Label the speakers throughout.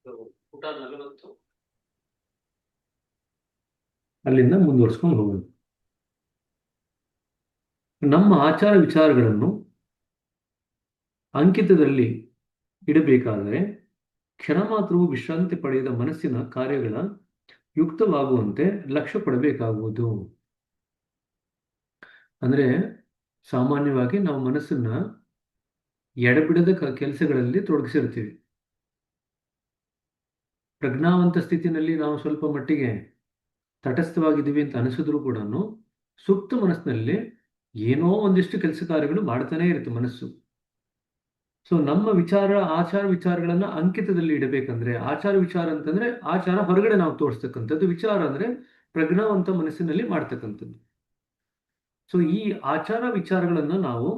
Speaker 1: ಪುಟ 40 ಅಲ್ಲಿಂದ ಮುಂದುವರ್ಸ್ಕೊಂಡು ಹೋಗೋಣ. ನಮ್ಮ ಆಚಾರ ವಿಚಾರಗಳನ್ನು ಅಂಕಿತದಲ್ಲಿ ಇಡಬೇಕಾದರೆ ಕ್ಷಣ ಮಾತ್ರವೂ ವಿಶ್ರಾಂತಿ ಪಡೆಯದ ಮನಸ್ಸಿನ ಕಾರ್ಯಗಳ ಯುಕ್ತವಾಗುವಂತೆ ಲಕ್ಷ್ಯ ಪಡಬೇಕಾಗುವುದು. ಅಂದ್ರೆ ಸಾಮಾನ್ಯವಾಗಿ ನಾವು ಮನಸ್ಸನ್ನ ಎಡಬಿಡದ ಕೆಲಸಗಳಲ್ಲಿ ತೊಡಗಿಸಿರ್ತೀವಿ. ಪ್ರಜ್ಞಾವಂತ ಸ್ಥಿತಿನಲ್ಲಿ ನಾವು ಸ್ವಲ್ಪ ಮಟ್ಟಿಗೆ ತಟಸ್ಥವಾಗಿದ್ದೀವಿ ಅಂತ ಅನಿಸಿದ್ರು ಕೂಡ ಸುಪ್ತ ಮನಸ್ಸಿನಲ್ಲಿ ಏನೋ ಒಂದಿಷ್ಟು ಕೆಲಸ ಕಾರ್ಯಗಳು ಮಾಡ್ತಾನೆ ಇರುತ್ತೆ ಮನಸ್ಸು. ಸೊ ನಮ್ಮ ಆಚಾರ ವಿಚಾರಗಳನ್ನ ಅಂಕಿತದಲ್ಲಿ ಇಡಬೇಕಂದ್ರೆ, ಆಚಾರ ವಿಚಾರ ಅಂತಂದ್ರೆ ಆಚಾರ ಹೊರಗಡೆ ನಾವು ತೋರಿಸ್ತಕ್ಕಂಥದ್ದು, ವಿಚಾರ ಅಂದ್ರೆ ಪ್ರಜ್ಞಾವಂತ ಮನಸ್ಸಿನಲ್ಲಿ ಮಾಡ್ತಕ್ಕಂಥದ್ದು. ಸೊ ಈ ಆಚಾರ ವಿಚಾರಗಳನ್ನ ನಾವು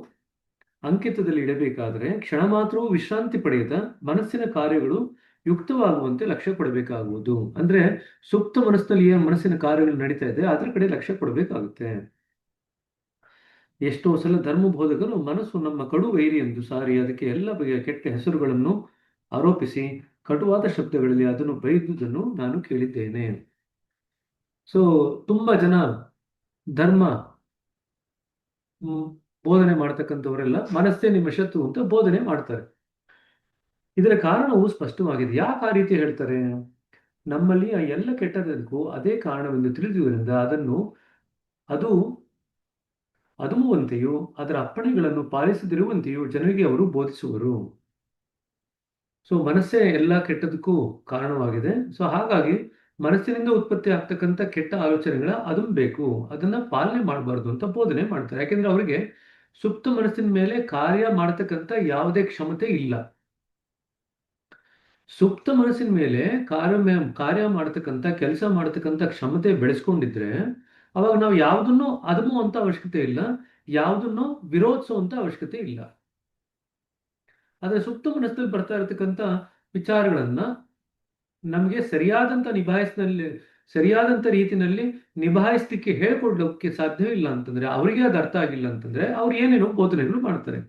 Speaker 1: ಅಂಕಿತದಲ್ಲಿ ಇಡಬೇಕಾದ್ರೆ ಕ್ಷಣ ಮಾತ್ರವೂ ವಿಶ್ರಾಂತಿ ಪಡೆಯದ ಮನಸ್ಸಿನ ಕಾರ್ಯಗಳು ಯುಕ್ತವಾಗುವಂತೆ ಲಕ್ಷ್ಯ ಕೊಡಬೇಕಾಗುವುದು. ಅಂದ್ರೆ ಸುಪ್ತ ಮನಸ್ಸಿನಲ್ಲಿ ಏನು ಮನಸ್ಸಿನ ಕಾರ್ಯಗಳು ನಡೀತಾ ಇದೆ ಅದ್ರ ಕಡೆ ಲಕ್ಷ್ಯ ಕೊಡಬೇಕಾಗುತ್ತೆ. ಎಷ್ಟೋ ಸಲ ಧರ್ಮ ಬೋಧಕರು ಮನಸ್ಸು ನಮ್ಮ ಕಡು ವೈರಿ ಎಂದು ಸಾರಿ ಅದಕ್ಕೆ ಎಲ್ಲ ಬಗೆಯ ಕೆಟ್ಟ ಹೆಸರುಗಳನ್ನು ಆರೋಪಿಸಿ ಕಟುವಾದ ಶಬ್ದಗಳಲ್ಲಿ ಅದನ್ನು ಬೈದುದನ್ನು ನಾನು ಕೇಳಿದ್ದೇನೆ. ಸೊ ತುಂಬಾ ಜನ ಧರ್ಮ ಬೋಧನೆ ಮಾಡ್ತಕ್ಕಂಥವರೆಲ್ಲ ಮನಸ್ಸೇ ನಿಮ್ಮ ಶತ್ರು ಅಂತ ಬೋಧನೆ ಮಾಡ್ತಾರೆ. ಇದರ ಕಾರಣವು ಸ್ಪಷ್ಟವಾಗಿದೆ. ಯಾಕೆ ಆ ರೀತಿ ಹೇಳ್ತಾರೆ? ನಮ್ಮಲ್ಲಿ ಆ ಎಲ್ಲ ಕೆಟ್ಟದಕ್ಕೂ ಅದೇ ಕಾರಣವೆಂದು ತಿಳಿದುದರಿಂದ ಅದು ಅದುಮುವಂತೆಯೂ ಅದರ ಅಪ್ಪಣೆಗಳನ್ನು ಪಾಲಿಸದಿರುವಂತೆಯೂ ಜನರಿಗೆ ಅವರು ಬೋಧಿಸುವರು. ಸೊ ಮನಸ್ಸೇ ಎಲ್ಲ ಕೆಟ್ಟದಕ್ಕೂ ಕಾರಣವಾಗಿದೆ. ಸೊ ಹಾಗಾಗಿ ಮನಸ್ಸಿನಿಂದ ಉತ್ಪತ್ತಿ ಆಗ್ತಕ್ಕಂಥ ಕೆಟ್ಟ ಆಲೋಚನೆಗಳ ಅದನ್ನು ಬೇಕು, ಅದನ್ನ ಪಾಲನೆ ಮಾಡಬಾರ್ದು ಅಂತ ಬೋಧನೆ ಮಾಡ್ತಾರೆ. ಯಾಕೆಂದ್ರೆ ಅವರಿಗೆ ಸುಪ್ತ ಮನಸ್ಸಿನ ಮೇಲೆ ಕಾರ್ಯ ಮಾಡತಕ್ಕಂಥ ಯಾವುದೇ ಕ್ಷಮತೆ ಇಲ್ಲ. ಸುಪ್ತ ಮನಸ್ಸಿನ ಮೇಲೆ ಕಾರ್ಯ ಮಾಡತಕ್ಕಂಥ ಕೆಲಸ ಮಾಡತಕ್ಕಂಥ ಕ್ಷಮತೆ ಬೆಳೆಸ್ಕೊಂಡಿದ್ರೆ ಅವಾಗ ನಾವು ಯಾವುದನ್ನು ಅದಮುವಂತ ಅವಶ್ಯಕತೆ ಇಲ್ಲ, ಯಾವುದನ್ನು ವಿರೋಧಿಸುವಂತ ಅವಶ್ಯಕತೆ ಇಲ್ಲ. ಆದ್ರೆ ಸುಪ್ತ ಮನಸ್ಸಲ್ಲಿ ಬರ್ತಾ ಇರತಕ್ಕಂಥ ವಿಚಾರಗಳನ್ನ ನಮಗೆ ಸರಿಯಾದಂತ ರೀತಿಯಲ್ಲಿ ನಿಭಾಯಿಸ್ಲಿಕ್ಕೆ ಹೇಳ್ಕೊಡ್ಲಿಕ್ಕೆ ಸಾಧ್ಯವಿಲ್ಲ ಅಂತಂದ್ರೆ, ಅವರಿಗೆ ಅದು ಅರ್ಥ ಆಗಿಲ್ಲ ಅಂತಂದ್ರೆ ಅವ್ರು ಏನೇನೋ ಬೋಧನೆಗಳು ಮಾಡ್ತಾರೆ.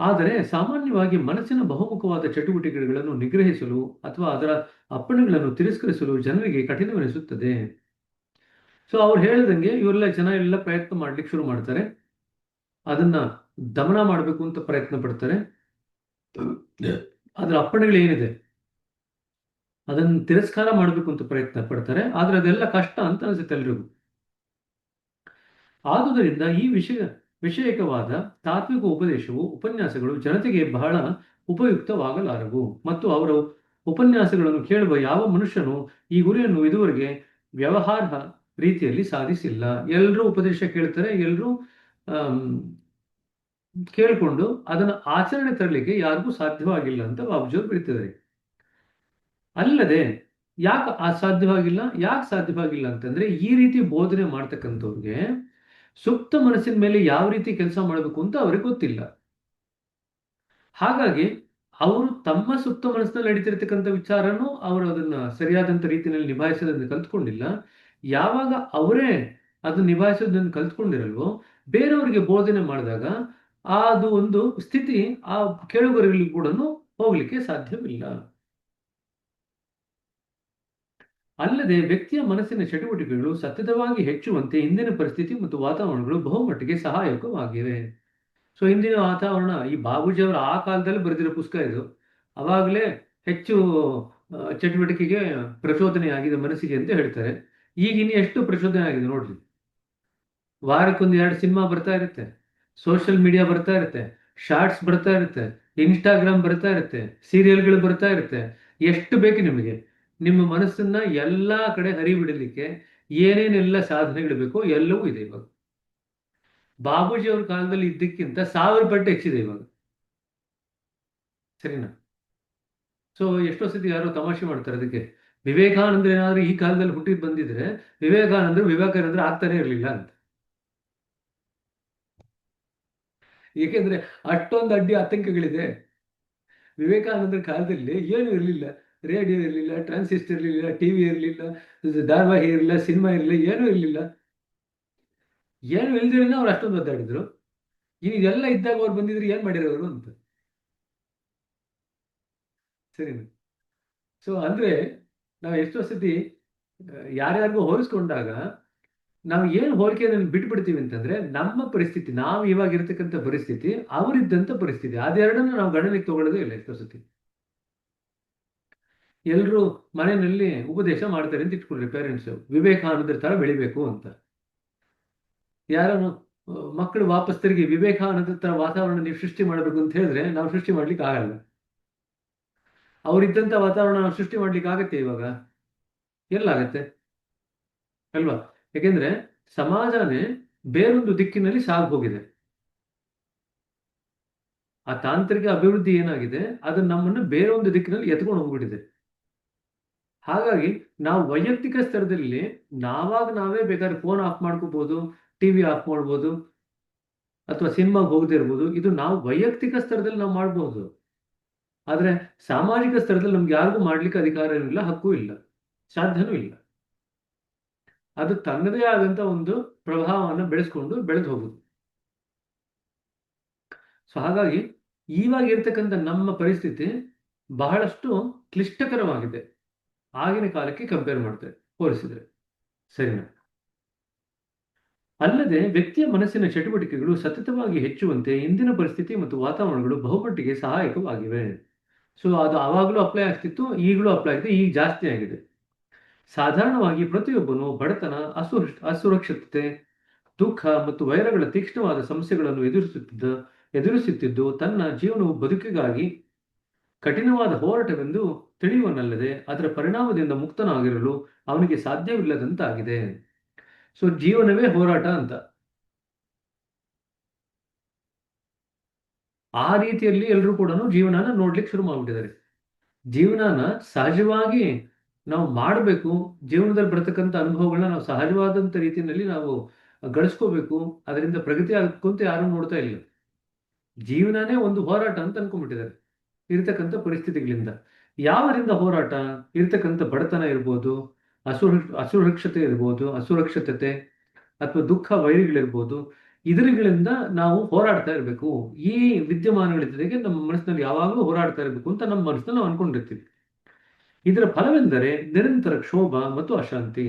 Speaker 1: ಆದರೆ ಸಾಮಾನ್ಯವಾಗಿ ಮನಸ್ಸಿನ ಬಹುಮುಖವಾದ ಚಟುವಟಿಕೆಗಳನ್ನು ನಿಗ್ರಹಿಸಲು ಅಥವಾ ಅದರ ಅಪ್ಪಣೆಗಳನ್ನು ತಿರಸ್ಕರಿಸಲು ಜನರಿಗೆ ಕಠಿಣವೆನಿಸುತ್ತದೆ. ಸೊ ಅವ್ರು ಹೇಳಿದಂಗೆ ಇವರೆಲ್ಲ ಜನ ಎಲ್ಲ ಪ್ರಯತ್ನ ಮಾಡ್ಲಿಕ್ಕೆ ಶುರು ಮಾಡ್ತಾರೆ, ಅದನ್ನ ದಮನ ಮಾಡಬೇಕು ಅಂತ ಪ್ರಯತ್ನ ಪಡ್ತಾರೆ. ಅದರ ಅಪ್ಪಣೆಗಳು ಏನಿದೆ ಅದನ್ನು ತಿರಸ್ಕಾರ ಮಾಡಬೇಕು ಅಂತ ಪ್ರಯತ್ನ ಪಡ್ತಾರೆ. ಆದ್ರೆ ಅದೆಲ್ಲ ಕಷ್ಟ ಅಂತ ಅನ್ಸುತ್ತೆ ಎಲ್ರಿಗೂ. ಆದುದರಿಂದ ಈ ವಿಷಯಕವಾದ ತಾತ್ವಿಕ ಉಪದೇಶವು ಉಪನ್ಯಾಸಗಳು ಜನತೆಗೆ ಬಹಳ ಉಪಯುಕ್ತವಾಗಲಾರವು ಮತ್ತು ಅವರ ಉಪನ್ಯಾಸಗಳನ್ನು ಕೇಳುವ ಯಾವ ಮನುಷ್ಯನು ಈ ಗುರಿಯನ್ನು ಇದುವರೆಗೆ ವ್ಯವಹಾರ ರೀತಿಯಲ್ಲಿ ಸಾಧಿಸಿಲ್ಲ. ಎಲ್ಲರೂ ಉಪದೇಶ ಕೇಳ್ತಾರೆ, ಎಲ್ಲರೂ ಕೇಳಿಕೊಂಡು ಅದನ್ನು ಆಚರಣೆ ತರಲಿಕ್ಕೆ ಯಾರಿಗೂ ಸಾಧ್ಯವಾಗಿಲ್ಲ ಅಂತ ಬಾಬುಜಿಯವರು ಬರೀತಿದ್ದಾರೆ. ಅಲ್ಲದೆ ಯಾಕೆ ಸಾಧ್ಯವಾಗಿಲ್ಲ ಅಂತಂದ್ರೆ ಈ ರೀತಿ ಬೋಧನೆ ಮಾಡ್ತಕ್ಕಂಥವ್ರಿಗೆ ಸುಪ್ತ ಮನಸ್ಸಿನ ಮೇಲೆ ಯಾವ ರೀತಿ ಕೆಲಸ ಮಾಡಬೇಕು ಅಂತ ಅವ್ರಿಗೆ ಗೊತ್ತಿಲ್ಲ. ಹಾಗಾಗಿ ಅವರು ತಮ್ಮ ಸುಪ್ತ ಮನಸ್ಸಿನಲ್ಲಿ ನಡೀತಿರ್ತಕ್ಕಂಥ ವಿಚಾರನೂ ಅವರು ಅದನ್ನ ಸರಿಯಾದಂತ ರೀತಿಯಲ್ಲಿ ನಿಭಾಯಿಸೋದನ್ನು ಕಲ್ತ್ಕೊಂಡಿಲ್ಲ. ಯಾವಾಗ ಅವರೇ ಅದನ್ನ ನಿಭಾಯಿಸೋದನ್ನು ಕಲ್ತ್ಕೊಂಡಿರಲ್ವೋ ಬೇರೆಯವರಿಗೆ ಬೋಧನೆ ಮಾಡಿದಾಗ ಅದು ಒಂದು ಸ್ಥಿತಿ ಆ ಕೇಳುಗರಿಗೆ ಕೂಡ ಹೋಗ್ಲಿಕ್ಕೆ ಸಾಧ್ಯವಿಲ್ಲ. ಅಲ್ಲದೆ ವ್ಯಕ್ತಿಯ ಮನಸ್ಸಿನ ಚಟುವಟಿಕೆಗಳು ಸತತವಾಗಿ ಹೆಚ್ಚುವಂತೆ ಇಂದಿನ ಪರಿಸ್ಥಿತಿ ಮತ್ತು ವಾತಾವರಣಗಳು ಬಹುಮಟ್ಟಿಗೆ ಸಹಾಯಕವಾಗಿವೆ. ಸೊ ಇಂದಿನ ವಾತಾವರಣ, ಈ ಬಾಬೂಜಿಯವರ ಆ ಕಾಲದಲ್ಲಿ ಬರೆದಿರೋ ಪುಸ್ತಕ ಇದು. ಅವಾಗಲೇ ಹೆಚ್ಚು ಚಟುವಟಿಕೆಗೆ ಪ್ರಚೋದನೆ ಆಗಿದೆ ಮನಸ್ಸಿಗೆ ಅಂತ ಹೇಳ್ತಾರೆ. ಈಗ ಇನ್ನು ಎಷ್ಟು ಪ್ರಚೋದನೆ ಆಗಿದೆ ನೋಡ್ರಿ. ವಾರಕ್ಕೊಂದು 2 ಸಿನಿಮಾ ಬರ್ತಾ ಇರುತ್ತೆ, ಸೋಷಿಯಲ್ ಮೀಡಿಯಾ ಬರ್ತಾ ಇರುತ್ತೆ, ಶಾರ್ಟ್ಸ್ ಬರ್ತಾ ಇರುತ್ತೆ, ಇನ್ಸ್ಟಾಗ್ರಾಮ್ ಬರ್ತಾ ಇರುತ್ತೆ, ಸೀರಿಯಲ್ಗಳು ಬರ್ತಾ ಇರುತ್ತೆ. ಎಷ್ಟು ಬೇಕು ನಿಮಗೆ? ನಿಮ್ಮ ಮನಸ್ಸನ್ನ ಎಲ್ಲಾ ಕಡೆ ಹರಿಬಿಡಲಿಕ್ಕೆ ಏನೇನೆಲ್ಲ ಸಾಧನೆಗಳು ಬೇಕೋ ಎಲ್ಲವೂ ಇದೆ ಇವಾಗ. ಬಾಬೂಜಿ ಅವ್ರ ಕಾಲದಲ್ಲಿ ಇದ್ದಕ್ಕಿಂತ 1000 ಪಟ್ಟು ಹೆಚ್ಚಿದೆ ಇವಾಗ. ಸರಿನಾ? ಸೊ ಎಷ್ಟೋ ಸತಿ ಯಾರೋ ತಮಾಷೆ ಮಾಡ್ತಾರೆ ಅದಕ್ಕೆ, ವಿವೇಕಾನಂದ್ರ ಏನಾದ್ರೂ ಈ ಕಾಲದಲ್ಲಿ ಹುಟ್ಟಿದ್ ಬಂದಿದ್ರೆ ವಿವೇಕಾನಂದ್ರ ಆಗ್ತಾನೆ ಇರಲಿಲ್ಲ ಅಂತ. ಏಕೆಂದ್ರೆ ಅಷ್ಟೊಂದು ಅಡ್ಡಿ ಆತಂಕಗಳಿದೆ. ವಿವೇಕಾನಂದರ ಕಾಲದಲ್ಲಿ ಏನು ಇರಲಿಲ್ಲ, ರೇಡಿಯೋ ಇರಲಿಲ್ಲ, ಟ್ರಾನ್ಸಿಸ್ಟರ್ ಇರಲಿಲ್ಲ, ಟಿವಿ ಇರಲಿಲ್ಲ, ಧಾರಾವಾಹಿ ಇರಲಿಲ್ಲ, ಸಿನಿಮಾ ಇರಲಿಲ್ಲ, ಏನೂ ಇರಲಿಲ್ಲ. ಏನು ಇಲ್ದಿರನ್ನ ಅವ್ರು ಅಷ್ಟೊಂದು ಒದ್ದಾಡಿದ್ರು. ಈಗ ಇದೆಲ್ಲ ಇದ್ದಾಗ ಅವ್ರು ಬಂದಿದ್ರು ಏನ್ ಮಾಡಿರೋರು ಅಂತ. ಸರಿನಾ? ಸೊ ಅಂದ್ರೆ ನಾವು ಎಷ್ಟೋ ಸತಿ ಯಾರ್ಯಾರಿಗೂ ಹೋಲಿಸ್ಕೊಂಡಾಗ ನಾವು ಏನು ಹೋಲಿಕೆಯನ್ನು ಬಿಟ್ಬಿಡ್ತೀವಿ ಅಂತಂದ್ರೆ ನಮ್ಮ ಪರಿಸ್ಥಿತಿ, ನಾವು ಇವಾಗ ಇರತಕ್ಕಂಥ ಪರಿಸ್ಥಿತಿ, ಅವರಿದ್ದಂಥ ಪರಿಸ್ಥಿತಿ, ಅದೆರಡನ್ನ ನಾವು ಗಣನೆಗೆ ತಗೊಳ್ಳೋದೇ ಇಲ್ಲ ಎಷ್ಟೋ ಸತಿ. ಎಲ್ಲರೂ ಮನೆಯಲ್ಲಿ ಉಪದೇಶ ಮಾಡ್ತಾರೆ ಅಂತ ಇಟ್ಕೊಳ್ರಿ ಪೇರೆಂಟ್ಸ್, ವಿವೇಕಾನಂದರ ತರ ಬೆಳಿಬೇಕು ಅಂತ. ಯಾರನ್ನು ಮಕ್ಕಳು ವಾಪಸ್ ತಿರುಗಿ ವಿವೇಕಾನಂದರ ತರ ವಾತಾವರಣ ನೀವು ಸೃಷ್ಟಿ ಮಾಡಬೇಕು ಅಂತ ಹೇಳಿದ್ರೆ ನಾವು ಸೃಷ್ಟಿ ಮಾಡ್ಲಿಕ್ಕೆ ಆಗಲ್ಲ. ಅವರಿದ್ದಂಥ ವಾತಾವರಣ ನಾವು ಸೃಷ್ಟಿ ಮಾಡ್ಲಿಕ್ಕೆ ಆಗತ್ತೆ ಇವಾಗ? ಎಲ್ಲಾಗತ್ತೆ ಅಲ್ವಾ? ಯಾಕೆಂದ್ರೆ ಸಮಾಜನೇ ಬೇರೊಂದು ದಿಕ್ಕಿನಲ್ಲಿ ಸಾಗಿ ಹೋಗಿದೆ. ಆ ತಾಂತ್ರಿಕ ಅಭಿವೃದ್ಧಿ ಏನಾಗಿದೆ ಅದು ನಮ್ಮನ್ನು ಬೇರೊಂದು ದಿಕ್ಕಿನಲ್ಲಿ ಎತ್ಕೊಂಡು ಹೋಗ್ಬಿಟ್ಟಿದೆ. ಹಾಗಾಗಿ ನಾವು ವೈಯಕ್ತಿಕ ಸ್ತರದಲ್ಲಿ ನಾವಾಗ ನಾವೇ ಬೇಕಾದ್ರೆ ಫೋನ್ ಆಫ್ ಮಾಡ್ಕೋಬಹುದು, ಟಿವಿ ಆಫ್ ಮಾಡ್ಬೋದು, ಅಥವಾ ಸಿನಿಮಾಗೆ ಹೋಗದೇ ಇರ್ಬೋದು. ಇದು ನಾವು ವೈಯಕ್ತಿಕ ಸ್ತರದಲ್ಲಿ ನಾವು ಮಾಡ್ಬೋದು. ಆದ್ರೆ ಸಾಮಾಜಿಕ ಸ್ತರದಲ್ಲಿ ನಮ್ಗೆ ಯಾರಿಗೂ ಮಾಡ್ಲಿಕ್ಕೆ ಅಧಿಕಾರ ಇಲ್ಲ, ಹಕ್ಕು ಇಲ್ಲ, ಸಾಧ್ಯನೂ ಇಲ್ಲ. ಅದು ತನ್ನದೇ ಆದಂತ ಒಂದು ಪ್ರಭಾವವನ್ನು ಬೆಳೆಸ್ಕೊಂಡು ಬೆಳೆದು ಹೋಗುದು. ಸೊ ಹಾಗಾಗಿ ಇವಾಗ ಇರ್ತಕ್ಕಂಥ ನಮ್ಮ ಪರಿಸ್ಥಿತಿ ಬಹಳಷ್ಟು ಕ್ಲಿಷ್ಟಕರವಾಗಿದೆ ಆಗಿನ ಕಾಲಕ್ಕೆ ಕಂಪೇರ್ ಮಾಡ್ತಾರೆ, ಹೋಲಿಸಿದ್ರೆ. ಸರಿನಾ? ಅಲ್ಲದೆ ವ್ಯಕ್ತಿಯ ಮನಸ್ಸಿನ ಚಟುವಟಿಕೆಗಳು ಸತತವಾಗಿ ಹೆಚ್ಚುವಂತೆ ಇಂದಿನ ಪರಿಸ್ಥಿತಿ ಮತ್ತು ವಾತಾವರಣಗಳು ಬಹುಮಟ್ಟಿಗೆ ಸಹಾಯಕವಾಗಿವೆ. ಸೊ ಅದು ಆವಾಗಲೂ ಅಪ್ಲೈ ಆಗ್ತಿತ್ತು, ಈಗಲೂ ಅಪ್ಲೈ ಆಗಿದೆ, ಈಗ ಜಾಸ್ತಿ ಆಗಿದೆ. ಸಾಧಾರಣವಾಗಿ ಪ್ರತಿಯೊಬ್ಬನು ಬಡತನ, ಅಸುರಕ್ಷತೆ, ದುಃಖ ಮತ್ತು ವೈರಗಳ ತೀಕ್ಷ್ಣವಾದ ಸಮಸ್ಯೆಗಳನ್ನು ಎದುರಿಸುತ್ತಿದ್ದು ತನ್ನ ಜೀವನವು ಬದುಕಿಗಾಗಿ ಕಠಿಣವಾದ ಹೋರಾಟವೆಂದು ತಿಳಿಯುವನಲ್ಲದೆ ಅದರ ಪರಿಣಾಮದಿಂದ ಮುಕ್ತನಾಗಿರಲು ಅವನಿಗೆ ಸಾಧ್ಯವಿಲ್ಲದಂತಾಗಿದೆ. ಸೊ ಜೀವನವೇ ಹೋರಾಟ ಅಂತ. ಆ ರೀತಿಯಲ್ಲಿ ಎಲ್ಲರೂ ಕೂಡ ಜೀವನನ ನೋಡ್ಲಿಕ್ಕೆ ಶುರು ಮಾಡ್ಬಿಟ್ಟಿದ್ದಾರೆ. ಜೀವನನ ಸಹಜವಾಗಿ ನಾವು ಮಾಡಬೇಕು, ಜೀವನದಲ್ಲಿ ಬರ್ತಕ್ಕಂಥ ಅನುಭವಗಳನ್ನ ನಾವು ಸಹಜವಾದಂಥ ರೀತಿಯಲ್ಲಿ ನಾವು ಗಳಿಸ್ಕೋಬೇಕು, ಅದರಿಂದ ಪ್ರಗತಿ ಆಗ್ಕೊಂತ ಯಾರು ನೋಡ್ತಾ ಇಲ್ಲ. ಜೀವನನೇ ಒಂದು ಹೋರಾಟ ಅಂತ ಅನ್ಕೊಂಡ್ಬಿಟ್ಟಿದ್ದಾರೆ ಇರ್ತಕ್ಕಂಥ ಪರಿಸ್ಥಿತಿಗಳಿಂದ. ಯಾವರಿಂದ ಹೋರಾಟ? ಇರ್ತಕ್ಕಂಥ ಬಡತನ ಇರ್ಬೋದು, ಅಸುರಕ್ಷತೆ ಇರ್ಬೋದು, ಅಸುರಕ್ಷತೆ ಅಥವಾ ದುಃಖ ವೈರಿಗಳಿರ್ಬೋದು. ಇದರುಗಳಿಂದ ನಾವು ಹೋರಾಡ್ತಾ ಇರಬೇಕು. ಈ ವಿದ್ಯಮಾನಗಳ ಜೊತೆಗೆ ನಮ್ಮ ಮನಸ್ಸಿನಲ್ಲಿ ಯಾವಾಗಲೂ ಹೋರಾಡ್ತಾ ಇರಬೇಕು ಅಂತ ನಮ್ಮ ಮನಸ್ಸಿನಲ್ಲಿ ನಾವು ಅನ್ಕೊಂಡಿರ್ತೀವಿ. ಇದರ ಫಲವೆಂದರೆ ನಿರಂತರ ಕ್ಷೋಭ ಮತ್ತು ಅಶಾಂತಿ.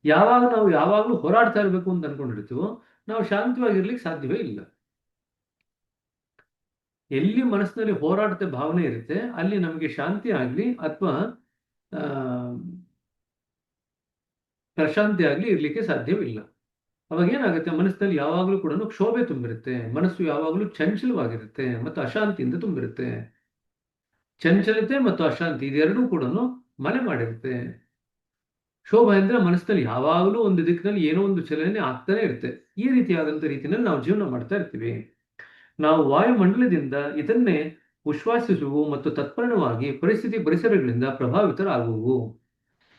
Speaker 1: ಯಾವಾಗ ನಾವು ಯಾವಾಗಲೂ ಹೋರಾಡ್ತಾ ಇರಬೇಕು ಅಂತ ಅನ್ಕೊಂಡಿರ್ತೀವೋ ನಾವು ಶಾಂತಿವಾಗಿರ್ಲಿಕ್ಕೆ ಸಾಧ್ಯವೇ ಇಲ್ಲ. ಎಲ್ಲಿ ಮನಸ್ಸಿನಲ್ಲಿ ಹೋರಾಟದ ಭಾವನೆ ಇರುತ್ತೆ ಅಲ್ಲಿ ನಮಗೆ ಶಾಂತಿ ಆಗ್ಲಿ ಅಥವಾ ಪ್ರಶಾಂತಿ ಆಗ್ಲಿ ಇರ್ಲಿಕ್ಕೆ ಸಾಧ್ಯವಿಲ್ಲ. ಅವಾಗ ಏನಾಗುತ್ತೆ, ಮನಸ್ಸಿನಲ್ಲಿ ಯಾವಾಗಲೂ ಕೂಡ ಕ್ಷೋಭೆ ತುಂಬಿರುತ್ತೆ, ಮನಸ್ಸು ಯಾವಾಗಲೂ ಚಂಚಲವಾಗಿರುತ್ತೆ ಮತ್ತು ಅಶಾಂತಿಯಿಂದ ತುಂಬಿರುತ್ತೆ. ಚಂಚಲತೆ ಮತ್ತು ಅಶಾಂತಿ ಇದೆರಡೂ ಕೂಡ ಮನೆ ಮಾಡಿರುತ್ತೆ. ಕ್ಷೋಭ ಅಂದ್ರೆ ಮನಸ್ಸಿನಲ್ಲಿ ಯಾವಾಗಲೂ ಒಂದು ದಿಕ್ಕಿನಲ್ಲಿ ಏನೋ ಒಂದು ಚಲನೆ ಆಗ್ತಾನೆ ಇರುತ್ತೆ. ಈ ರೀತಿಯಾದಂಥ ರೀತಿಯಲ್ಲಿ ನಾವು ಜೀವನ ಮಾಡ್ತಾ ಇರ್ತೀವಿ. ನಾವು ವಾಯುಮಂಡಲದಿಂದ ಇದನ್ನೇ ಉಶ್ವಾಸಿಸುವು ಮತ್ತು ತತ್ಪರಿಣವಾಗಿ ಪರಿಸರಗಳಿಂದ ಪ್ರಭಾವಿತರಾಗುವು.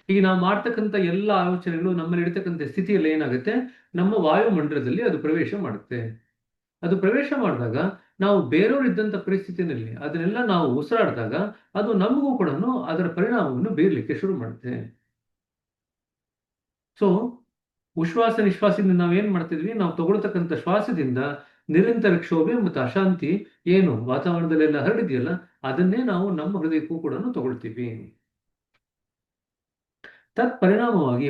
Speaker 1: ಈಗ ನಾವು ಮಾಡ್ತಕ್ಕಂಥ ಎಲ್ಲ ಆಲೋಚನೆಗಳು ನಮ್ಮಲ್ಲಿ ಇರ್ತಕ್ಕಂಥ ಸ್ಥಿತಿಯಲ್ಲಿ ಏನಾಗುತ್ತೆ, ನಮ್ಮ ವಾಯುಮಂಡಲದಲ್ಲಿ ಅದು ಪ್ರವೇಶ ಮಾಡುತ್ತೆ. ಅದು ಪ್ರವೇಶ ಮಾಡಿದಾಗ ನಾವು ಬೇರೆಯವರಿದ್ದಂಥ ಪರಿಸ್ಥಿತಿಯಲ್ಲಿ ಅದನ್ನೆಲ್ಲ ನಾವು ಉಸಿರಾಡಿದಾಗ ಅದು ನಮಗೂ ಕೂಡ ಅದರ ಪರಿಣಾಮವನ್ನು ಬೀರ್ಲಿಕ್ಕೆ ಶುರು ಮಾಡುತ್ತೆ. ಸೊ ಉಶ್ವಾಸ ನಿಶ್ವಾಸದಿಂದ ನಾವು ಏನ್ ಮಾಡ್ತಿದ್ವಿ, ನಾವು ತಗೊಳ್ತಕ್ಕಂಥ ಶ್ವಾಸದಿಂದ ನಿರಂತರ ಕ್ಷೋಭೆ ಮತ್ತು ಅಶಾಂತಿ ಏನು ವಾತಾವರಣದಲ್ಲೆಲ್ಲ ಹರಡಿದೆಯಲ್ಲ ಅದನ್ನೇ ನಾವು ನಮ್ಮ ಹೃದಯಕ್ಕೂ ಕೂಡ ತಗೊಳ್ತೀವಿ. ತತ್ಪರಿಣಾಮವಾಗಿ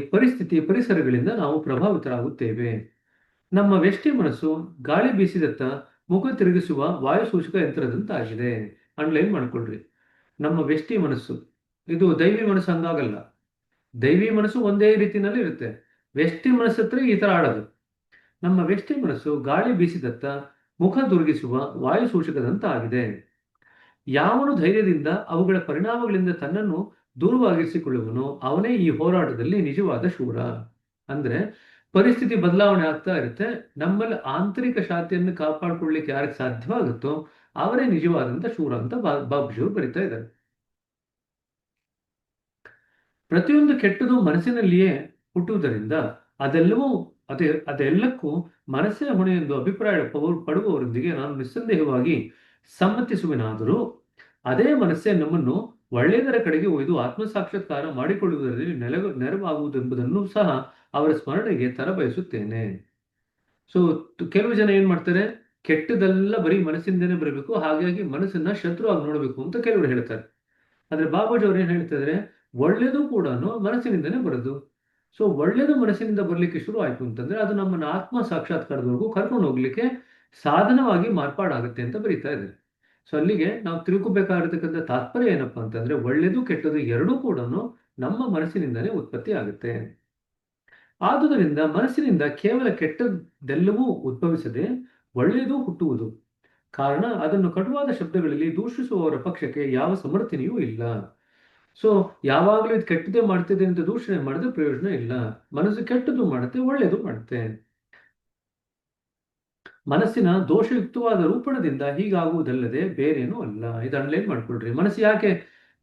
Speaker 1: ಪರಿಸರಗಳಿಂದ ನಾವು ಪ್ರಭಾವಿತರಾಗುತ್ತೇವೆ. ನಮ್ಮ ವ್ಯಷ್ಟಿ ಮನಸ್ಸು ಗಾಳಿ ಬೀಸಿದತ್ತ ಮುಖ ತಿರುಗಿಸುವ ವಾಯುಸೂಚಕ ಯಂತ್ರದಂತಾಗಿದೆ. ಅಂಡ್ಲೈನ್ ಮಾಡ್ಕೊಳ್ರಿ. ನಮ್ಮ ವ್ಯಷ್ಟಿ ಮನಸ್ಸು ಇದು ದೈವಿ ಮನಸ್ಸು ಹಂಗಾಗಲ್ಲ. ದೈವಿ ಮನಸ್ಸು ಒಂದೇ ರೀತಿಯಲ್ಲಿ ಇರುತ್ತೆ. ವ್ಯಷ್ಟಿ ಮನಸ್ಸು ಹತ್ರ ಈ ತರ ಆಡೋದು. ನಮ್ಮ ವ್ಯಷ್ಟಿ ಮನಸ್ಸು ಗಾಳಿ ಬೀಸಿದತ್ತ ಮುಖ ತಿರುಗಿಸುವ ವಾಯುಸೂಚಕದಂತ ಆಗಿದೆ. ಯಾವನು ಧೈರ್ಯದಿಂದ ಅವುಗಳ ಪರಿಣಾಮಗಳಿಂದ ತನ್ನನ್ನು ದೂರವಾಗಿರಿಸಿಕೊಳ್ಳುವನು ಅವನೇ ಈ ಹೋರಾಟದಲ್ಲಿ ನಿಜವಾದ ಶೂರ. ಅಂದ್ರೆ ಪರಿಸ್ಥಿತಿ ಬದಲಾವಣೆ ಆಗ್ತಾ ಇರುತ್ತೆ, ನಮ್ಮಲ್ಲಿ ಆಂತರಿಕ ಶಾಂತಿಯನ್ನು ಕಾಪಾಡಿಕೊಳ್ಳಿಕ್ಕೆ ಯಾರಿಗೆ ಸಾಧ್ಯವಾಗುತ್ತೋ ಅವರೇ ನಿಜವಾದಂತ ಶೂರ ಅಂತ ಬಾಬುಜಿಯವರು ಬರಿತಾ ಇದ್ದಾರೆ. ಪ್ರತಿಯೊಂದು ಕೆಟ್ಟದು ಮನಸ್ಸಿನಲ್ಲಿಯೇ ಹುಟ್ಟುವುದರಿಂದ ಅದೆಲ್ಲಕ್ಕೂ ಮನಸ್ಸೇ ಹೊಣೆ ಎಂದು ಅಭಿಪ್ರಾಯ ಪಡುವವರೊಂದಿಗೆ ನಾನು ನಿಸ್ಸಂದೇಹವಾಗಿ ಸಮ್ಮತಿಸುವೆನಾದರೂ ಅದೇ ಮನಸ್ಸೇ ನಮ್ಮನ್ನು ಒಳ್ಳೆಯದರ ಕಡೆಗೆ ಒಯ್ದು ಆತ್ಮಸಾಕ್ಷಾತ್ಕಾರ ಮಾಡಿಕೊಳ್ಳುವುದರಲ್ಲಿ ನೆರವಾಗುವುದೆಂಬುದನ್ನು ಸಹ ಅವರ ಸ್ಮರಣೆಗೆ ತರಬಯಸುತ್ತೇನೆ. ಸೊ ಕೆಲವು ಜನ ಏನ್ ಮಾಡ್ತಾರೆ, ಕೆಟ್ಟದೆಲ್ಲ ಬರೀ ಮನಸ್ಸಿಂದನೇ ಬರಬೇಕು, ಹಾಗಾಗಿ ಮನಸ್ಸನ್ನ ಶತ್ರು ಆಗಿ ನೋಡಬೇಕು ಅಂತ ಕೆಲವರು ಹೇಳ್ತಾರೆ. ಆದ್ರೆ ಬಾಬೂಜಿ ಅವ್ರು ಏನ್ ಹೇಳ್ತಿದ್ರೆ, ಒಳ್ಳೇದು ಕೂಡ ಮನಸ್ಸಿನಿಂದನೇ ಬರೋದು. ಸೊ ಒಳ್ಳೇದು ಮನಸ್ಸಿನಿಂದ ಬರ್ಲಿಕ್ಕೆ ಶುರು ಆಯ್ತು ಅಂತಂದ್ರೆ ಅದು ನಮ್ಮನ್ನ ಆತ್ಮ ಸಾಕ್ಷಾತ್ಕಾರದವರೆಗೂ ಕರ್ಕೊಂಡು ಹೋಗ್ಲಿಕ್ಕೆ ಸಾಧನವಾಗಿ ಮಾರ್ಪಾಡಾಗುತ್ತೆ ಅಂತ ಬರೀತಾ ಇದ್ದಾರೆ. ಸೊ ಅಲ್ಲಿಗೆ ನಾವು ತಿಳ್ಕೊಬೇಕಾಗಿರ್ತಕ್ಕಂಥ ತಾತ್ಪರ್ಯ ಏನಪ್ಪಾ ಅಂತಂದ್ರೆ, ಒಳ್ಳೇದು ಕೆಟ್ಟದು ಎರಡೂ ಕೂಡ ನಮ್ಮ ಮನಸ್ಸಿನಿಂದನೇ ಉತ್ಪತ್ತಿ ಆಗುತ್ತೆ. ಆದುದರಿಂದ ಮನಸ್ಸಿನಿಂದ ಕೇವಲ ಕೆಟ್ಟದ್ದೆಲ್ಲವೂ ಉದ್ಭವಿಸದೆ ಒಳ್ಳೆಯದು ಹುಟ್ಟುವುದು. ಕಾರಣ ಅದನ್ನು ಕಟುವಾದ ಶಬ್ದಗಳಲ್ಲಿ ದೂಷಿಸುವವರ ಪಕ್ಷಕ್ಕೆ ಯಾವ ಸಮರ್ಥನೆಯೂ ಇಲ್ಲ. ಸೊ ಯಾವಾಗಲೂ ಇದು ಕೆಟ್ಟದೇ ಮಾಡ್ತಿದೆ ಅಂತ ದೂಷಣೆ ಮಾಡಿದ್ರೆ ಪ್ರಯೋಜನ ಇಲ್ಲ. ಮನಸ್ಸು ಕೆಟ್ಟದ್ದು ಮಾಡುತ್ತೆ, ಒಳ್ಳೆಯದು ಮಾಡುತ್ತೆ. ಮನಸ್ಸಿನ ದೋಷಯುಕ್ತವಾದ ರೂಪಣದಿಂದ ಹೀಗಾಗುವುದಲ್ಲದೆ ಬೇರೇನೂ ಅಲ್ಲ. ಇದು ಅಂಡರ್ಲೈನ್ ಮಾಡ್ಕೊಳ್ರಿ. ಮನಸ್ಸು ಯಾಕೆ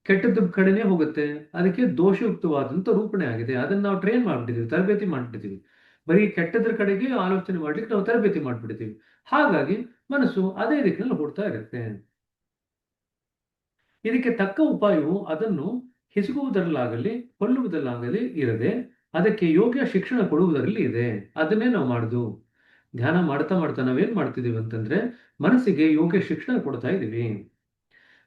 Speaker 1: ಕೆಟ್ಟದ ಕಡೆನೇ ಹೋಗುತ್ತೆ? ಅದಕ್ಕೆ ದೋಷಯುಕ್ತವಾದಂಥ ರೂಪಣೆ ಆಗಿದೆ. ಅದನ್ನ ನಾವು ಟ್ರೈನ್ ಮಾಡ್ಬಿಟ್ಟಿದೀವಿ, ತರಬೇತಿ ಮಾಡ್ಬಿಟ್ಟಿದೀವಿ. ಬರೀ ಕೆಟ್ಟದ್ರ ಕಡೆಗೆ ಆಲೋಚನೆ ಮಾಡ್ಲಿಕ್ಕೆ ನಾವು ತರಬೇತಿ ಮಾಡ್ಬಿಟ್ಟಿದೀವಿ. ಹಾಗಾಗಿ ಮನಸ್ಸು ಅದೇ ದಿಕ್ಕಿನಲ್ಲಿ ಓಡ್ತಾ ಇರುತ್ತೆ. ಇದಕ್ಕೆ ತಕ್ಕ ಉಪಾಯವು ಅದನ್ನು ಹಿಸುಕುವುದರಲ್ಲಾಗಲಿ ಕೊಲ್ಲುವುದರಲ್ಲಾಗಲಿ ಇರದೆ ಅದಕ್ಕೆ ಯೋಗ್ಯ ಶಿಕ್ಷಣ ಕೊಡುವುದರಲ್ಲಿ ಇದೆ. ಅದನ್ನೇ ನಾವು ಮಾಡುದು. ಧ್ಯಾನ ಮಾಡ್ತಾ ಮಾಡ್ತಾ ನಾವೇನ್ ಮಾಡ್ತಿದೀವಿ ಅಂತಂದ್ರೆ ಮನಸ್ಸಿಗೆ ಯೋಗ್ಯ ಶಿಕ್ಷಣ ಕೊಡ್ತಾ ಇದ್ದೀವಿ.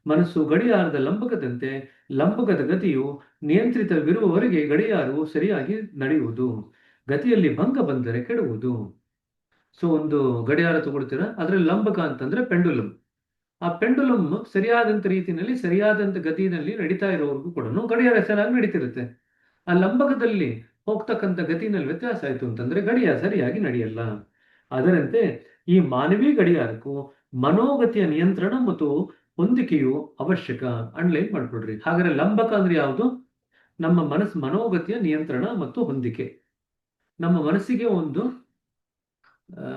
Speaker 1: ಮನಸ್ಸು ಗಡಿಯಾರದ ಲಂಬಕದಂತೆ ಲಂಬಕದ ಗತಿಯು ನಿಯಂತ್ರಿತವಿರುವವರೆಗೆ ಗಡಿಯಾರವು ಸರಿಯಾಗಿ ನಡೆಯುವುದು. ಗತಿಯಲ್ಲಿ ಭಂಗ ಬಂದರೆ ಕೆಡುವುದು. ಸೊ ಒಂದು ಗಡಿಯಾರ ತಗೊಳ್ತೀರಾ, ಅದ್ರಲ್ಲಿ ಲಂಬಕ ಅಂತಂದ್ರೆ ಪೆಂಡುಲಮ್. ಆ ಪೆಂಡುಲಮ್ ಸರಿಯಾದಂತ ರೀತಿಯಲ್ಲಿ ಸರಿಯಾದಂತ ಗತಿಯಲ್ಲಿ ನಡೀತಾ ಇರೋವರೆಗೂ ಕೂಡ ಗಡಿಯಾರ ಚೆನ್ನಾಗಿ ನಡೀತಿರುತ್ತೆ. ಆ ಲಂಬಕದಲ್ಲಿ ಹೋಗ್ತಕ್ಕಂಥ ಗತಿನಲ್ಲಿ ವ್ಯತ್ಯಾಸ ಆಯ್ತು ಅಂತಂದ್ರೆ ಗಡಿಯಾರ ಸರಿಯಾಗಿ ನಡೆಯಲ್ಲ. ಅದರಂತೆ ಈ ಮಾನವೀಯ ಗಡಿಯಾರಕ್ಕೂ ಮನೋಗತಿಯ ನಿಯಂತ್ರಣ ಮತ್ತು ಹೊಂದಿಕೆಯು ಅವಶ್ಯಕ. ಅಂಡ್ಲೈನ್ ಮಾಡ್ಕೊಡ್ರಿ. ಹಾಗಾದ್ರೆ ಲಂಬಕ ಅಂದ್ರೆ ಯಾವುದು? ನಮ್ಮ ಮನೋಗತಿಯ ನಿಯಂತ್ರಣ ಮತ್ತು ಹೊಂದಿಕೆ. ನಮ್ಮ ಮನಸ್ಸಿಗೆ ಒಂದು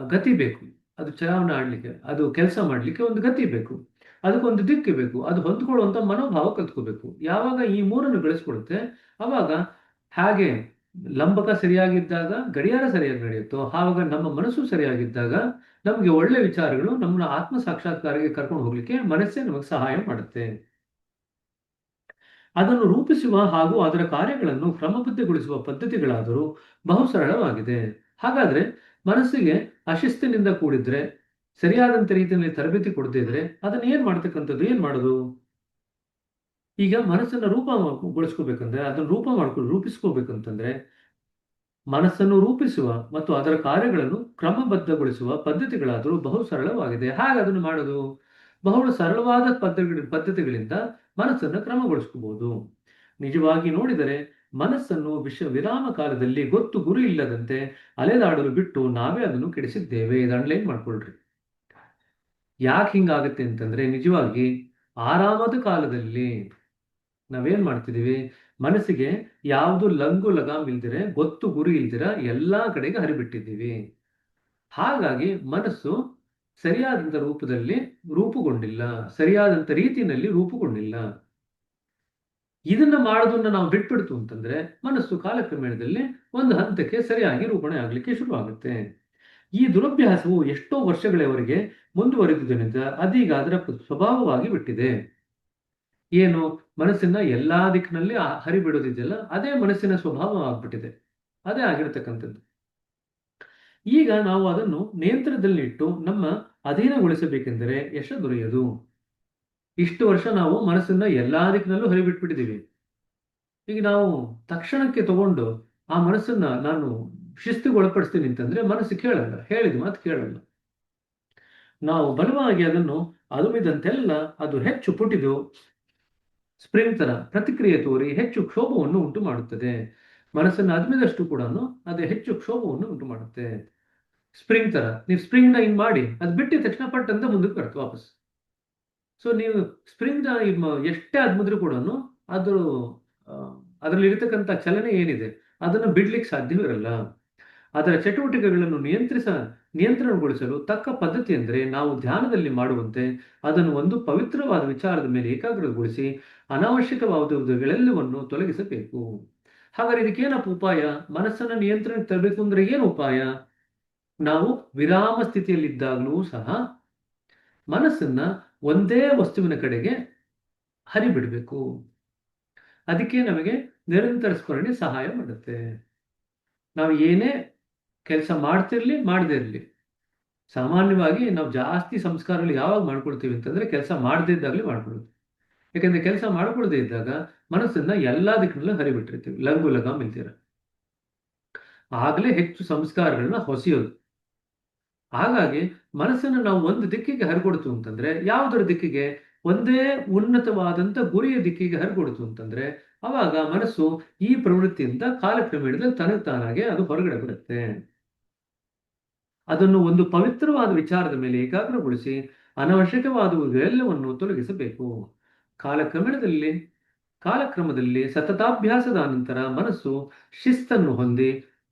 Speaker 1: ಗತಿ ಬೇಕು. ಅದು ಚಲಾವಣೆ ಆಡ್ಲಿಕ್ಕೆ, ಅದು ಕೆಲಸ ಮಾಡ್ಲಿಕ್ಕೆ ಒಂದು ಗತಿ ಬೇಕು, ಅದಕ್ಕೊಂದು ದಿಕ್ಕು ಬೇಕು, ಅದು ಹೊಂದ್ಕೊಳ್ಳುವಂತ ಮನೋಭಾವ ಕಲ್ತ್ಕೋಬೇಕು. ಯಾವಾಗ ಈ ಮೂರನ್ನು ಬೆಳೆಸ್ಕೊಳುತ್ತೆ ಅವಾಗ ಹಾಗೆ ಲಂಬಕ ಸರಿಯಾಗಿದ್ದಾಗ ಗಡಿಯಾರ ಸರಿಯಾಗಿ ನಡೆಯುತ್ತೋ ಆವಾಗ ನಮ್ಮ ಮನಸ್ಸು ಸರಿಯಾಗಿದ್ದಾಗ ನಮಗೆ ಒಳ್ಳೆ ವಿಚಾರಗಳು ನಮ್ಮ ಆತ್ಮ ಸಾಕ್ಷಾತ್ಕಾರಕ್ಕೆ ಕರ್ಕೊಂಡು ಹೋಗ್ಲಿಕ್ಕೆ ಮನಸ್ಸೇ ನಮಗೆ ಸಹಾಯ ಮಾಡುತ್ತೆ. ಅದನ್ನು ರೂಪಿಸುವ ಹಾಗೂ ಅದರ ಕಾರ್ಯಗಳನ್ನು ಕ್ರಮಬದ್ಧಗೊಳಿಸುವ ಪದ್ಧತಿಗಳಾದರೂ ಬಹು ಸರಳವಾಗಿದೆ. ಹಾಗಾದ್ರೆ ಮನಸ್ಸಿಗೆ ಅಶಿಸ್ತಿನಿಂದ ಕೂಡಿದ್ರೆ, ಸರಿಯಾದಂತ ರೀತಿಯಲ್ಲಿ ತರಬೇತಿ ಕೊಡದೇ ಇದ್ರೆ ಅದನ್ನ ಏನ್ ಮಾಡ್ತಕ್ಕಂಥದ್ದು, ಏನ್ ಮಾಡೋದು? ಈಗ ಮನಸ್ಸನ್ನ ರೂಪಗೊಳಿಸ್ಕೋಬೇಕಂದ್ರೆ ಅದನ್ನ ರೂಪಿಸ್ಕೋಬೇಕಂತಂದ್ರೆ ಮನಸ್ಸನ್ನು ರೂಪಿಸುವ ಮತ್ತು ಅದರ ಕಾರ್ಯಗಳನ್ನು ಕ್ರಮಬದ್ಧಗೊಳಿಸುವ ಪದ್ಧತಿಗಳಾದರೂ ಬಹು ಸರಳವಾಗಿದೆ. ಹಾಗೆ ಅದನ್ನು ಮಾಡೋದು ಬಹಳ ಸರಳವಾದ ಪದ್ಧತಿಗಳಿಂದ ಮನಸ್ಸನ್ನು ಕ್ರಮಗೊಳಿಸ್ಕೋಬಹುದು. ನಿಜವಾಗಿ ನೋಡಿದರೆ ಮನಸ್ಸನ್ನು ವಿರಾಮ ಕಾಲದಲ್ಲಿ ಗೊತ್ತು ಗುರಿ ಇಲ್ಲದಂತೆ ಅಲೆದಾಡಲು ಬಿಟ್ಟು ನಾವೇ ಅದನ್ನು ಕೆಡಿಸಿದ್ದೇವೆ. ಇದು ಅಂಡರ್ಲೈನ್ ಮಾಡ್ಕೊಳ್ರಿ. ಯಾಕೆ ಹಿಂಗಾಗುತ್ತೆ ಅಂತಂದ್ರೆ ನಿಜವಾಗಿ ಆರಾಮದ ಕಾಲದಲ್ಲಿ ನಾವೇನ್ ಮಾಡ್ತಿದೀವಿ, ಮನಸ್ಸಿಗೆ ಯಾವುದು ಲಂಗು ಲಗಾಮ್ ಇಲ್ದಿರೆ ಗೊತ್ತು ಗುರಿ ಇಲ್ದಿರ ಎಲ್ಲಾ ಕಡೆಗೆ ಹರಿಬಿಟ್ಟಿದ್ದೀವಿ. ಹಾಗಾಗಿ ಮನಸ್ಸು ಸರಿಯಾದಂತ ರೂಪದಲ್ಲಿ ರೂಪುಗೊಂಡಿಲ್ಲ, ಸರಿಯಾದಂತ ರೀತಿಯಲ್ಲಿ ರೂಪುಗೊಂಡಿಲ್ಲ. ಇದನ್ನ ಮಾಡೋದನ್ನ ನಾವು ಬಿಟ್ಬಿಡ್ತು ಅಂತಂದ್ರೆ ಮನಸ್ಸು ಕಾಲಕ್ರಮೇಣದಲ್ಲಿ ಒಂದು ಹಂತಕ್ಕೆ ಸರಿಯಾಗಿ ರೂಪಣೆ ಆಗ್ಲಿಕ್ಕೆ ಶುರು ಆಗುತ್ತೆ. ಈ ದುರಭ್ಯಾಸವು ಎಷ್ಟೋ ವರ್ಷಗಳವರೆಗೆ ಮುಂದುವರಿದುದರಿಂದ ಅದೀಗ ಅದರ ಸ್ವಭಾವವಾಗಿ ಬಿಟ್ಟಿದೆ. ಏನು, ಮನಸ್ಸನ್ನ ಎಲ್ಲಾ ದಿಕ್ಕಿನಲ್ಲಿ ಹರಿಬಿಡೋದಿದೆಯಲ್ಲ, ಅದೇ ಮನಸ್ಸಿನ ಸ್ವಭಾವ ಆಗ್ಬಿಟ್ಟಿದೆ. ಅದೇ ಆಗಿರತಕ್ಕಂಥದ್ದು. ಈಗ ನಾವು ಅದನ್ನು ನಿಯಂತ್ರಣದಲ್ಲಿಟ್ಟು ನಮ್ಮ ಅಧೀನಗೊಳಿಸಬೇಕೆಂದರೆ ಯಶ ದೊರೆಯದು. ಇಷ್ಟು ವರ್ಷ ನಾವು ಮನಸ್ಸನ್ನ ಎಲ್ಲಾ ದಿಕ್ಕಿನಲ್ಲೂ ಹರಿಬಿಟ್ಬಿಟ್ಟಿದ್ದೀವಿ. ಈಗ ನಾವು ತಕ್ಷಣಕ್ಕೆ ತಗೊಂಡು ಆ ಮನಸ್ಸನ್ನ ನಾನು ಶಿಸ್ತಿಗೆ ಒಳಪಡಿಸ್ತೀನಿ ಅಂತಂದ್ರೆ ಮನಸ್ಸು ಕೇಳಲ್ಲ, ಹೇಳಿದ ಮಾತು ಕೇಳಲ್ಲ. ನಾವು ಬಲವಾಗಿ ಅದನ್ನು ಅದುಮಿದಂತೆಲ್ಲ ಅದು ಹೆಚ್ಚು ಪುಟಿದು ಸ್ಪ್ರಿಂಗ್ ತರ ಪ್ರತಿಕ್ರಿಯೆ ತೋರಿ ಹೆಚ್ಚು ಕ್ಷೋಭವನ್ನು ಉಂಟು ಮಾಡುತ್ತದೆ. ಮನಸ್ಸನ್ನು ಅದ್ಮಿದಷ್ಟು ಕೂಡ ಅದು ಹೆಚ್ಚು ಕ್ಷೋಭವನ್ನು ಉಂಟು ಮಾಡುತ್ತೆ. ಸ್ಪ್ರಿಂಗ್ ತರ ನೀವು ಸ್ಪ್ರಿಂಗ್ ನ ಹಿಂಗ್ ಮಾಡಿ ಅದು ಬಿಟ್ಟಿದ ತಕ್ಷಣ ಪಟ್ ಅಂತ ಮುಂದಕ್ಕೆ ಬರುತ್ತೆ ವಾಪಸ್. ಸೊ ನೀವು ಸ್ಪ್ರಿಂಗ್ ನ ಎಷ್ಟೇ ಅದ್ಮಿದ್ರು ಕೂಡ ಅದು ಅದರಲ್ಲಿ ಇರತಕ್ಕಂಥ ಚಲನೆ ಏನಿದೆ ಅದನ್ನು ಬಿಡ್ಲಿಕ್ಕೆ ಸಾಧ್ಯವಿರಲ್ಲ. ಅದರ ಚಟುವಟಿಕೆಗಳನ್ನು ನಿಯಂತ್ರಣಗೊಳಿಸಲು ತಕ್ಕ ಪದ್ಧತಿ ಅಂದರೆ ನಾವು ಧ್ಯಾನದಲ್ಲಿ ಮಾಡುವಂತೆ ಅದನ್ನು ಒಂದು ಪವಿತ್ರವಾದ ವಿಚಾರದ ಮೇಲೆ ಏಕಾಗ್ರಗೊಳಿಸಿ ಅನಾವಶ್ಯಕವಾದವುಗಳೆಲ್ಲವನ್ನು ತೊಲಗಿಸಬೇಕು. ಹಾಗಾದ್ರೆ ಇದಕ್ಕೇನಪ್ಪ ಉಪಾಯ? ಮನಸ್ಸನ್ನ ನಿಯಂತ್ರಣಕ್ಕೆ ತರಬೇಕು ಅಂದ್ರೆ ಏನು ಉಪಾಯ? ನಾವು ವಿರಾಮ ಸ್ಥಿತಿಯಲ್ಲಿದ್ದಾಗಲೂ ಸಹ ಮನಸ್ಸನ್ನ ಒಂದೇ ವಸ್ತುವಿನ ಕಡೆಗೆ ಹರಿಬಿಡಬೇಕು. ಅದಕ್ಕೆ ನಮಗೆ ನಿರಂತರ ಸ್ಮರಣೆ ಸಹಾಯ ಮಾಡುತ್ತೆ. ನಾವು ಏನೇ ಕೆಲಸ ಮಾಡ್ತಿರ್ಲಿ ಮಾಡದೇ ಇರಲಿ, ಸಾಮಾನ್ಯವಾಗಿ ನಾವು ಜಾಸ್ತಿ ಸಂಸ್ಕಾರಗಳು ಯಾವಾಗ ಮಾಡ್ಕೊಳ್ತೀವಿ ಅಂತಂದ್ರೆ ಕೆಲಸ ಮಾಡದೇ ಇದ್ದಾಗಲೇ ಮಾಡ್ಕೊಳ್ಳೋದು. ಯಾಕಂದ್ರೆ ಕೆಲಸ ಮಾಡ್ಕೊಳ್ಳದೆ ಇದ್ದಾಗ ಮನಸ್ಸನ್ನ ಎಲ್ಲಾ ದಿಕ್ಕಿನಲ್ಲೂ ಹರಿಬಿಟ್ಟಿರ್ತೀವಿ, ಲಘು ಲಗಾಮ್ ಇಲ್ತೀರ. ಆಗ್ಲೇ ಹೆಚ್ಚು ಸಂಸ್ಕಾರಗಳನ್ನ ಹೊಸೆಯೋದು. ಹಾಗಾಗಿ ಮನಸ್ಸನ್ನು ನಾವು ಒಂದು ದಿಕ್ಕಿಗೆ ಹರಿಕೊಡ್ತು ಅಂತಂದ್ರೆ, ಯಾವುದರ ದಿಕ್ಕಿಗೆ? ಒಂದೇ ಉನ್ನತವಾದಂತ ಗುರಿಯ ದಿಕ್ಕಿಗೆ ಹರಿಕೊಡ್ತು ಅಂತಂದ್ರೆ, ಅವಾಗ ಮನಸ್ಸು ಈ ಪ್ರವೃತ್ತಿಯಿಂದ ಕಾಲಕ್ರಮೇಣದಲ್ಲಿ ತನಗೆ ತಾನಾಗೆ ಅದು ಹೊರಗಡೆ ಬರುತ್ತೆ. ಅದನ್ನು ಒಂದು ಪವಿತ್ರವಾದ ವಿಚಾರದ ಮೇಲೆ ಏಕಾಗ್ರಗೊಳಿಸಿ ಅನವಶ್ಯಕವಾದವುಗಳೆಲ್ಲವನ್ನು ತೊಲಗಿಸಬೇಕು. ಕಾಲಕ್ರಮೇಣದಲ್ಲಿ ಕಾಲಕ್ರಮದಲ್ಲಿ ಸತತಾಭ್ಯಾಸದ ನಂತರ ಮನಸ್ಸು ಶಿಸ್ತನ್ನು ಹೊಂದಿ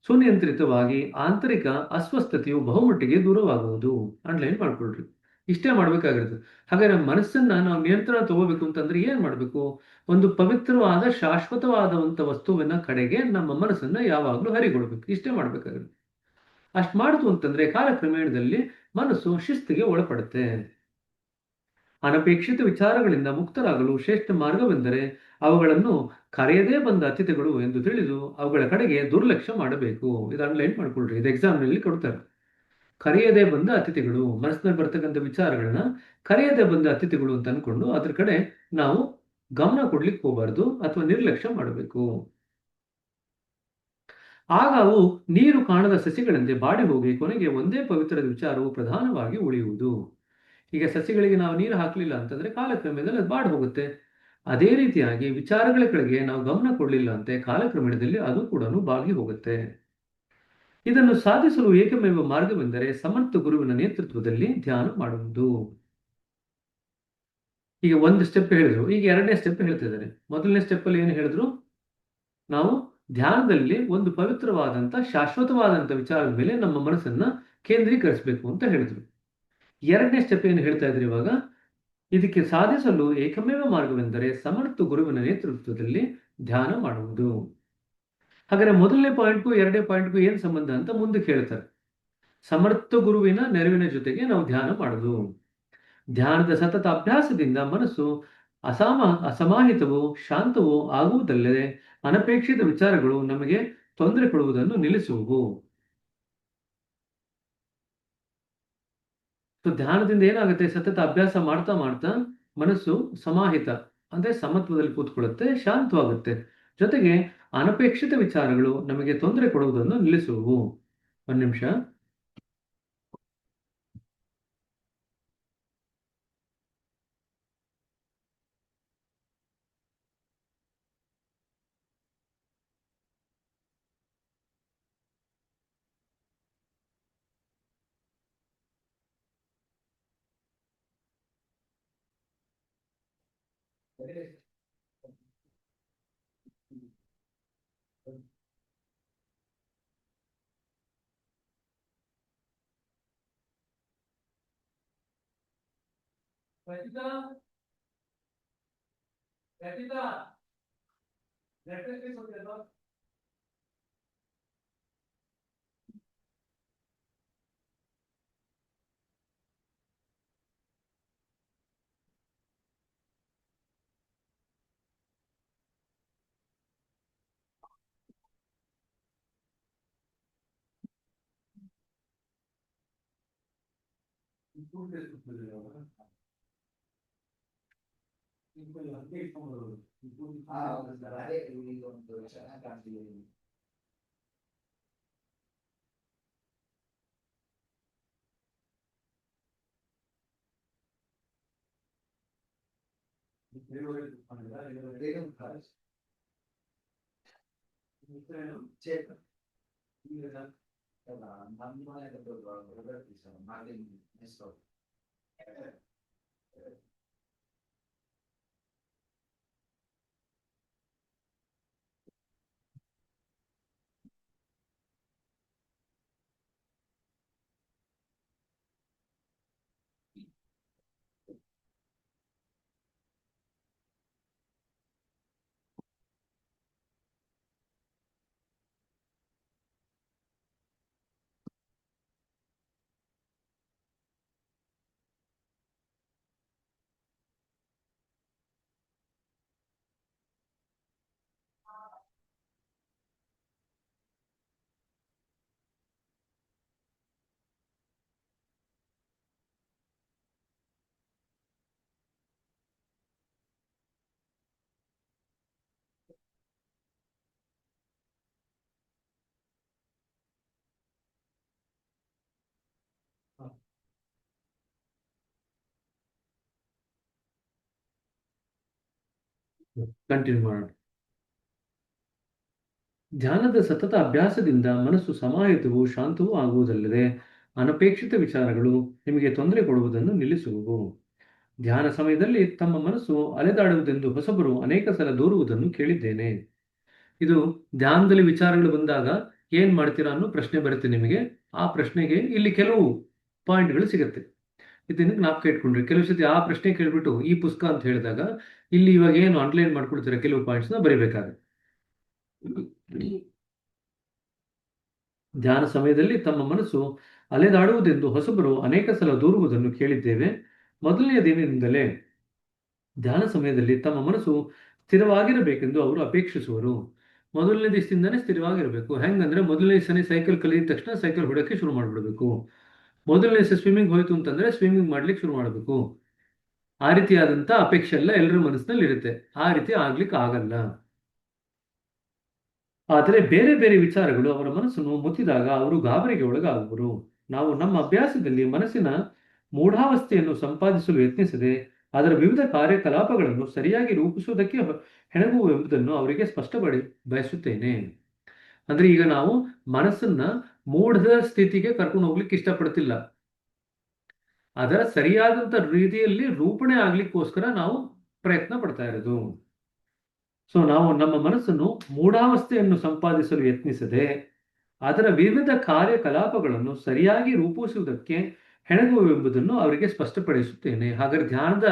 Speaker 1: ಸುನಿಯಂತ್ರಿತವಾಗಿ ಆಂತರಿಕ ಅಸ್ವಸ್ಥತೆಯು ಬಹುಮಟ್ಟಿಗೆ ದೂರವಾಗುವುದು. ಅಂಡರ್ಲೈನ್ ಮಾಡ್ಕೊಳ್ರಿ. ಇಷ್ಟೇ ಮಾಡ್ಬೇಕಾಗಿರುತ್ತೆ. ಹಾಗಾದ್ರೆ ಮನಸ್ಸನ್ನ ನಾವು ನಿಯಂತ್ರಣ ತಗೋಬೇಕು ಅಂತಂದ್ರೆ ಏನ್ ಮಾಡ್ಬೇಕು? ಒಂದು ಪವಿತ್ರವಾದ ಶಾಶ್ವತವಾದಂತ ವಸ್ತುವಿನ ಕಡೆಗೆ ನಮ್ಮ ಮನಸ್ಸನ್ನ ಯಾವಾಗ್ಲೂ ಹರಿಗೊಳ್ಬೇಕು. ಇಷ್ಟೇ ಮಾಡ್ಬೇಕಾಗಿರುತ್ತೆ. ಅಷ್ಟು ಮಾಡಿತು ಅಂತಂದ್ರೆ ಕಾಲಕ್ರಮೇಣದಲ್ಲಿ ಮನಸ್ಸು ಶಿಸ್ತಿಗೆ ಒಳಪಡುತ್ತೆ. ಅನಪೇಕ್ಷಿತ ವಿಚಾರಗಳಿಂದ ಮುಕ್ತರಾಗಲು ಶ್ರೇಷ್ಠ ಮಾರ್ಗವೆಂದರೆ ಅವುಗಳನ್ನು ಕರೆಯದೇ ಬಂದ ಅತಿಥಿಗಳು ಎಂದು ತಿಳಿದು ಅವುಗಳ ಕಡೆಗೆ ದುರ್ಲಕ್ಷ್ಯ ಮಾಡಬೇಕು. ಇದು ಅಂಡರ್ಲೈನ್ ಮಾಡ್ಕೊಳ್ರಿ. ಇದು ಎಕ್ಸಾಮ್ ನಲ್ಲಿ ಕೊಡ್ತಾರೆ. ಕರೆಯದೇ ಬಂದ ಅತಿಥಿಗಳು, ಮನಸ್ಸಿನಲ್ಲಿ ಬರ್ತಕ್ಕಂಥ ವಿಚಾರಗಳನ್ನ ಕರೆಯದೇ ಬಂದ ಅತಿಥಿಗಳು ಅಂತ ಅನ್ಕೊಂಡು ಅದ್ರ ಕಡೆ ನಾವು ಗಮನ ಕೊಡ್ಲಿಕ್ಕೆ ಹೋಗಬಾರ್ದು ಅಥವಾ ನಿರ್ಲಕ್ಷ್ಯ ಮಾಡಬೇಕು. ಆಗ ಅವು ನೀರು ಕಾಣದ ಸಸಿಗಳಂತೆ ಬಾಡಿ ಹೋಗಿ ಕೊನೆಗೆ ಒಂದೇ ಪವಿತ್ರದ ವಿಚಾರವು ಪ್ರಧಾನವಾಗಿ ಉಳಿಯುವುದು. ಈಗ ಸಸಿಗಳಿಗೆ ನಾವು ನೀರು ಹಾಕಲಿಲ್ಲ ಅಂತಂದ್ರೆ ಕಾಲಕ್ರಮೇಣದಲ್ಲಿ ಅದು ಬಾಡಿ ಹೋಗುತ್ತೆ. ಅದೇ ರೀತಿಯಾಗಿ ವಿಚಾರಗಳ ಕಡೆಗೆ ನಾವು ಗಮನ ಕೊಡಲಿಲ್ಲ ಅಂತೆ ಕಾಲಕ್ರಮೇಣದಲ್ಲಿ ಅದು ಕೂಡ ಬಾಗಿ ಹೋಗುತ್ತೆ. ಇದನ್ನು ಸಾಧಿಸಲು ಏಕಮೇವ ಮಾರ್ಗವೆಂದರೆ ಸಮರ್ಥ ಗುರುವಿನ ನೇತೃತ್ವದಲ್ಲಿ ಧ್ಯಾನ ಮಾಡುವುದು. ಈಗ ಒಂದು ಸ್ಟೆಪ್ ಹೇಳಿದ್ರು, ಈಗ ಎರಡನೇ ಸ್ಟೆಪ್ ಹೇಳ್ತಿದ್ದಾರೆ. ಮೊದಲನೇ ಸ್ಟೆಪ್ ಅಲ್ಲಿ ಏನು ಹೇಳಿದ್ರು? ನಾವು ಧ್ಯಾನದಲ್ಲಿ ಒಂದು ಪವಿತ್ರವಾದಂತ ಶಾಶ್ವತವಾದಂತ ವಿಚಾರದ ಮೇಲೆ ನಮ್ಮ ಮನಸ್ಸನ್ನ ಕೇಂದ್ರೀಕರಿಸಬೇಕು ಅಂತ ಹೇಳಿದ್ರು. ಎರಡನೇ ಸ್ಟೆಪ್ ಏನು ಹೇಳ್ತಾ ಇದ್ರು ಇವಾಗ? ಇದಕ್ಕೆ ಸಾಧಿಸಲು ಏಕಮೇವ ಮಾರ್ಗವೆಂದರೆ ಸಮರ್ಥ ಗುರುವಿನ ನೇತೃತ್ವದಲ್ಲಿ ಧ್ಯಾನ ಮಾಡುವುದು. ಹಾಗಾದ್ರೆ ಮೊದಲನೇ ಪಾಯಿಂಟ್ಗೂ ಎರಡನೇ ಪಾಯಿಂಟ್ಗೂ ಏನ್ ಸಂಬಂಧ ಅಂತ ಮುಂದಕ್ಕೆ ಹೇಳ್ತಾರೆ. ಸಮರ್ಥ ಗುರುವಿನ ನೆರವಿನ ಜೊತೆಗೆ ನಾವು ಧ್ಯಾನ ಮಾಡುದು. ಧ್ಯಾನದ ಸತತ ಅಭ್ಯಾಸದಿಂದ ಮನಸ್ಸು ಅಸಮಾಹಿತವೂ ಶಾಂತವೂ ಆಗುವುದಲ್ಲದೆ ಅನಪೇಕ್ಷಿತ ವಿಚಾರಗಳು ನಮಗೆ ತೊಂದರೆ ಕೊಡುವುದನ್ನು ನಿಲ್ಲಿಸುವು. ಸೊ ಧ್ಯಾನದಿಂದ ಏನಾಗುತ್ತೆ? ಸತತ ಅಭ್ಯಾಸ ಮಾಡ್ತಾ ಮಾಡ್ತಾ ಮನಸ್ಸು ಸಮಾಹಿತ ಅಂದ್ರೆ ಸಮತ್ವದಲ್ಲಿ ಕೂತ್ಕೊಳ್ಳುತ್ತೆ, ಶಾಂತವಾಗುತ್ತೆ. ಜೊತೆಗೆ ಅನಪೇಕ್ಷಿತ ವಿಚಾರಗಳು ನಮಗೆ ತೊಂದರೆ ಕೊಡುವುದನ್ನು ನಿಲ್ಲಿಸುವು. ಒಂದ್ ನಿಮಿಷ. ರಚಿತಾ, ರಚಿತಾ, ನೆಟ್ವರ್ಕ್ ಇಸ್ಸು. ಕಂಟಿನ್ಯೂ ಮಾಡೋಣ. ಧ್ಯಾನದ ಸತತ ಅಭ್ಯಾಸದಿಂದ ಮನಸ್ಸು ಸಮಾಹಿತವೂ ಶಾಂತವೂ ಆಗುವುದಲ್ಲದೆ ಅನಪೇಕ್ಷಿತ ವಿಚಾರಗಳು ನಿಮಗೆ ತೊಂದರೆ ಕೊಡುವುದನ್ನು ನಿಲ್ಲಿಸುವವು. ಧ್ಯಾನ ಸಮಯದಲ್ಲಿ ತಮ್ಮ ಮನಸ್ಸು ಅಲೆದಾಡುವುದೆಂದು ಹೊಸಬರು ಅನೇಕ ಸಲ ದೂರುವುದನ್ನು ಕೇಳಿದ್ದೇನೆ. ಇದು ಧ್ಯಾನದಲ್ಲಿ ವಿಚಾರಗಳು ಬಂದಾಗ ಏನ್ ಮಾಡ್ತೀರಾ ಅನ್ನೋ ಪ್ರಶ್ನೆ ಬರುತ್ತೆ ನಿಮಗೆ. ಆ ಪ್ರಶ್ನೆಗೆ ಇಲ್ಲಿ ಕೆಲವು ಪಾಯಿಂಟ್ಗಳು ಸಿಗುತ್ತೆ. ಇದನ್ನ ಜ್ಞಾಪಕ ಇಟ್ಕೊಂಡ್ರಿ. ಕೆಲವು ಸತಿ ಆ ಪ್ರಶ್ನೆ ಕೇಳ್ಬಿಟ್ಟು ಈ ಪುಸ್ತಕ ಅಂತ ಹೇಳಿದಾಗ ಇಲ್ಲಿ ಇವಾಗ ಏನು ಅಂಡರ್ಲೈನ್ ಮಾಡ್ಕೊಳ್ತಾರೆ ಕೆಲವು ಪಾಯಿಂಟ್ಸ್ನ ಬರಿಬೇಕಾಗುತ್ತೆ. ಧ್ಯಾನ ಸಮಯದಲ್ಲಿ ತಮ್ಮ ಮನಸ್ಸು ಅಲೆದಾಡುವುದೆಂದು ಹೊಸಬರು ಅನೇಕ ಸಲ ದೂರುವುದನ್ನು ಕೇಳಿದ್ದೇವೆ. ಮೊದಲನೆಯ ದಿನದಿಂದಲೇ ಧ್ಯಾನ ಸಮಯದಲ್ಲಿ ತಮ್ಮ ಮನಸ್ಸು ಸ್ಥಿರವಾಗಿರಬೇಕೆಂದು ಅವರು ಅಪೇಕ್ಷಿಸುವರು. ಮೊದಲನೇ ದಿವಸದಿಂದನೇ ಸ್ಥಿರವಾಗಿರಬೇಕು. ಹೆಂಗಂದ್ರೆ ಮೊದಲನೇ ದಿವಸನೇ ಸೈಕಲ್ ಕಲಿದ ತಕ್ಷಣ ಸೈಕಲ್ ಹೊಡೋಕ್ಕೆ ಶುರು ಮಾಡ್ಬಿಡ್ಬೇಕು. ಮೊದಲನೇ ದಿವಸ ಸ್ವಿಮ್ಮಿಂಗ್ ಹೋಯ್ತು ಅಂತಂದ್ರೆ ಸ್ವಿಮ್ಮಿಂಗ್ ಮಾಡ್ಲಿಕ್ಕೆ ಶುರು ಮಾಡಬೇಕು. ಆ ರೀತಿಯಾದಂತ ಅಪೇಕ್ಷೆ ಎಲ್ಲ ಎಲ್ಲರ ಮನಸ್ಸಿನಲ್ಲಿ ಇರುತ್ತೆ. ಆ ರೀತಿ ಆಗ್ಲಿಕ್ಕೆ ಆಗಲ್ಲ. ಆದರೆ ಬೇರೆ ಬೇರೆ ವಿಚಾರಗಳು ಅವರ ಮನಸ್ಸನ್ನು ಮುತ್ತಿದಾಗ ಅವರು ಗಾಬರಿಗೆ ಒಳಗಾಗುವರು. ನಾವು ನಮ್ಮ ಅಭ್ಯಾಸದಲ್ಲಿ ಮನಸ್ಸಿನ ಮೂಢಾವಸ್ಥೆಯನ್ನು ಸಂಪಾದಿಸಲು ಯತ್ನಿಸದೆ ಅದರ ವಿವಿಧ ಕಾರ್ಯಕಲಾಪಗಳನ್ನು ಸರಿಯಾಗಿ ರೂಪಿಸುವುದಕ್ಕೆ ಹೆಣಗುವುದನ್ನು ಅವರಿಗೆ ಸ್ಪಷ್ಟಪಡಿ ಬಯಸುತ್ತೇನೆ. ಅಂದ್ರೆ ಈಗ ನಾವು ಮನಸ್ಸನ್ನ ಮೂಢದ ಸ್ಥಿತಿಗೆ ಕರ್ಕೊಂಡು ಹೋಗ್ಲಿಕ್ಕೆ ಇಷ್ಟಪಡ್ತಿಲ್ಲ. ಅದರ ಸರಿಯಾದಂತ ರೀತಿಯಲ್ಲಿ ರೂಪಣೆ ಆಗ್ಲಿಕ್ಕೋಸ್ಕರ ನಾವು ಪ್ರಯತ್ನ ಪಡ್ತಾ ಇರೋದು. ಸೊ ನಾವು ನಮ್ಮ ಮನಸ್ಸನ್ನು ಮೂಢಾವಸ್ಥೆಯನ್ನು ಸಂಪಾದಿಸಲು ಯತ್ನಿಸದೆ ಅದರ ವಿವಿಧ ಕಾರ್ಯಕಲಾಪಗಳನ್ನು ಸರಿಯಾಗಿ ರೂಪಿಸುವುದಕ್ಕೆ ಹೆಣಗುವೆಂಬುದನ್ನು ಅವರಿಗೆ ಸ್ಪಷ್ಟಪಡಿಸುತ್ತೇನೆ. ಹಾಗಾದ್ರೆ ಧ್ಯಾನದ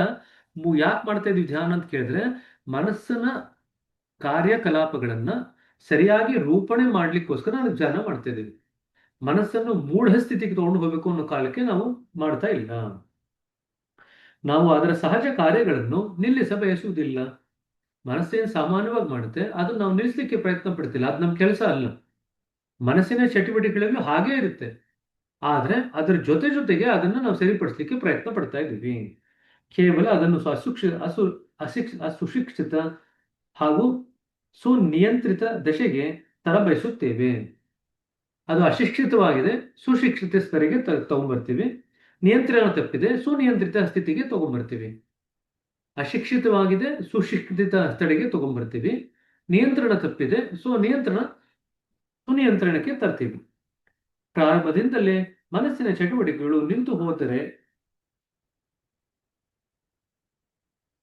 Speaker 1: ಯಾಕೆ ಮಾಡ್ತಾ ಇದೀವಿ ಧ್ಯಾನ ಅಂತ ಕೇಳಿದ್ರೆ, ಮನಸ್ಸಿನ ಕಾರ್ಯಕಲಾಪಗಳನ್ನ ಸರಿಯಾಗಿ ರೂಪಣೆ ಮಾಡ್ಲಿಕ್ಕೋಸ್ಕರ ನಾವು ಧ್ಯಾನ ಮಾಡ್ತಾ ಇದೀವಿ. ಮನಸ್ಸನ್ನು ಮೂಢ ಸ್ಥಿತಿಗೆ ತಗೊಂಡು ಹೋಗ್ಬೇಕು ಅನ್ನೋ ಕಾಲಕ್ಕೆ ನಾವು ಮಾಡ್ತಾ ಇಲ್ಲ. ನಾವು ಅದರ ಸಹಜ ಕಾರ್ಯಗಳನ್ನು ನಿಲ್ಲಿಸ ಬಯಸುವುದಿಲ್ಲ. ಮನಸ್ಸೇನು ಸಾಮಾನ್ಯವಾಗಿ ಮಾಡುತ್ತೆ ಅದನ್ನ ನಾವು ನಿಲ್ಲಿಸಲಿಕ್ಕೆ ಪ್ರಯತ್ನ ಪಡ್ತಿಲ್ಲ. ಅದು ನಮ್ಮ ಕೆಲಸ ಅಲ್ಲ. ಮನಸ್ಸಿನ ಚಟುವಟಿಕೆಗಳು ಹಾಗೇ ಇರುತ್ತೆ. ಆದ್ರೆ ಅದರ ಜೊತೆ ಜೊತೆಗೆ ಅದನ್ನು ನಾವು ಸರಿಪಡಿಸಲಿಕ್ಕೆ ಪ್ರಯತ್ನ ಪಡ್ತಾ ಇದ್ದೀವಿ. ಕೇವಲ ಅದನ್ನು ಸುಶಿಕ್ಷಿತ ಹಾಗೂ ಸುನಿಯಂತ್ರಿತ ದಶೆಗೆ ತರಬಯಸುತ್ತೇವೆ. ಅದು ಅಶಿಕ್ಷಿತವಾಗಿದೆ, ಸುಶಿಕ್ಷಿತ ಸ್ತರಿಗೆ ತಗೊಂಡ್ಬರ್ತೀವಿ. ನಿಯಂತ್ರಣ ತಪ್ಪಿದೆ, ಸುನಿಯಂತ್ರಿತ ಸ್ಥಿತಿಗೆ ತಗೊಂಡ್ಬರ್ತೀವಿ. ಅಶಿಕ್ಷಿತವಾಗಿದೆ, ಸುಶಿಕ್ಷಿತ ಸ್ಥಳಿಗೆ ತಗೊಂಡ್ಬರ್ತೀವಿ. ನಿಯಂತ್ರಣ ತಪ್ಪಿದೆ, ಸುನಿಯಂತ್ರಣಕ್ಕೆ ತರ್ತೀವಿ. ಪ್ರಾರಂಭದಿಂದಲೇ ಮನಸ್ಸಿನ ಚಟುವಟಿಕೆಗಳು ನಿಂತು ಹೋದರೆ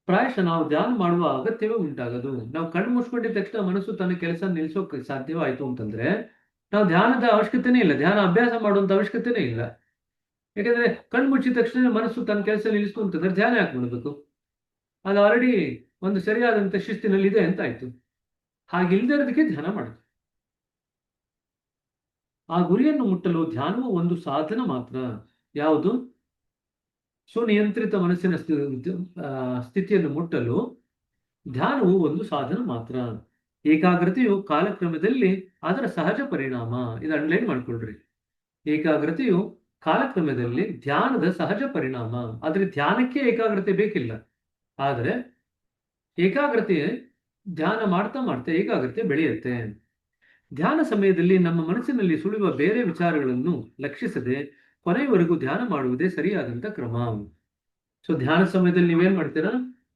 Speaker 1: ಪ್ರಾಯಶಃ ನಾವು ಧ್ಯಾನ ಮಾಡುವ ಅಗತ್ಯವೇ ಉಂಟಾಗದು. ನಾವು ಕಣ್ಣು ಮುಚ್ಕೊಂಡಿದ ತಕ್ಷಣ ಮನಸ್ಸು ತನ್ನ ಕೆಲಸ ನಿಲ್ಲಿಸೋಕೆ ಸಾಧ್ಯವಾಯಿತು ಅಂತಂದ್ರೆ ನಾವು ಧ್ಯಾನದ ಅವಶ್ಯಕತೆನೇ ಇಲ್ಲ, ಧ್ಯಾನ ಅಭ್ಯಾಸ ಮಾಡುವಂತ ಅವಶ್ಯಕತೆನೇ ಇಲ್ಲ. ಯಾಕಂದ್ರೆ ಕಣ್ಣು ಮುಚ್ಚಿದ ತಕ್ಷಣ ಮನಸ್ಸು ತನ್ನ ಕೆಲಸ ನಿಲ್ಲಿಸ್ತು ಅಂತಂದ್ರೆ ಧ್ಯಾನ ಯಾಕೆ ಮಾಡಬೇಕು? ಅದು ಆಲ್ರೆಡಿ ಒಂದು ಸರಿಯಾದಂತ ಶಿಸ್ತಿನಲ್ಲಿ ಇದೆ ಅಂತ ಆಯ್ತು. ಹಾಗಿಲ್ದೇ ಇರೋದಕ್ಕೆ ಧ್ಯಾನ ಮಾಡುದು. ಆ ಗುರಿಯನ್ನು ಮುಟ್ಟಲು ಧ್ಯಾನವು ಒಂದು ಸಾಧನ ಮಾತ್ರ. ಯಾವುದು? ಸುನಿಯಂತ್ರಿತ ಮನಸ್ಸಿನ ಸ್ಥಿತಿಯನ್ನು ಮುಟ್ಟಲು ಧ್ಯಾನವು ಒಂದು ಸಾಧನ ಮಾತ್ರ. ಏಕಾಗ್ರತೆಯು ಕಾಲಕ್ರಮದಲ್ಲಿ ಅದರ ಸಹಜ ಪರಿಣಾಮ. ಇದು ಅಂಡರ್ಲೈನ್ ಮಾಡ್ಕೊಳ್ರಿ. ಏಕಾಗ್ರತೆಯು ಕಾಲಕ್ರಮದಲ್ಲಿ ಧ್ಯಾನದ ಸಹಜ ಪರಿಣಾಮ. ಆದ್ರೆ ಧ್ಯಾನಕ್ಕೆ ಏಕಾಗ್ರತೆ ಬೇಕಿಲ್ಲ. ಆದರೆ ಏಕಾಗ್ರತೆ ಧ್ಯಾನ ಮಾಡ್ತಾ ಮಾಡ್ತಾ ಏಕಾಗ್ರತೆ ಬೆಳೆಯುತ್ತೆ. ಧ್ಯಾನ ಸಮಯದಲ್ಲಿ ನಮ್ಮ ಮನಸ್ಸಿನಲ್ಲಿ ಸುಳಿಯುವ ಬೇರೆ ವಿಚಾರಗಳನ್ನು ಲಕ್ಷಿಸದೆ ಕೊನೆಯವರೆಗೂ ಧ್ಯಾನ ಮಾಡುವುದೇ ಸರಿಯಾದಂತ ಕ್ರಮ. ಸೊ ಧ್ಯಾನ ಸಮಯದಲ್ಲಿ ನೀವೇನ್ ಮಾಡ್ತೀರಾ?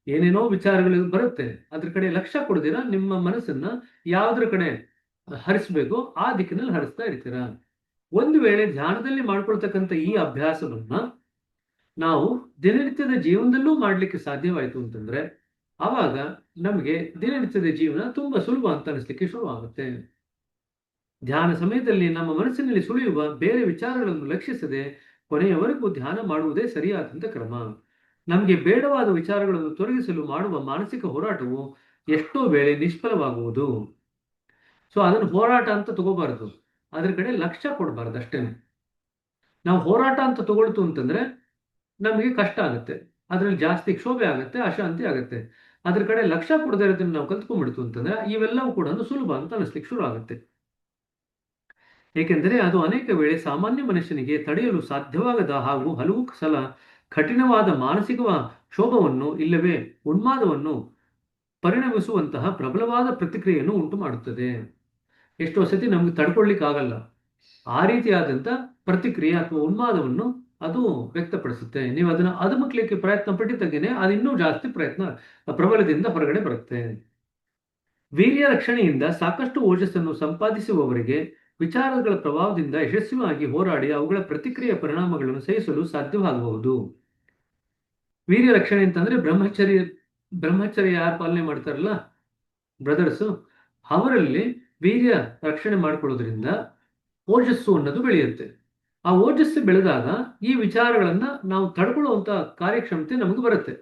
Speaker 1: ಏನೇನೋ ವಿಚಾರಗಳು ಬರುತ್ತೆ, ಅದ್ರ ಕಡೆ ಲಕ್ಷ್ಯ ಕೊಡ್ತೀರಾ. ನಿಮ್ಮ ಮನಸ್ಸನ್ನ ಯಾವ್ದ್ರ ಕಡೆ ಹರಿಸ್ಬೇಕು ಆ ದಿಕ್ಕಿನಲ್ಲಿ ಹರಿಸ್ತಾ ಇರ್ತೀರಾ. ಒಂದು ವೇಳೆ ಧ್ಯಾನದಲ್ಲಿ ಮಾಡ್ಕೊಳ್ತಕ್ಕಂಥ ಈ ಅಭ್ಯಾಸವನ್ನ ನಾವು ದಿನನಿತ್ಯದ ಜೀವನದಲ್ಲೂ ಮಾಡ್ಲಿಕ್ಕೆ ಸಾಧ್ಯವಾಯಿತು ಅಂತಂದ್ರೆ ಆವಾಗ ನಮಗೆ ದಿನನಿತ್ಯದ ಜೀವನ ತುಂಬಾ ಸುಲಭ ಅಂತ ಅನಿಸ್ಲಿಕ್ಕೆ ಶುರು ಆಗುತ್ತೆ. ಧ್ಯಾನ ಸಮಯದಲ್ಲಿ ನಮ್ಮ ಮನಸ್ಸಿನಲ್ಲಿ ಸುಳಿಯುವ ಬೇರೆ ವಿಚಾರಗಳನ್ನು ಲಕ್ಷಿಸದೆ ಕೊನೆಯವರೆಗೂ ಧ್ಯಾನ ಮಾಡುವುದೇ ಸರಿಯಾದಂತ ಕ್ರಮ. ನಮಗೆ ಬೇಡವಾದ ವಿಚಾರಗಳನ್ನು ತೊಲಗಿಸಲು ಮಾಡುವ ಮಾನಸಿಕ ಹೋರಾಟವು ಎಷ್ಟೋ ವೇಳೆ ನಿಷ್ಫಲವಾಗುವುದು. ಸೊ ಅದನ್ನು ಹೋರಾಟ ಅಂತ ತಗೋಬಾರದು, ಅದ್ರ ಕಡೆ ಲಕ್ಷ್ಯ ಕೊಡಬಾರದು ಅಷ್ಟೇನೆ. ನಾವು ಹೋರಾಟ ಅಂತ ತಗೊಳ್ತು ಅಂತಂದ್ರೆ ನಮಗೆ ಕಷ್ಟ ಆಗುತ್ತೆ, ಅದ್ರಲ್ಲಿ ಜಾಸ್ತಿ ಕ್ಷೋಭೆ ಆಗುತ್ತೆ, ಅಶಾಂತಿ ಆಗುತ್ತೆ. ಅದ್ರ ಕಡೆ ಲಕ್ಷ್ಯ ಕೊಡದೇ ಇರೋದನ್ನ ನಾವು ಕಲ್ತ್ಕೊಂಡ್ಬಿಡ್ತು ಅಂತಂದ್ರೆ ಇವೆಲ್ಲವೂ ಕೂಡ ಸುಲಭ ಅಂತ ಅನಿಸ್ಲಿಕ್ಕೆ ಶುರು ಆಗುತ್ತೆ. ಏಕೆಂದರೆ ಅದು ಅನೇಕ ವೇಳೆ ಸಾಮಾನ್ಯ ಮನುಷ್ಯನಿಗೆ ತಡೆಯಲು ಸಾಧ್ಯವಾಗದ ಹಾಗೂ ಹಲವು ಸಲ ಕಠಿಣವಾದ ಮಾನಸಿಕ ಕ್ಷೋಭವನ್ನು ಇಲ್ಲವೇ ಉನ್ಮಾದವನ್ನು ಪರಿಣಮಿಸುವಂತಹ ಪ್ರಬಲವಾದ ಪ್ರತಿಕ್ರಿಯೆಯನ್ನು ಉಂಟು ಮಾಡುತ್ತದೆ. ಎಷ್ಟೋ ಸತಿ ನಮ್ಗೆ ತಡ್ಕೊಳ್ಲಿಕ್ಕೆ ಆಗಲ್ಲ. ಆ ರೀತಿಯಾದಂಥ ಪ್ರತಿಕ್ರಿಯೆ ಅಥವಾ ಉನ್ಮಾದವನ್ನು ಅದು ವ್ಯಕ್ತಪಡಿಸುತ್ತೆ. ನೀವು ಅದನ್ನ ಅದುಮುಕ್ಲಿಕ್ಕೆ ಪ್ರಯತ್ನ ಪಟ್ಟಿದ್ದಾಗೇನೆ ಅದು ಇನ್ನೂ ಜಾಸ್ತಿ ಪ್ರಬಲದಿಂದ ಹೊರಗಡೆ ಬರುತ್ತೆ. ವೀರ್ಯ ರಕ್ಷಣೆಯಿಂದ ಸಾಕಷ್ಟು ಓಜಸ್ಸನ್ನು ಸಂಪಾದಿಸುವವರಿಗೆ ವಿಚಾರಗಳ ಪ್ರಭಾವದಿಂದ ಯಶಸ್ವಿಯಾಗಿ ಹೋರಾಡಿ ಅವುಗಳ ಪ್ರತಿಕ್ರಿಯೆಯ ಪರಿಣಾಮಗಳನ್ನು ಸಹಿಸಲು ಸಾಧ್ಯವಾಗಬಹುದು. ವೀರ್ಯ ರಕ್ಷಣೆ ಅಂತಂದ್ರೆ ಬ್ರಹ್ಮಚರ್ಯ ಯಾರು ಪಾಲನೆ ಮಾಡ್ತಾರಲ್ಲ ಬ್ರದರ್ಸು, ಅವರಲ್ಲಿ ವೀರ್ಯ ರಕ್ಷಣೆ ಮಾಡ್ಕೊಳ್ಳೋದ್ರಿಂದ ಓಜಸ್ಸು ಅನ್ನೋದು ಬೆಳೆಯುತ್ತೆ. ಆ ಓಜಸ್ಸು ಬೆಳೆದಾಗ ಈ ವಿಚಾರಗಳನ್ನ ನಾವು ತಡ್ಕೊಳ್ಳುವಂತ ಕಾರ್ಯಕ್ಷಮತೆ ನಮಗೆ ಬರುತ್ತೆ.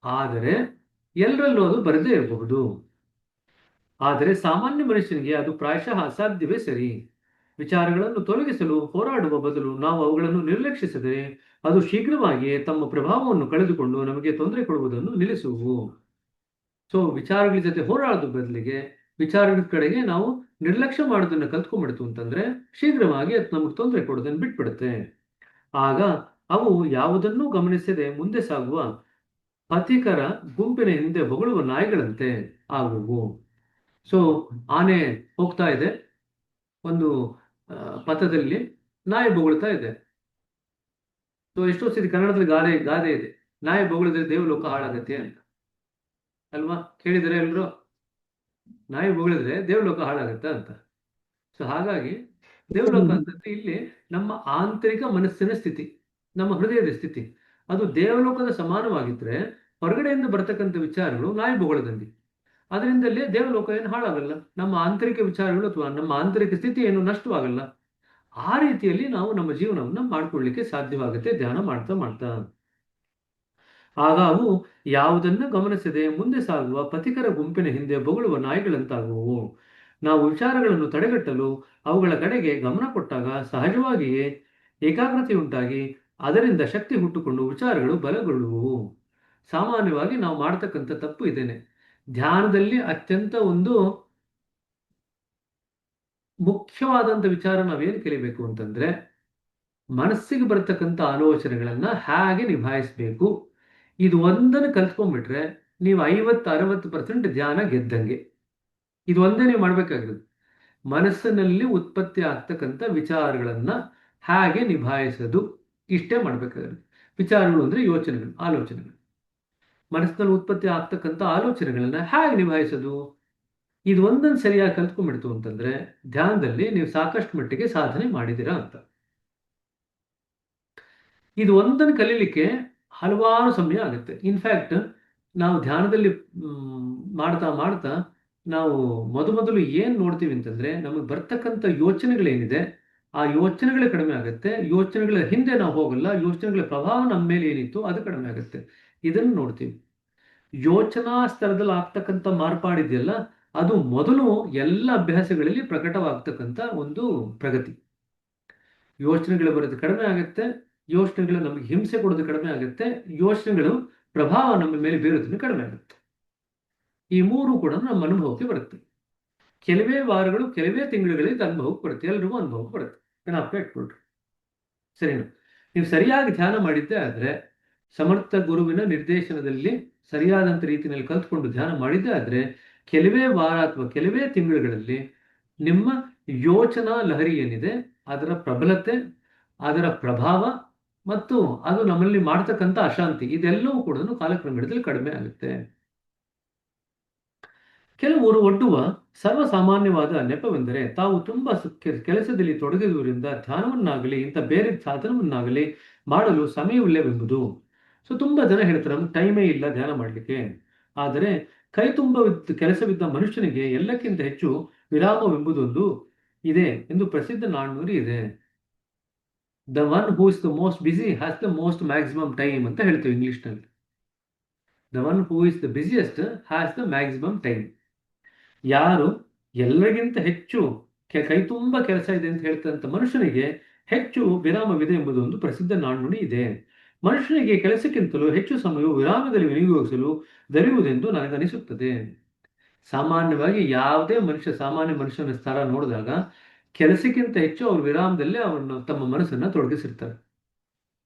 Speaker 1: ಆದರೆ ಎಲ್ಲರಲ್ಲೂ ಅದು ಬರದೇ ಇರಬಹುದು. ಆದರೆ ಸಾಮಾನ್ಯ ಮನುಷ್ಯನಿಗೆ ಅದು ಪ್ರಾಯಶಃ ಅಸಾಧ್ಯವೇ ಸರಿ. ವಿಚಾರಗಳನ್ನು ತೊಲಗಿಸಲು ಹೋರಾಡುವ ಬದಲು ನಾವು ಅವುಗಳನ್ನು ನಿರ್ಲಕ್ಷಿಸಿದರೆ ಅದು ಶೀಘ್ರವಾಗಿಯೇ ತಮ್ಮ ಪ್ರಭಾವವನ್ನು ಕಳೆದುಕೊಂಡು ನಮಗೆ ತೊಂದರೆ ಕೊಡುವುದನ್ನು ನಿಲ್ಲಿಸುವು. ಸೊ ವಿಚಾರಗಳ ಜೊತೆ ಹೋರಾಡೋದು ಬದಲಿಗೆ ವಿಚಾರಗಳ ಕಡೆಗೆ ನಾವು ನಿರ್ಲಕ್ಷ್ಯ ಮಾಡೋದನ್ನ ಕಲ್ತ್ಕೊಂಡ್ಬಿಡ್ತು ಅಂತಂದ್ರೆ ಶೀಘ್ರವಾಗಿ ಅದು ನಮಗೆ ತೊಂದರೆ ಕೊಡೋದನ್ನು ಬಿಟ್ಬಿಡುತ್ತೆ. ಆಗ ಅವು ಯಾವುದನ್ನೂ ಗಮನಿಸದೆ ಮುಂದೆ ಸಾಗುವ ಪಥಿಕರ ಗುಂಪಿನ ಹಿಂದೆ ಬೊಗಳುವ ನಾಯಿಗಳಂತೆ ಆಗುವು. ಸೊ ಆನೆ ಹೋಗ್ತಾ ಇದೆ ಒಂದು ಪಥದಲ್ಲಿ, ನಾಯಿ ಬೊಗಳ್ತಾ ಇದೆ. ಸೊ ಎಷ್ಟೋ ಸರಿ ಕನ್ನಡದಲ್ಲಿ ಗಾದೆ ಇದೆ, ನಾಯಿ ಬೊಗಳಿದ್ರೆ ದೇವಲೋಕ ಹಾಳಾಗತ್ತೆ ಅಂತ. ಅಲ್ವಾ? ಕೇಳಿದರೆ ಎಲ್ರು? ನಾಯಿ ಬೊಗಳಿದ್ರೆ ದೇವಲೋಕ ಹಾಳಾಗತ್ತ ಅಂತ. ಸೊ ಹಾಗಾಗಿ ದೇವಲೋಕ ಅಂತಂದ್ರೆ ಇಲ್ಲಿ ನಮ್ಮ ಆಂತರಿಕ ಮನಸ್ಸಿನ ಸ್ಥಿತಿ, ನಮ್ಮ ಹೃದಯದ ಸ್ಥಿತಿ. ಅದು ದೇವಲೋಕದ ಸಮಾನವಾಗಿದ್ರೆ ಹೊರಗಡೆಯಿಂದ ಬರ್ತಕ್ಕಂಥ ವಿಚಾರಗಳು ನಾಯಿ ಬೊಗಳದಂಗೆ. ಅದರಿಂದಲೇ ದೇವಲೋಕ ಏನು ಹಾಳಾಗಲ್ಲ, ನಮ್ಮ ಆಂತರಿಕ ವಿಚಾರಗಳು ಅಥವಾ ನಮ್ಮ ಆಂತರಿಕ ಸ್ಥಿತಿ ಏನು ನಷ್ಟವಾಗಲ್ಲ. ಆ ರೀತಿಯಲ್ಲಿ ನಾವು ನಮ್ಮ ಜೀವನವನ್ನು ಮಾಡ್ಕೊಳ್ಳಿಕ್ಕೆ ಸಾಧ್ಯವಾಗುತ್ತೆ ಧ್ಯಾನ ಮಾಡ್ತಾ ಮಾಡ್ತಾ. ಆಗ ಅವು ಯಾವುದನ್ನ ಗಮನಿಸದೆ ಮುಂದೆ ಸಾಗುವ ಪಥಿಕರ ಗುಂಪಿನ ಹಿಂದೆ ಬೊಗಳುವ ನಾಯಿಗಳಂತಾಗುವು. ನಾವು ವಿಚಾರಗಳನ್ನು ತಡೆಗಟ್ಟಲು ಅವುಗಳ ಕಡೆಗೆ ಗಮನ ಕೊಟ್ಟಾಗ ಸಹಜವಾಗಿಯೇ ಏಕಾಗ್ರತೆಯುಂಟಾಗಿ ಅದರಿಂದ ಶಕ್ತಿ ಹುಟ್ಟುಕೊಂಡು ವಿಚಾರಗಳು ಬಲಗೊಳ್ಳುವು. ಸಾಮಾನ್ಯವಾಗಿ ನಾವು ಮಾಡ್ತಕ್ಕಂಥ ತಪ್ಪು ಇದೇನೆ. ಧ್ಯಾನದಲ್ಲಿ ಅತ್ಯಂತ ಒಂದು ಮುಖ್ಯವಾದಂಥ ವಿಚಾರ ನಾವೇನು ಕಲಿಬೇಕು ಅಂತಂದ್ರೆ, ಮನಸ್ಸಿಗೆ ಬರತಕ್ಕಂಥ ಆಲೋಚನೆಗಳನ್ನ ಹೇಗೆ ನಿಭಾಯಿಸಬೇಕು. ಇದು ಒಂದನ್ನು ಕಲ್ತ್ಕೊಂಡ್ಬಿಟ್ರೆ ನೀವು 50-60% ಧ್ಯಾನ ಗೆದ್ದಂಗೆ. ಇದು ಒಂದೇ ನೀವು ಮಾಡ್ಬೇಕಾಗಿರೋದು. ಮನಸ್ಸಿನಲ್ಲಿ ಉತ್ಪತ್ತಿ ಆಗ್ತಕ್ಕಂಥ ವಿಚಾರಗಳನ್ನ ಹೇಗೆ ನಿಭಾಯಿಸೋದು, ಇಷ್ಟೇ ಮಾಡ್ಬೇಕಾಗಿರೋದು. ವಿಚಾರಗಳು ಅಂದ್ರೆ ಯೋಚನೆಗಳು, ಆಲೋಚನೆಗಳು. ಮನಸ್ಸಿನಲ್ಲಿ ಉತ್ಪತ್ತಿ ಆಗ್ತಕ್ಕಂಥ ಆಲೋಚನೆಗಳನ್ನ ಹೇಗೆ ನಿಭಾಯಿಸೋದು, ಇದು ಒಂದನ್ನು ಸರಿಯಾಗಿ ಕಲ್ತ್ಕೊಂಡ್ಬಿಡ್ತು ಅಂತಂದ್ರೆ ಧ್ಯಾನದಲ್ಲಿ ನೀವು ಸಾಕಷ್ಟು ಮಟ್ಟಿಗೆ ಸಾಧನೆ ಮಾಡಿದ್ದೀರಾ ಅಂತ. ಇದು ಒಂದನ್ನು ಕಲೀಲಿಕ್ಕೆ ಹಲವಾರು ಸಮಯ ಆಗುತ್ತೆ. ಇನ್ಫ್ಯಾಕ್ಟ್ ನಾವು ಧ್ಯಾನದಲ್ಲಿ ಮಾಡ್ತಾ ಮಾಡ್ತಾ ನಾವು ಮೊದಲು ಏನ್ ನೋಡ್ತೀವಿ ಅಂತಂದ್ರೆ, ನಮಗೆ ಬರ್ತಕ್ಕಂಥ ಯೋಚನೆಗಳೇನಿದೆ ಆ ಯೋಚನೆಗಳೇ ಕಡಿಮೆ ಆಗುತ್ತೆ. ಯೋಚನೆಗಳ ಹಿಂದೆ ನಾವು ಹೋಗಲ್ಲ, ಯೋಚನೆಗಳ ಪ್ರಭಾವ ನಮ್ಮ ಮೇಲೆ ಏನಿತ್ತು ಅದು ಕಡಿಮೆ ಆಗುತ್ತೆ. ಇದನ್ನು ನೋಡ್ತೀವಿ. ಯೋಚನಾ ಸ್ತರದಲ್ಲಿ ಆಗ್ತಕ್ಕಂಥ ಮಾರ್ಪಾಡಿದೆಯಲ್ಲ, ಅದು ಮೊದಲು ಎಲ್ಲ ಅಭ್ಯಾಸಗಳಲ್ಲಿ ಪ್ರಕಟವಾಗ್ತಕ್ಕಂಥ ಒಂದು ಪ್ರಗತಿ. ಯೋಚನೆಗಳು ಬರೋದು ಕಡಿಮೆ ಆಗುತ್ತೆ, ಯೋಚನೆಗಳು ನಮಗೆ ಹಿಂಸೆ ಕೊಡೋದು ಕಡಿಮೆ ಆಗುತ್ತೆ, ಯೋಚನೆಗಳು ಪ್ರಭಾವ ನಮ್ಮ ಮೇಲೆ ಬೀರೋದನ್ನು ಕಡಿಮೆ ಆಗುತ್ತೆ. ಈ ಮೂರು ಕೂಡ ನಮ್ಮ ಅನುಭವಕ್ಕೆ ಬರುತ್ತೆ. ಕೆಲವೇ ವಾರಗಳು, ಕೆಲವೇ ತಿಂಗಳುಗಳಿಗೆ ಅನುಭವಕ್ಕೆ ಬರುತ್ತೆ, ಎಲ್ರಿಗೂ ಅನುಭವಕ್ಕೆ ಬರುತ್ತೆ. ಜ್ಞಾಪಕ ಇಟ್ಕೊಳ್ರಿ. ಸರಿನಾ? ನೀವು ಸರಿಯಾಗಿ ಧ್ಯಾನ ಮಾಡಿದ್ದೆ ಆದ್ರೆ, ಸಮರ್ಥ ಗುರುವಿನ ನಿರ್ದೇಶನದಲ್ಲಿ ಸರಿಯಾದಂಥ ರೀತಿಯಲ್ಲಿ ಕಲ್ತ್ಕೊಂಡು ಧ್ಯಾನ ಮಾಡಿದ್ದೆ ಆದ್ರೆ, ಕೆಲವೇ ವಾರ ಅಥವಾ ಕೆಲವೇ ತಿಂಗಳುಗಳಲ್ಲಿ ನಿಮ್ಮ ಯೋಚನಾ ಲಹರಿ ಏನಿದೆ ಅದರ ಪ್ರಬಲತೆ, ಅದರ ಪ್ರಭಾವ ಮತ್ತು ಅದು ನಮ್ಮಲ್ಲಿ ಮಾಡ್ತಕ್ಕಂಥ ಅಶಾಂತಿ, ಇದೆಲ್ಲವೂ ಕೂಡ ಕಾಲಕ್ರಮೇಣದಲ್ಲಿ ಕಡಿಮೆ ಆಗುತ್ತೆ. ಕೆಲವರು ಒಡ್ಡುವ ಸರ್ವಸಾಮಾನ್ಯವಾದ ನೆಪವೆಂದರೆ, ತಾವು ತುಂಬಾ ಕೆಲಸದಲ್ಲಿ ತೊಡಗಿರುವುದರಿಂದ ಧ್ಯಾನವನ್ನಾಗಲಿ ಇಂಥ ಬೇರೆ ಸಾಧನವನ್ನಾಗಲಿ ಮಾಡಲು ಸಮಯವಿಲ್ಲವೆಂಬುದು. ಸೊ ತುಂಬಾ ಜನ ಹೇಳ್ತಾರೆ ನಮ್ಗೆ ಟೈಮೇ ಇಲ್ಲ ಧ್ಯಾನ ಮಾಡಲಿಕ್ಕೆ. ಆದರೆ ಕೈ ತುಂಬ ಕೆಲಸವಿದ್ದ ಮನುಷ್ಯನಿಗೆ ಎಲ್ಲಕ್ಕಿಂತ ಹೆಚ್ಚು ವಿರಾಮವೆಂಬುದೊಂದು ಇದೆ ಎಂದು ಪ್ರಸಿದ್ಧ ನಾಣ್ಣುಡಿ ಇದೆ. The one who is the most busy has the most maximum time ಅಂತ ಹೇಳ್ತೇವೆ ಇಂಗ್ಲಿಷ್ನಲ್ಲಿ. The one who is the busiest has the maximum time. ಯಾರು ಎಲ್ಲರಿಗಿಂತ ಹೆಚ್ಚು ಕೈ ತುಂಬ ಕೆಲಸ ಇದೆ ಅಂತ ಹೇಳ್ತಂತ ಮನುಷ್ಯನಿಗೆ ಹೆಚ್ಚು ವಿರಾಮವಿದೆ ಎಂಬುದು ಒಂದು ಪ್ರಸಿದ್ಧ ನಾಣ್ಣುಡಿ ಇದೆ. ಮನುಷ್ಯನಿಗೆ ಕೆಲಸಕ್ಕಿಂತಲೂ ಹೆಚ್ಚು ಸಮಯವು ವಿರಾಮದಲ್ಲಿ ವಿನಿಯೋಗಿಸಲು ದೊರೆಯುವುದೆಂದು ನನಗನಿಸುತ್ತದೆ. ಸಾಮಾನ್ಯವಾಗಿ ಯಾವುದೇ ಸಾಮಾನ್ಯ ಮನುಷ್ಯನ ಸ್ಥಳ ನೋಡಿದಾಗ ಕೆಲಸಕ್ಕಿಂತ ಹೆಚ್ಚು ಅವ್ರ ವಿರಾಮದಲ್ಲೇ ಅವರನ್ನು ತಮ್ಮ ಮನಸ್ಸನ್ನ ತೊಡಗಿಸಿರ್ತಾರೆ.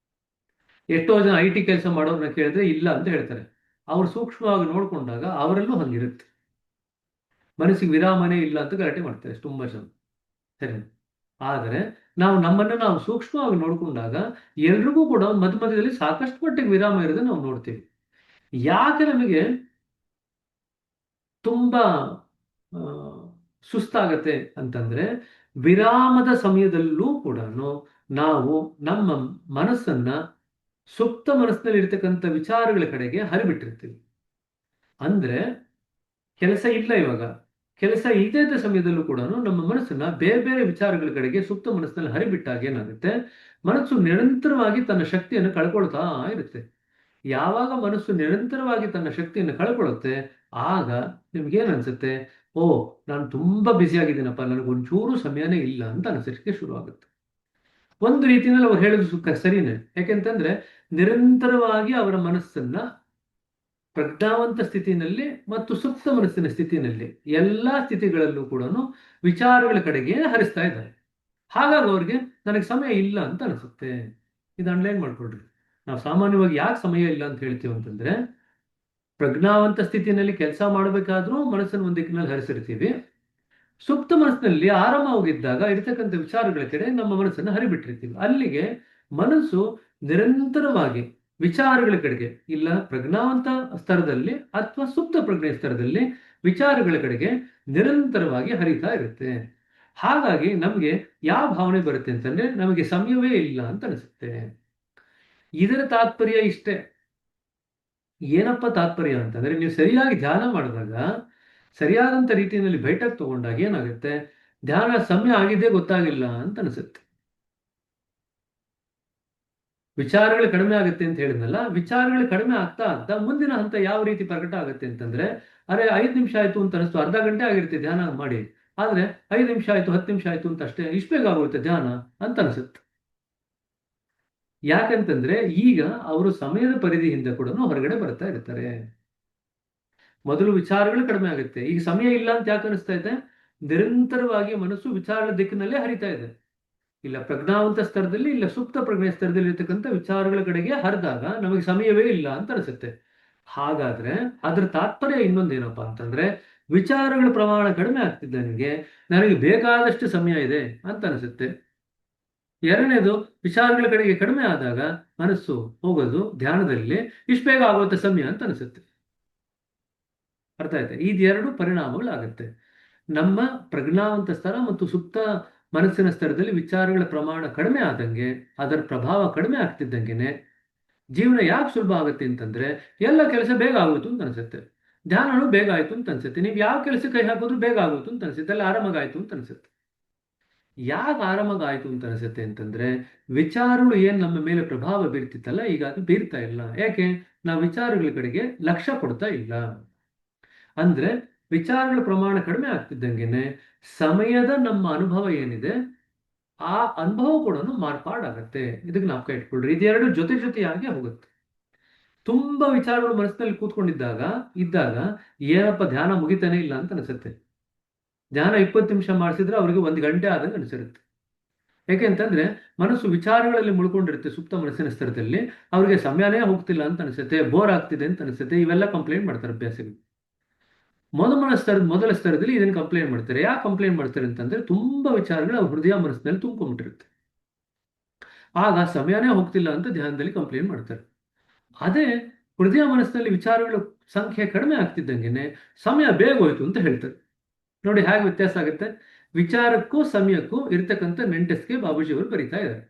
Speaker 1: ಎಷ್ಟೋ ಜನ IT ಕೆಲಸ ಮಾಡೋರನ್ನ ಕೇಳಿದ್ರೆ ಇಲ್ಲ ಅಂತ ಹೇಳ್ತಾರೆ. ಅವ್ರು ಸೂಕ್ಷ್ಮವಾಗಿ ನೋಡ್ಕೊಂಡಾಗ ಅವರಲ್ಲೂ ಹಂಗಿರುತ್ತೆ. ಮನಸ್ಸಿಗೆ ವಿರಾಮನೇ ಇಲ್ಲ ಅಂತ ಗಲಾಟೆ ಮಾಡ್ತಾರೆ ತುಂಬಾ ಜನ. ಸರಿ, ಆದರೆ ನಾವು ನಮ್ಮನ್ನು ನಾವು ಸೂಕ್ಷ್ಮವಾಗಿ ನೋಡಿಕೊಂಡಾಗ ಎಲ್ರಿಗೂ ಕೂಡ ಮಧ್ಯ ಮಧ್ಯದಲ್ಲಿ ಸಾಕಷ್ಟು ಮಟ್ಟಿಗೆ ವಿರಾಮ ಇರೋದನ್ನ ನಾವು ನೋಡ್ತೀವಿ. ಯಾಕೆ ನಮಗೆ ತುಂಬಾ ಆ, ಸುಸ್ತಾಗತ್ತೆ ಅಂತಂದ್ರೆ, ವಿರಾಮದ ಸಮಯದಲ್ಲೂ ಕೂಡ ನಾವು ನಮ್ಮ ಮನಸ್ಸನ್ನ ಸುಪ್ತ ಮನಸ್ಸಿನಲ್ಲಿ ಇರ್ತಕ್ಕಂಥ ವಿಚಾರಗಳ ಕಡೆಗೆ ಹರಿಬಿಟ್ಟಿರ್ತೀವಿ. ಅಂದ್ರೆ ಕೆಲಸ ಇಲ್ಲ ಇವಾಗ, ಕೆಲಸ ಇಲ್ಲದೇ ಇದ್ದ ಸಮಯದಲ್ಲೂ ಕೂಡ ನಮ್ಮ ಮನಸ್ಸನ್ನ ಬೇರೆ ಬೇರೆ ವಿಚಾರಗಳ ಕಡೆಗೆ ಸುಪ್ತ ಮನಸ್ಸಿನಲ್ಲಿ ಹರಿಬಿಟ್ಟಾಗ ಏನಾಗುತ್ತೆ, ಮನಸ್ಸು ನಿರಂತರವಾಗಿ ತನ್ನ ಶಕ್ತಿಯನ್ನು ಕಳ್ಕೊಳ್ತಾ ಇರುತ್ತೆ. ಯಾವಾಗ ಮನಸ್ಸು ನಿರಂತರವಾಗಿ ತನ್ನ ಶಕ್ತಿಯನ್ನು ಕಳ್ಕೊಳ್ಳುತ್ತೆ, ಆಗ ನಿಮ್ಗೇನ್ ಅನ್ಸುತ್ತೆ, ಓ, ನಾನು ತುಂಬಾ ಬ್ಯುಸಿ ಆಗಿದ್ದೀನಪ್ಪ, ನನಗೊಂಚೂರು ಸಮಯನೇ ಇಲ್ಲ ಅಂತ ಅನ್ಸಲಿಕ್ಕೆ ಶುರು ಆಗುತ್ತೆ. ಒಂದು ರೀತಿಯಲ್ಲಿ ಅವ್ರು ಹೇಳೋದು ಸರಿನೇ. ಯಾಕೆಂತಂದ್ರೆ ನಿರಂತರವಾಗಿ ಅವರ ಮನಸ್ಸನ್ನ ಪ್ರಜ್ಞಾವಂತ ಸ್ಥಿತಿನಲ್ಲಿ ಮತ್ತು ಸುಪ್ತ ಮನಸ್ಸಿನ ಸ್ಥಿತಿನಲ್ಲಿ ಎಲ್ಲಾ ಸ್ಥಿತಿಗಳಲ್ಲೂ ಕೂಡ ವಿಚಾರಗಳ ಕಡೆಗೆ ಹರಿಸ್ತಾ ಇದ್ದಾರೆ. ಹಾಗಾಗಿ ಅವ್ರಿಗೆ ನನಗೆ ಸಮಯ ಇಲ್ಲ ಅಂತ ಅನಿಸುತ್ತೆ. ಇದು ಅಂಡರ್ಲೈನ್ ಮಾಡ್ಕೊಳ್ರಿ. ನಾವು ಸಾಮಾನ್ಯವಾಗಿ ಯಾಕೆ ಸಮಯ ಇಲ್ಲ ಅಂತ ಹೇಳ್ತೀವಿ ಅಂತಂದ್ರೆ, ಪ್ರಜ್ಞಾವಂತ ಸ್ಥಿತಿನಲ್ಲಿ ಕೆಲಸ ಮಾಡಬೇಕಾದ್ರೂ ಮನಸ್ಸನ್ನು ಒಂದು ದಿಕ್ಕಿನಲ್ಲಿ ಹರಿಸಿರ್ತೀವಿ. ಸುಪ್ತ ಮನಸ್ಸಿನಲ್ಲಿ ಆರಾಮವಾಗಿದ್ದಾಗ ಇರತಕ್ಕಂಥ ವಿಚಾರಗಳ ಕಡೆ ನಮ್ಮ ಮನಸ್ಸನ್ನು ಹರಿಬಿಟ್ಟಿರ್ತೀವಿ. ಅಲ್ಲಿಗೆ ಮನಸ್ಸು ನಿರಂತರವಾಗಿ ವಿಚಾರಗಳ ಕಡೆಗೆ, ಇಲ್ಲ ಪ್ರಜ್ಞಾವಂತ ಸ್ತರದಲ್ಲಿ ಅಥವಾ ಸುಪ್ತ ಪ್ರಜ್ಞೆ ಸ್ತರದಲ್ಲಿ ವಿಚಾರಗಳ ಕಡೆಗೆ ನಿರಂತರವಾಗಿ ಹರಿತಾ ಇರುತ್ತೆ. ಹಾಗಾಗಿ ನಮಗೆ ಯಾವ ಭಾವನೆ ಬರುತ್ತೆ ಅಂತಂದ್ರೆ, ನಮಗೆ ಸಮಯವೇ ಇಲ್ಲ ಅಂತ ಅನಿಸುತ್ತೆ. ಇದರ ತಾತ್ಪರ್ಯ ಇಷ್ಟೇ. ಏನಪ್ಪ ತಾತ್ಪರ್ಯ ಅಂತಂದ್ರೆ, ನೀವು ಸರಿಯಾಗಿ ಧ್ಯಾನ ಮಾಡಿದಾಗ, ಸರಿಯಾದಂತ ರೀತಿಯಲ್ಲಿ ಬೈಠಕ್ ತಗೊಂಡಾಗ ಏನಾಗುತ್ತೆ, ಧ್ಯಾನ ಸಮಯ ಆಗಿದೆ ಗೊತ್ತಾಗಿಲ್ಲ ಅಂತ ಅನಿಸುತ್ತೆ. ವಿಚಾರಗಳು ಕಡಿಮೆ ಆಗುತ್ತೆ ಅಂತ ಹೇಳಿದ್ನಲ್ಲ, ವಿಚಾರಗಳು ಕಡಿಮೆ ಆಗ್ತಾ ಆಗ್ತಾ ಮುಂದಿನ ಹಂತ ಯಾವ ರೀತಿ ಪ್ರಕಟ ಆಗುತ್ತೆ ಅಂತಂದ್ರೆ, ಅರೆ 5 ನಿಮಿಷ ಆಯ್ತು ಅಂತ ಅನಿಸ್ತು, ಅರ್ಧ ಗಂಟೆ ಆಗಿರುತ್ತೆ ಧ್ಯಾನ ಮಾಡಿ, ಆದ್ರೆ 5 ನಿಮಿಷ ಆಯ್ತು 10 ನಿಮಿಷ ಆಯ್ತು ಅಂತ ಅಷ್ಟೇ, ಇಷ್ಟು ಬೇಗ ಆಗುತ್ತೆ ಧ್ಯಾನ ಅಂತ ಅನಿಸುತ್ತೆ. ಯಾಕಂತಂದ್ರೆ ಈಗ ಅವರು ಸಮಯದ ಪರಿಧಿಯಿಂದ ಕೂಡ ಹೊರಗಡೆ ಬರ್ತಾ ಇರ್ತಾರೆ. ಮೊದಲು ವಿಚಾರಗಳು ಕಡಿಮೆ ಆಗುತ್ತೆ, ಈಗ ಸಮಯ ಇಲ್ಲ ಅಂತ ಯಾಕೆ ಅನಿಸ್ತಾ ಇದೆ, ನಿರಂತರವಾಗಿ ಮನಸ್ಸು ವಿಚಾರದ ದಿಕ್ಕಿನಲ್ಲೇ ಹರಿತಾ ಇದೆ. ಇಲ್ಲ ಪ್ರಜ್ಞಾವಂತ ಸ್ತರದಲ್ಲಿ, ಇಲ್ಲ ಸುಪ್ತ ಪ್ರಜ್ಞೆ ಸ್ತರದಲ್ಲಿ ಇರ್ತಕ್ಕಂಥ ವಿಚಾರಗಳ ಕಡೆಗೆ ಹರಿದಾಗ ನಮಗೆ ಸಮಯವೇ ಇಲ್ಲ ಅಂತ ಅನಿಸುತ್ತೆ. ಹಾಗಾದ್ರೆ ಅದರ ತಾತ್ಪರ್ಯ ಇನ್ನೊಂದೇನಪ್ಪಾ ಅಂತಂದ್ರೆ, ವಿಚಾರಗಳ ಪ್ರಮಾಣ ಕಡಿಮೆ ಆಗ್ತಿದ್ದಂಗೆ ನನಗೆ ಬೇಕಾದಷ್ಟು ಸಮಯ ಇದೆ ಅಂತ ಅನಿಸುತ್ತೆ. ಎರಡನೇದು, ವಿಚಾರಗಳ ಕಡೆಗೆ ಕಡಿಮೆ ಆದಾಗ ಮನಸ್ಸು ಹೋಗೋದು ಧ್ಯಾನದಲ್ಲಿ ಇಷ್ಟು ಬೇಗ ಆಗುವಂತ ಸಮಯ ಅಂತ ಅನಿಸುತ್ತೆ. ಅರ್ಥ ಆಯ್ತಾ? ಇದೆರಡು ಪರಿಣಾಮಗಳಾಗುತ್ತೆ. ನಮ್ಮ ಪ್ರಜ್ಞಾವಂತ ಸ್ತರ ಮತ್ತು ಸುಪ್ತ ಮನಸ್ಸಿನ ಸ್ತರದಲ್ಲಿ ವಿಚಾರಗಳ ಪ್ರಮಾಣ ಕಡಿಮೆ ಆದಂಗೆ, ಅದರ ಪ್ರಭಾವ ಕಡಿಮೆ ಆಗ್ತಿದ್ದಂಗೆನೆ ಜೀವನ ಯಾಕೆ ಸುಲಭ ಆಗುತ್ತೆ ಅಂತಂದ್ರೆ, ಎಲ್ಲ ಕೆಲಸ ಬೇಗ ಆಗೋಯ್ತು ಅಂತ ಅನ್ಸುತ್ತೆ, ಧ್ಯಾನನೂ ಬೇಗ ಆಯ್ತು ಅಂತ ಅನ್ಸುತ್ತೆ, ನೀವು ಯಾವ ಕೆಲಸ ಕೈ ಹಾಕಿದ್ರು ಬೇಗ ಆಗೋಯ್ತು ಅಂತ ಅನ್ಸುತ್ತೆ, ಎಲ್ಲ ಆರಾಮಾಗಾಯ್ತು ಅಂತ ಅನ್ಸುತ್ತೆ. ಯಾಕೆ ಆರಾಮಾಗಾಯ್ತು ಅಂತ ಅನ್ಸುತ್ತೆ ಅಂತಂದ್ರೆ, ವಿಚಾರಗಳು ಏನ್ ನಮ್ಮ ಮೇಲೆ ಪ್ರಭಾವ ಬೀರ್ತಿತ್ತಲ್ಲ, ಈಗ ಅದು ಬೀರ್ತಾ ಇಲ್ಲ. ಯಾಕೆ? ನಾವು ವಿಚಾರಗಳ ಕಡೆಗೆ ಲಕ್ಷ್ಯ ಕೊಡ್ತಾ ಇಲ್ಲ. ಅಂದ್ರೆ ವಿಚಾರಗಳ ಪ್ರಮಾಣ ಕಡಿಮೆ ಆಗ್ತಿದ್ದಂಗೆನೆ ಸಮಯದ ನಮ್ಮ ಅನುಭವ ಏನಿದೆ, ಆ ಅನುಭವ ಕೂಡ ಮಾರ್ಪಾಡಾಗತ್ತೆ. ಇದಕ್ಕೆ ನಾವು ಕೈ ಇಟ್ಕೊಳ್ರಿ, ಇದೆರಡು ಜೊತೆ ಜೊತೆಯಾಗಿ ಹೋಗುತ್ತೆ. ತುಂಬಾ ವಿಚಾರಗಳು ಮನಸ್ಸಿನಲ್ಲಿ ಕೂತ್ಕೊಂಡಿದ್ದಾಗ ಇದ್ದಾಗ ಏನಪ್ಪ ಧ್ಯಾನ ಮುಗಿತಾನೆ ಇಲ್ಲ ಅಂತ ಅನಿಸುತ್ತೆ. ಧ್ಯಾನ 20 ನಿಮಿಷ ಮಾಡಿಸಿದ್ರೆ ಅವ್ರಿಗೆ 1 ಗಂಟೆ ಆದಂಗೆ ಅನಿಸಿರುತ್ತೆ. ಯಾಕೆಂತಂದ್ರೆ ಮನಸ್ಸು ವಿಚಾರಗಳಲ್ಲಿ ಮುಳ್ಕೊಂಡಿರುತ್ತೆ. ಸುಪ್ತ ಮನಸ್ಸಿನ ಸ್ತರದಲ್ಲಿ ಅವ್ರಿಗೆ ಸಮಯನೇ ಹೋಗ್ತಿಲ್ಲ ಅಂತ ಅನಿಸುತ್ತೆ, ಬೋರ್ ಆಗ್ತಿದೆ ಅಂತ ಅನಿಸುತ್ತೆ. ಇವೆಲ್ಲ ಕಂಪ್ಲೇಂಟ್ ಮಾಡ್ತಾರೆ ಅಭ್ಯಾಸಿಗಳು. ಮೊದಲ ಸ್ತರದಲ್ಲಿ ಇದನ್ನು ಕಂಪ್ಲೇಂಟ್ ಮಾಡ್ತಾರೆ. ಯಾಕೆ ಕಂಪ್ಲೇಂಟ್ ಮಾಡ್ತಾರೆ ಅಂತಂದ್ರೆ, ತುಂಬಾ ವಿಚಾರಗಳು ಅವ್ರ ಹೃದಯ ಮನಸ್ಸಿನಲ್ಲಿ ತುಂಬಿಕೊಂಡಿರುತ್ತೆ. ಆಗ ಸಮಯನೇ ಹೋಗ್ತಿಲ್ಲ ಅಂತ ಧ್ಯಾನದಲ್ಲಿ ಕಂಪ್ಲೇಂಟ್ ಮಾಡ್ತಾರೆ. ಅದೇ ಹೃದಯ ಮನಸ್ಸಿನಲ್ಲಿ ವಿಚಾರಗಳ ಸಂಖ್ಯೆ ಕಡಿಮೆ ಆಗ್ತಿದ್ದಂಗೆನೆ ಸಮಯ ಬೇಗ ಹೋಯ್ತು ಅಂತ ಹೇಳ್ತಾರೆ. ನೋಡಿ ಹೇಗೆ ವ್ಯತ್ಯಾಸ ಆಗುತ್ತೆ. ವಿಚಾರಕ್ಕೂ ಸಮಯಕ್ಕೂ ಇರ್ತಕ್ಕಂಥ ನೆಂಟಸ್ಗೆ ಬಾಬೂಜಿ ಅವರು ಬರೀತಾ ಇದ್ದಾರೆ.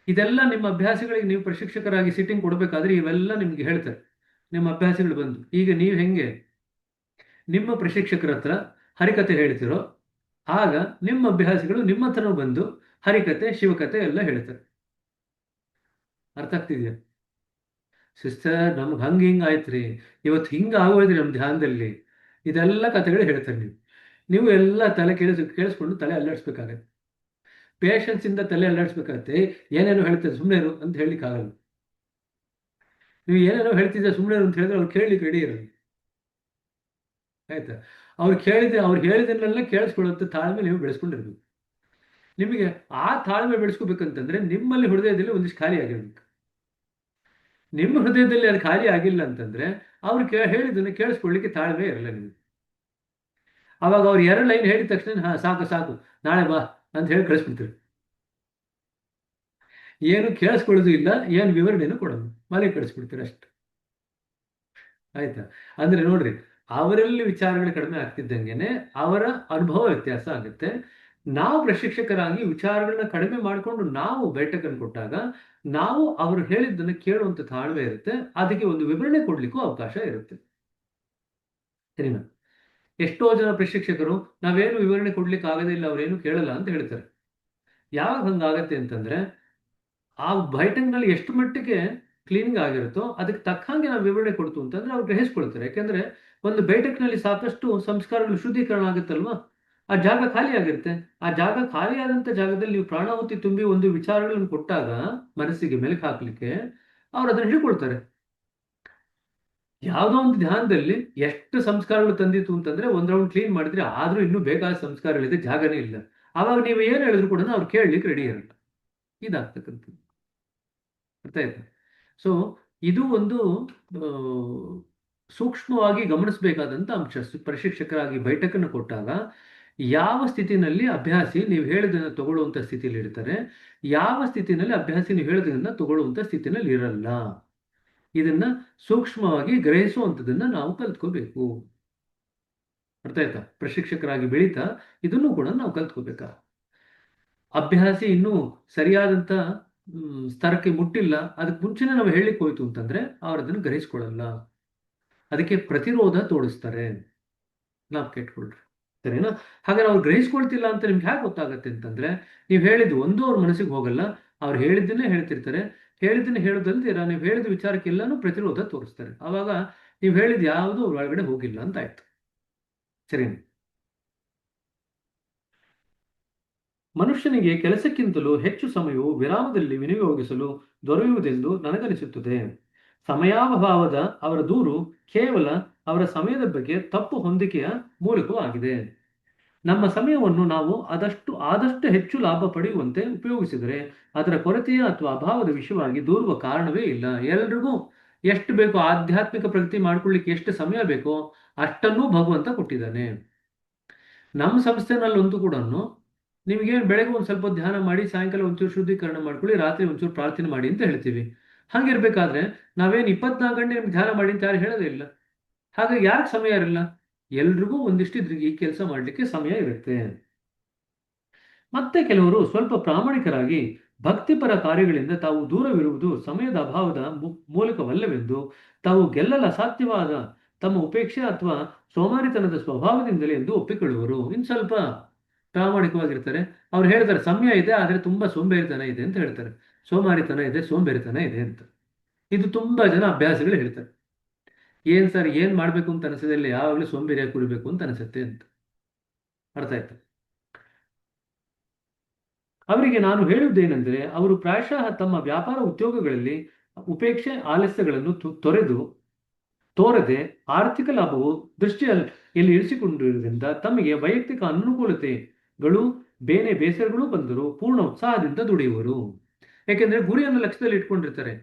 Speaker 1: ಇದೆಲ್ಲ ನಿಮ್ಮ ಅಭ್ಯಾಸಗಳಿಗೆ ನೀವು ಪ್ರಶಿಕ್ಷಕರಾಗಿ ಸಿಟ್ಟಿಂಗ್ ಕೊಡಬೇಕಾದ್ರೆ ಇವೆಲ್ಲ ನಿಮ್ಗೆ ಹೇಳ್ತಾರೆ. ನಿಮ್ಮ ಅಭ್ಯಾಸಗಳು ಬಂದು ಈಗ ನೀವು ಹೆಂಗೆ ನಿಮ್ಮ ಪ್ರಶಿಕ್ಷಕರ ಹತ್ರ ಹರಿಕತೆ ಹೇಳ್ತಿರೋ, ಆಗ ನಿಮ್ಮ ಅಭ್ಯಾಸಗಳು ನಿಮ್ಮ ಹತ್ರನೂ ಬಂದು ಹರಿಕತೆ ಶಿವಕತೆ ಎಲ್ಲ ಹೇಳ್ತಾರೆ. ಅರ್ಥ ಆಗ್ತಿದ್ಯಾ ಸಿಸ್ಟರ್? ನಮ್ಗೆ ಹಿಂಗ ಆಯ್ತ್ರಿ, ಇವತ್ತು ಹಿಂಗ ಆಗೋದ್ರಿ ನಮ್ಮ ಧ್ಯಾನದಲ್ಲಿ, ಇದೆಲ್ಲ ಕಥೆಗಳು ಹೇಳ್ತಾರೆ. ನೀವು ಎಲ್ಲ ತಲೆ ಕೇಳಿಸ್ಕೊಂಡು ತಲೆ ಅಲ್ಲಾಡಿಸ್ಬೇಕಾಗತ್ತೆ. ಪೇಷನ್ಸ್ ಇಂದ ತಲೆ ಅಲ್ಲಾಡಿಸ್ಬೇಕಾಗತ್ತೆ. ಏನೇನೋ ಹೇಳ್ತಾರೆ ಸುಮ್ಮನೆ ಅಂತ ಹೇಳಲಿಕ್ಕೆ ಆಗಲ್ಲ. ನೀವು ಏನೇನೋ ಹೇಳ್ತಿದ್ದೆ ಸುಮ್ಮನೆ ಅಂತ ಹೇಳಿದ್ರೆ ಅವ್ರು ಕೇಳಲಿಕ್ಕೆ ರೆಡಿ ಇರಲ್ಲ. ಆಯ್ತಾ? ಅವ್ರು ಹೇಳಿದನ್ನೆಲ್ಲ ಕೇಳಿಸ್ಕೊಳ್ಳುತ್ತೆ ತಾಳ್ಮೆ ನೀವು ಬೆಳೆಸ್ಕೊಂಡಿರ್ಬೇಕು. ನಿಮಗೆ ಆ ತಾಳ್ಮೆ ಬೆಳೆಸ್ಕೋಬೇಕಂತಂದ್ರೆ ನಿಮ್ಮಲ್ಲಿ ಹೃದಯದಲ್ಲಿ ಒಂದಿಷ್ಟು ಖಾಲಿ ಆಗಿರ್ಬೇಕು. ನಿಮ್ಮ ಹೃದಯದಲ್ಲಿ ಅದು ಖಾಲಿ ಆಗಿಲ್ಲ ಅಂತಂದ್ರೆ ಅವ್ರು ಹೇಳಿದ್ದನ್ನು ಕೇಳಿಸ್ಕೊಳ್ಳಿಕ್ಕೆ ತಾಳ್ಮೆ ಇರಲ್ಲ ನಿಮಗೆ. ಅವಾಗ ಅವ್ರು 2 ಲೈನ್ ಹೇಳಿದ ತಕ್ಷಣ ಹಾ ಸಾಕು ಸಾಕು ನಾಳೆ ಬಾ ಅಂತ ಹೇಳಿ ಕಳಿಸ್ಬಿಡ್ತೀರಿ. ಏನು ಕೇಳಿಸ್ಕೊಳ್ಳೋದು ಇಲ್ಲ, ಏನು ವಿವರಣೆನೂ ಕೊಡೋದು, ಮನೆ ಕಳಿಸ್ಬಿಡ್ತೀರಿ ಅಷ್ಟು. ಆಯ್ತಾ? ಅಂದ್ರೆ ನೋಡ್ರಿ, ಅವರಲ್ಲಿ ವಿಚಾರಗಳು ಕಡಿಮೆ ಆಗ್ತಿದ್ದಂಗೆನೆ ಅವರ ಅನುಭವ ವ್ಯತ್ಯಾಸ ಆಗುತ್ತೆ. ನಾವು ಪ್ರಶಿಕ್ಷಕರಾಗಿ ವಿಚಾರಗಳನ್ನ ಕಡಿಮೆ ಮಾಡಿಕೊಂಡು ನಾವು ಬೇಟಕನ್ನು ಕೊಟ್ಟಾಗ ನಾವು ಅವರು ಹೇಳಿದ್ದನ್ನು ಕೇಳುವಂತ ತಾಳ್ಮೆ ಇರುತ್ತೆ, ಅದಕ್ಕೆ ಒಂದು ವಿವರಣೆ ಕೊಡ್ಲಿಕ್ಕೂ ಅವಕಾಶ ಇರುತ್ತೆ. ಸರಿನಾ? ಎಷ್ಟೋ ಜನ ಪ್ರಶಿಕ್ಷಕರು ನಾವೇನು ವಿವರಣೆ ಕೊಡ್ಲಿಕ್ಕೆ ಆಗದೇ ಇಲ್ಲ, ಅವ್ರೇನು ಕೇಳಲ್ಲ ಅಂತ ಹೇಳ್ತಾರೆ. ಯಾವಾಗ ಹಂಗಾಗತ್ತೆ ಅಂತಂದ್ರೆ ಆ ಬೈಟಂಗ್ನಲ್ಲಿ ಎಷ್ಟು ಮಟ್ಟಿಗೆ ಕ್ಲೀನಿಂಗ್ ಆಗಿರುತ್ತೋ ಅದಕ್ಕೆ ತಕ್ಕಂಗೆ ನಾವು ವಿವರಣೆ ಕೊಡ್ತು ಅಂತಂದ್ರೆ ಅವ್ರು ಗ್ರಹಿಸ್ಕೊಳ್ತಾರೆ. ಯಾಕೆಂದ್ರೆ ಒಂದು ಬೈಟಕ್ನಲ್ಲಿ ಸಾಕಷ್ಟು ಸಂಸ್ಕಾರಗಳು ಶುದ್ಧೀಕರಣ ಆಗುತ್ತಲ್ವಾ, ಆ ಜಾಗ ಖಾಲಿ ಆಗಿರುತ್ತೆ. ಆ ಜಾಗ ಖಾಲಿ ಆದಂತ ಜಾಗದಲ್ಲಿ ನೀವು ಪ್ರಾಣಾಹುತಿ ತುಂಬಿ ಒಂದು ವಿಚಾರಗಳನ್ನು ಕೊಟ್ಟಾಗ ಮನಸ್ಸಿಗೆ ಮೆಲುಕು ಹಾಕ್ಲಿಕ್ಕೆ ಅವ್ರು ಅದನ್ನ ಹಿಡ್ಕೊಳ್ತಾರೆ. ಯಾವುದೋ ಒಂದು ಧ್ಯಾನದಲ್ಲಿ ಎಷ್ಟು ಸಂಸ್ಕಾರಗಳು ತಂದಿತ್ತು ಅಂತಂದ್ರೆ ಒಂದ್ ರೌಂಡ್ ಕ್ಲೀನ್ ಮಾಡಿದ್ರೆ ಆದ್ರೂ ಇನ್ನೂ ಬೇಕಾದ ಸಂಸ್ಕಾರಗಳಿದೆ, ಜಾಗನೇ ಇಲ್ಲ. ಆವಾಗ ನೀವು ಏನು ಹೇಳಿದ್ರು ಕೂಡ ಅವ್ರು ಕೇಳಲಿಕ್ಕೆ ರೆಡಿ ಇರಲ್ಲ. ಇದಾಗ್ತಕ್ಕಂಥದ್ದು. ಅರ್ಥ ಆಯ್ತಾ? ಸೊ ಇದು ಒಂದು ಆ, ಸೂಕ್ಷ್ಮವಾಗಿ ಗಮನಿಸಬೇಕಾದಂತ ಅಂಶ. ಪ್ರಶಿಕ್ಷಕರಾಗಿ ಬೈಠಕನ್ನು ಕೊಟ್ಟಾಗ ಯಾವ ಸ್ಥಿತಿನಲ್ಲಿ ಅಭ್ಯಾಸಿ ನೀವು ಹೇಳಿದ್ದನ್ನು ತಗೊಳ್ಳುವಂತ ಸ್ಥಿತಿಯಲ್ಲಿ ಇರ್ತಾರೆ, ಯಾವ ಸ್ಥಿತಿನಲ್ಲಿ ಅಭ್ಯಾಸಿ ನೀವು ಹೇಳಿದ್ದನ್ನ ತಗೊಳ್ಳುವಂತ ಸ್ಥಿತಿನಲ್ಲಿ ಇರಲ್ಲ. ಇದನ್ನ ಸೂಕ್ಷ್ಮವಾಗಿ ಗ್ರಹಿಸುವಂಥದ್ದನ್ನ ನಾವು ಕಲ್ತ್ಕೋಬೇಕು. ಅರ್ಥ ಆಯ್ತಾ? ಪ್ರಶಿಕ್ಷಕರಾಗಿ ಬೆಳೀತಾ ಇದನ್ನು ಕೂಡ ನಾವು ಕಲ್ತ್ಕೋಬೇಕಾ. ಅಭ್ಯಾಸಿ ಇನ್ನೂ ಸರಿಯಾದಂತ ಸ್ತರಕ್ಕೆ ಮುಟ್ಟಿಲ್ಲ, ಅದಕ್ಕೆ ಮುಂಚೆನೆ ನಾವು ಹೇಳಲಿಕ್ಕೆ ಹೋಯ್ತು ಅಂತಂದ್ರೆ ಅವ್ರು ಅದನ್ನು ಗ್ರಹಿಸ್ಕೊಳ್ಳಲ್ಲ, ಅದಕ್ಕೆ ಪ್ರತಿರೋಧ ತೋರಿಸ್ತಾರೆ. ನಾವು ಕೆಟ್ಕೊಳ್ರಿ. ಸರಿನಾ? ಹಾಗಾದ್ರೆ ಅವ್ರು ಗ್ರಹಿಸ್ಕೊಳ್ತಿಲ್ಲ ಅಂತ ನಿಮ್ಗೆ ಹೇಗೆ ಗೊತ್ತಾಗತ್ತೆ ಅಂತಂದ್ರೆ ನೀವು ಹೇಳಿದ್ದು ಒಂದು ಅವ್ರ ಮನಸ್ಸಿಗೆ ಹೋಗಲ್ಲ, ಅವ್ರು ಹೇಳಿದ್ದನ್ನೇ ಹೇಳ್ತಿರ್ತಾರೆ. ಹೇಳಿದ್ದನ್ನೇ ಹೇಳೋದಲ್ದಿರ ನೀವು ಹೇಳಿದ ವಿಚಾರಕ್ಕೆಲ್ಲಾನು ಪ್ರತಿರೋಧ ತೋರಿಸ್ತಾರೆ. ಆವಾಗ ನೀವು ಹೇಳಿದ ಯಾವುದು ಅವ್ರ ಒಳಗಡೆ ಹೋಗಿಲ್ಲ ಅಂತ ಆಯ್ತು. ಸರಿನಾ? ಮನುಷ್ಯನಿಗೆ ಕೆಲಸಕ್ಕಿಂತಲೂ ಹೆಚ್ಚು ಸಮಯವು ವಿರಾಮದಲ್ಲಿ ವಿನಿಯೋಗಿಸಲು ದೊರೆಯುವುದೆಂದು ನನಗನಿಸುತ್ತದೆ. ಸಮಯಾಭಾವದ ಅವರ ದೂರು ಕೇವಲ ಅವರ ಸಮಯದ ಬಗ್ಗೆ ತಪ್ಪು ಹೊಂದಿಕೆಯ ಮೂಲಕವೂ ಆಗಿದೆ. ನಮ್ಮ ಸಮಯವನ್ನು ನಾವು ಆದಷ್ಟು ಹೆಚ್ಚು ಲಾಭ ಪಡೆಯುವಂತೆ ಉಪಯೋಗಿಸಿದರೆ ಅದರ ಕೊರತೆಯ ಅಥವಾ ಅಭಾವದ ವಿಷಯವಾಗಿ ದೂರುವ ಕಾರಣವೇ ಇಲ್ಲ. ಎಲ್ರಿಗೂ ಎಷ್ಟು ಬೇಕೋ ಆಧ್ಯಾತ್ಮಿಕ ಪ್ರಗತಿ ಮಾಡ್ಕೊಳ್ಳಿಕ್ಕೆ ಎಷ್ಟು ಸಮಯ ಬೇಕೋ ಅಷ್ಟನ್ನೂ ಭಗವಂತ ಕೊಟ್ಟಿದ್ದಾನೆ. ನಮ್ಮ ಸಂಸ್ಥೆನಲ್ಲಂತೂ ಕೂಡ ನಿಮಗೇನು ಬೆಳಗ್ಗೆ ಒಂದು ಸ್ವಲ್ಪ ಧ್ಯಾನ ಮಾಡಿ, ಸಾಯಂಕಾಲ ಒಂಚೂರು ಶುದ್ಧೀಕರಣ ಮಾಡ್ಕೊಳ್ಳಿ, ರಾತ್ರಿ ಒಂಚೂರು ಪ್ರಾರ್ಥನೆ ಮಾಡಿ ಅಂತ ಹೇಳ್ತೀವಿ. ಹಂಗಿರ್ಬೇಕಾದ್ರೆ ನಾವೇನು 24 ಗಂಟೆ ನಿಮ್ಗೆ ಧ್ಯಾನ ಮಾಡಿ ಅಂತ ಯಾರು ಹೇಳೋದೇ ಇಲ್ಲ. ಹಾಗಾಗಿ ಯಾರಿಗೆ ಸಮಯ ಇರಲ್ಲ? ಎಲ್ರಿಗೂ ಒಂದಿಷ್ಟು ಈ ಕೆಲಸ ಮಾಡಲಿಕ್ಕೆ ಸಮಯ ಇರುತ್ತೆ. ಮತ್ತೆ ಕೆಲವರು ಸ್ವಲ್ಪ ಪ್ರಾಮಾಣಿಕರಾಗಿ ಭಕ್ತಿಪರ ಕಾರ್ಯಗಳಿಂದ ತಾವು ದೂರವಿರುವುದು ಸಮಯದ ಅಭಾವದ ಮೂಲಕವಲ್ಲವೆಂದು, ತಾವು ಗೆಲ್ಲಲು ಅಸಾಧ್ಯವಾದ ತಮ್ಮ ಉಪೇಕ್ಷೆ ಅಥವಾ ಸೋಮಾರಿತನದ ಸ್ವಭಾವದಿಂದಲೇ ಎಂದು ಒಪ್ಪಿಕೊಳ್ಳುವರು. ಇನ್ನು ಸ್ವಲ್ಪ ಪ್ರಾಮಾಣಿಕವಾಗಿರ್ತಾರೆ. ಅವ್ರು ಹೇಳ್ತಾರೆ ಸಮಯ ಇದೆ ಆದರೆ ತುಂಬಾ ಸೋಂಬೇರಿತನ ಇದೆ ಅಂತ ಹೇಳ್ತಾರೆ. ಸೋಮಾರಿತನ ಇದೆ, ಸೋಂಬೇರಿತನ ಇದೆ ಅಂತ. ಇದು ತುಂಬಾ ಜನ ಅಭ್ಯಾಸಗಳು ಹೇಳ್ತಾರೆ. ಏನ್ ಸರ್ ಏನ್ ಮಾಡ್ಬೇಕು ಅಂತ ಅನಿಸೋದಿಲ್ಲ, ಯಾವಾಗಲೂ ಸೋಂಬೇರಿಯಾಗಿ ಕುಡಿಬೇಕು ಅಂತ ಅನಿಸುತ್ತೆ ಅಂತ. ಅರ್ಥ ಆಯ್ತು? ಅವರಿಗೆ ನಾನು ಹೇಳುವುದೇನೆಂದರೆ ಅವರು ಪ್ರಾಯಶಃ ತಮ್ಮ ವ್ಯಾಪಾರ ಉದ್ಯೋಗಗಳಲ್ಲಿ ಉಪೇಕ್ಷೆ ಆಲಸ್ಯಗಳನ್ನು ತೋರದೆ ಆರ್ಥಿಕ ಲಾಭವು ದೃಷ್ಟಿಯಲ್ಲಿ ಇರಿಸಿಕೊಂಡಿರುವುದರಿಂದ ತಮಗೆ ವೈಯಕ್ತಿಕ ಅನುಕೂಲತೆಗಳು ಬೇಸರಗಳು ಬಂದರೂ ಪೂರ್ಣ ಉತ್ಸಾಹದಿಂದ ದುಡಿಯುವರು. ಯಾಕೆಂದ್ರೆ ಗುರಿಯನ್ನು ಲಕ್ಷ್ಯದಲ್ಲಿ ಇಟ್ಕೊಂಡಿರ್ತಾರೆ.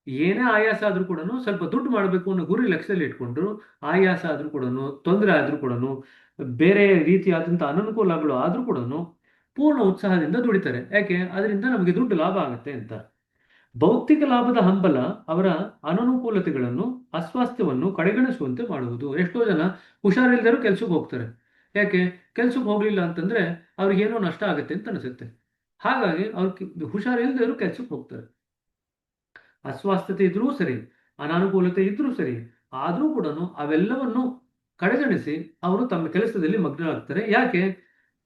Speaker 1: ಏನೇ ಆಯಾಸ ಆದ್ರೂ ಕೂಡ ಸ್ವಲ್ಪ ದುಡ್ಡು ಮಾಡಬೇಕು ಅನ್ನೋ ಗುರಿ ಲಕ್ಷ್ಯದಲ್ಲಿ ಇಟ್ಕೊಂಡ್ರು, ಆಯಾಸ ಆದ್ರೂ ಕೂಡ, ತೊಂದರೆ ಆದ್ರೂ ಕೂಡ, ಬೇರೆ ರೀತಿಯಾದಂತಹ ಅನನುಕೂಲಗಳು ಆದ್ರೂ ಕೂಡ ಪೂರ್ಣ ಉತ್ಸಾಹದಿಂದ ದುಡಿತಾರೆ. ಯಾಕೆ? ಅದರಿಂದ ನಮಗೆ ದುಡ್ಡು ಲಾಭ ಆಗುತ್ತೆ ಅಂತ. ಭೌತಿಕ ಲಾಭದ ಹಂಬಲ ಅವರ ಅನನುಕೂಲತೆಗಳನ್ನು, ಅಸ್ವಾಸ್ಥ್ಯವನ್ನು ಕಡೆಗಣಿಸುವಂತೆ ಮಾಡುವುದು. ಎಷ್ಟೋ ಜನ ಹುಷಾರಿಲ್ದರೂ ಕೆಲ್ಸಕ್ಕೆ ಹೋಗ್ತಾರೆ. ಯಾಕೆ? ಕೆಲ್ಸಕ್ಕೆ ಹೋಗ್ಲಿಲ್ಲ ಅಂತಂದ್ರೆ ಅವ್ರಿಗೇನೋ ನಷ್ಟ ಆಗುತ್ತೆ ಅಂತ ಅನಿಸುತ್ತೆ. ಹಾಗಾಗಿ ಅವ್ರು ಹುಷಾರಿಲ್ದರೂ ಕೆಲ್ಸಕ್ಕೆ ಹೋಗ್ತಾರೆ. ಅಸ್ವಾಸ್ಥ್ಯತೆ ಇದ್ರೂ ಸರಿ, ಅನಾನುಕೂಲತೆ ಇದ್ರೂ ಸರಿ, ಆದ್ರೂ ಕೂಡ ಅವೆಲ್ಲವನ್ನು ಕಡೆಗಣಿಸಿ ಅವರು ತಮ್ಮ ಕೆಲಸದಲ್ಲಿ ಮಗ್ನರಾಗ್ತಾರೆ. ಯಾಕೆ?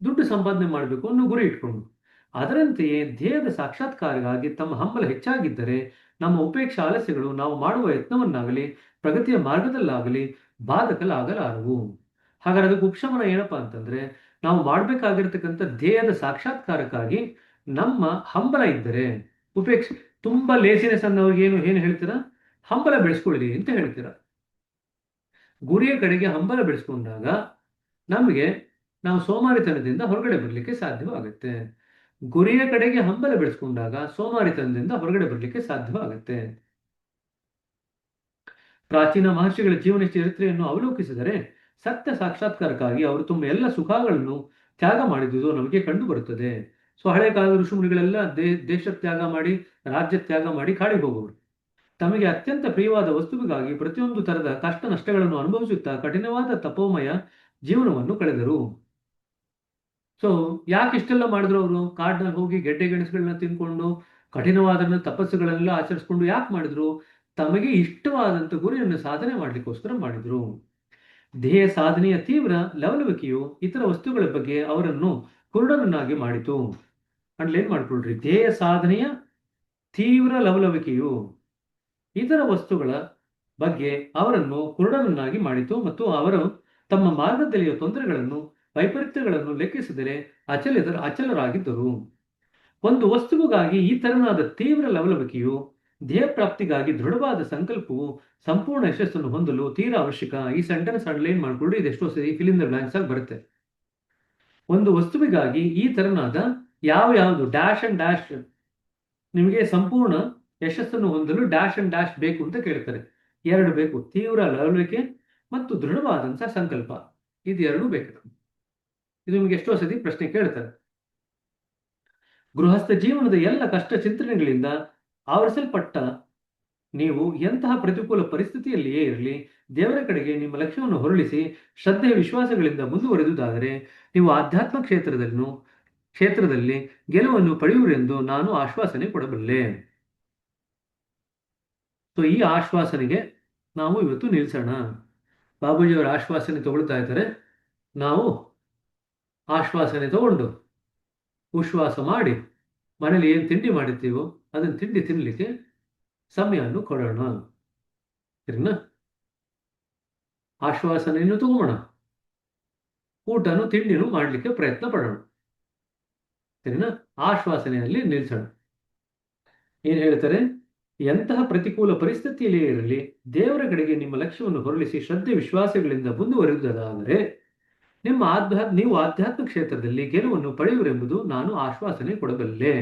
Speaker 1: ದುಡ್ಡು ಸಂಪಾದನೆ ಮಾಡಬೇಕು ಅನ್ನೋ ಗುರಿ ಇಟ್ಕೊಂಡು. ಅದರಂತೆಯೇ ಧ್ಯೇಯದ ಸಾಕ್ಷಾತ್ಕಾರಕ್ಕಾಗಿ ತಮ್ಮ ಹಂಬಲ ಹೆಚ್ಚಾಗಿದ್ದರೆ ನಮ್ಮ ಉಪೇಕ್ಷಾ ಆಲಸ್ಯಗಳು ನಾವು ಮಾಡುವ ಯತ್ನವನ್ನಾಗಲಿ ಪ್ರಗತಿಯ ಮಾರ್ಗದಲ್ಲಾಗಲಿ ಬಾಧಕಲಾಗಲಾರವು. ಹಾಗಾದ್ರೆ ಅದಕ್ಕೆ ಉಪಶಮನ ಏನಪ್ಪಾ ಅಂತಂದ್ರೆ ನಾವು ಮಾಡ್ಬೇಕಾಗಿರ್ತಕ್ಕಂಥ ಧ್ಯೇಯದ ಸಾಕ್ಷಾತ್ಕಾರಕ್ಕಾಗಿ ನಮ್ಮ ಹಂಬಲ ಇದ್ದರೆ, ಉಪೇಕ್ಷೆ ತುಂಬಾ ಲೇಸಿನೆಸ್ ಅನ್ನೋರಿಗೆ ಏನು ಹೇಳ್ತೀರಾ? ಹಂಬಲ ಬೆಳೆಸ್ಕೊಳ್ಳಿ ಅಂತ ಹೇಳ್ತೀರಾ. ಗುರಿಯ ಕಡೆಗೆ ಹಂಬಲ ಬೆಳೆಸ್ಕೊಂಡಾಗ ನಮಗೆ ನಾವು ಸೋಮಾರಿತನದಿಂದ ಹೊರಗಡೆ ಬರಲಿಕ್ಕೆ ಸಾಧ್ಯವಾಗುತ್ತೆ. ಗುರಿಯ ಕಡೆಗೆ ಹಂಬಲ ಬೆಳೆಸ್ಕೊಂಡಾಗ ಸೋಮಾರಿತನದಿಂದ ಹೊರಗಡೆ ಬರಲಿಕ್ಕೆ ಸಾಧ್ಯವಾಗುತ್ತೆ. ಪ್ರಾಚೀನ ಮಹರ್ಷಿಗಳ ಜೀವನ ಚರಿತ್ರೆಯನ್ನು ಅವಲೋಕಿಸಿದರೆ ಸತ್ಯ ಸಾಕ್ಷಾತ್ಕಾರಕ್ಕಾಗಿ ಅವರು ತುಂಬ ಎಲ್ಲ ಸುಖಗಳನ್ನು ತ್ಯಾಗ ಮಾಡಿದುದು ನಮಗೆ ಕಂಡು ಬರುತ್ತದೆ. ಸೊ ಹಳೆ ಕಾಲದ ಋಷಿಮುನಿಗಳೆಲ್ಲ ದೇಶ ತ್ಯಾಗ ಮಾಡಿ, ರಾಜ್ಯ ತ್ಯಾಗ ಮಾಡಿ ಕಾಡಿಗೆ ಹೋಗುವರು. ತಮಗೆ ಅತ್ಯಂತ ಪ್ರಿಯವಾದ ವಸ್ತುವಿಗಾಗಿ ಪ್ರತಿಯೊಂದು ತರದ ಕಷ್ಟ ನಷ್ಟಗಳನ್ನು ಅನುಭವಿಸುತ್ತಾ ಕಠಿಣವಾದ ತಪೋಮಯ ಜೀವನವನ್ನು ಕಳೆದರು. ಸೊ ಯಾಕೆ ಇಷ್ಟೆಲ್ಲ ಮಾಡಿದ್ರು ಅವರು? ಕಾಡಿನಲ್ಲಿ ಹೋಗಿ ಗೆಡ್ಡೆ ಗೆಣಸುಗಳನ್ನ ತಿನ್ಕೊಂಡು ಕಠಿಣವಾದ ತಪಸ್ಸುಗಳೆಲ್ಲ ಆಚರಿಸ್ಕೊಂಡು ಯಾಕೆ ಮಾಡಿದ್ರು? ತಮಗೆ ಇಷ್ಟವಾದಂತ ಗುರಿಯನ್ನು ಸಾಧನೆ ಮಾಡ್ಲಿಕ್ಕೋಸ್ಕರ ಮಾಡಿದ್ರು. ಧ್ಯೇಯ ಸಾಧನೆಯ ತೀವ್ರ ಲವಲವಿಕೆಯು ಇತರ ವಸ್ತುಗಳ ಬಗ್ಗೆ ಅವರನ್ನು ಕುರುಡರನ್ನಾಗಿ ಮಾಡಿತು. ಏನ್ ಮಾಡ್ಕೊಳ್ರಿ, ಧ್ಯೇಯ ಸಾಧನೆಯ ತೀವ್ರ ಲವಲವಿಕೆಯು ಇತರ ವಸ್ತುಗಳ ಬಗ್ಗೆ ಅವರನ್ನು ಕುರುಡರನ್ನಾಗಿ ಮಾಡಿತು ಮತ್ತು ಅವರು ತಮ್ಮ ಮಾರ್ಗದಲ್ಲಿಯ ತೊಂದರೆಗಳನ್ನು, ವೈಪರೀತ್ಯಗಳನ್ನು ಲೆಕ್ಕಿಸಿದರೆ ಅಚಲರಾಗಿದ್ದರು. ಒಂದು ವಸ್ತುವಿಗಾಗಿ ಈ ತರನಾದ ತೀವ್ರ ಲವಲವಿಕೆಯು ಧ್ಯೇಯ ಪ್ರಾಪ್ತಿಗಾಗಿ ದೃಢವಾದ ಸಂಕಲ್ಪವು ಸಂಪೂರ್ಣ ಯಶಸ್ಸನ್ನು ಹೊಂದಲು ತೀರಾ ಅವಶ್ಯಕ. ಈ ಸೆಂಟೆನ್ಸ್ ಅಂಡರ್ಲೈನ್ ಮಾಡ್ಕೊಂಡು ಇದೆಷ್ಟೋ ಸರಿ ಫಿಲ್ ಇನ್ ದ ಬ್ಲಾಂಕ್ಸ್ ಆಗಿ ಬರುತ್ತೆ. ಒಂದು ವಸ್ತುವಿಗಾಗಿ ಈ ತರನಾದ ಯಾವುದು ಡ್ಯಾಶ್ ಅಂಡ್ ಡ್ಯಾಶ್ ನಿಮಗೆ ಸಂಪೂರ್ಣ ಯಶಸ್ಸನ್ನು ಹೊಂದಲು ಡ್ಯಾಶ್ ಅಂಡ್ ಡ್ಯಾಶ್ ಬೇಕು ಅಂತ ಕೇಳ್ತಾರೆ. ಎರಡು ಬೇಕು, ತೀವ್ರ ಲವಲವಿಕೆ ಮತ್ತು ದೃಢವಾದಂತ ಸಂಕಲ್ಪ. ಇದು ಎರಡು ಬೇಕು. ಇದು ನಿಮ್ಗೆ ಎಷ್ಟೋ ಸತಿ ಪ್ರಶ್ನೆ ಕೇಳ್ತಾರೆ. ಗೃಹಸ್ಥ ಜೀವನದ ಎಲ್ಲ ಕಷ್ಟ ಚಿಂತನೆಗಳಿಂದ ಆವರಿಸಲ್ಪಟ್ಟ ನೀವು ಎಂತಹ ಪ್ರತಿಕೂಲ ಪರಿಸ್ಥಿತಿಯಲ್ಲಿಯೇ ಇರಲಿ, ದೇವರ ಕಡೆಗೆ ನಿಮ್ಮ ಲಕ್ಷ್ಯವನ್ನು ಹೊರಳಿಸಿ ಶ್ರದ್ಧೆ ವಿಶ್ವಾಸಗಳಿಂದ ಮುಂದುವರೆದುದಾದರೆ ನೀವು ಆಧ್ಯಾತ್ಮ ಕ್ಷೇತ್ರದಲ್ಲಿ ಗೆಲುವನ್ನು ಪಡೆಯುವರೆಂದು ನಾನು ಆಶ್ವಾಸನೆ ಕೊಡಬಲ್ಲೆ. ಸೊ ಈ ಆಶ್ವಾಸನೆಗೆ ನಾವು ಇವತ್ತು ನಿಲ್ಲಿಸೋಣ. ಬಾಬೂಜಿಯವರ ಆಶ್ವಾಸನೆ ತಗೊಳ್ತಾ ಇದ್ದಾರೆ. ನಾವು ಆಶ್ವಾಸನೆ ತಗೊಂಡು ಉಶ್ವಾಸ ಮಾಡಿ ಮನೇಲಿ ಏನು ತಿಂಡಿ ಮಾಡಿರ್ತೀವೋ ಅದನ್ನು ತಿಂಡಿ ತಿನ್ನಲಿಕ್ಕೆ ಸಮಯವನ್ನು ಕೊಡೋಣ. ಸರಿನಾ? ಆಶ್ವಾಸನೆಯನ್ನು ತಗೋಣ, ಊಟನು ತಿಂಡಿನೂ ಮಾಡಲಿಕ್ಕೆ ಪ್ರಯತ್ನ ಪಡೋಣ. ಸರಿನಾ? ಆಶ್ವಾಸನೆಯಲ್ಲಿ ನಿಲ್ಲಿಸೋಣ. ಏನ್ ಹೇಳ್ತಾರೆ? ಎಂತಹ ಪ್ರತಿಕೂಲ ಪರಿಸ್ಥಿತಿಯಲ್ಲಿಯೇ ಇರಲಿ, ದೇವರ ಕಡೆಗೆ ನಿಮ್ಮ ಲಕ್ಷ್ಯವನ್ನು ಹೊರಳಿಸಿ ಶ್ರದ್ಧೆ ವಿಶ್ವಾಸಗಳಿಂದ ಮುಂದುವರಿಯುವುದಾದರೆ ನೀವು ಆಧ್ಯಾತ್ಮ ಕ್ಷೇತ್ರದಲ್ಲಿ ಗೆಲುವನ್ನು ಪಡೆಯುವರೆಂಬುದು ನಾನು ಆಶ್ವಾಸನೆ ಕೊಡಬಲ್ಲೆ.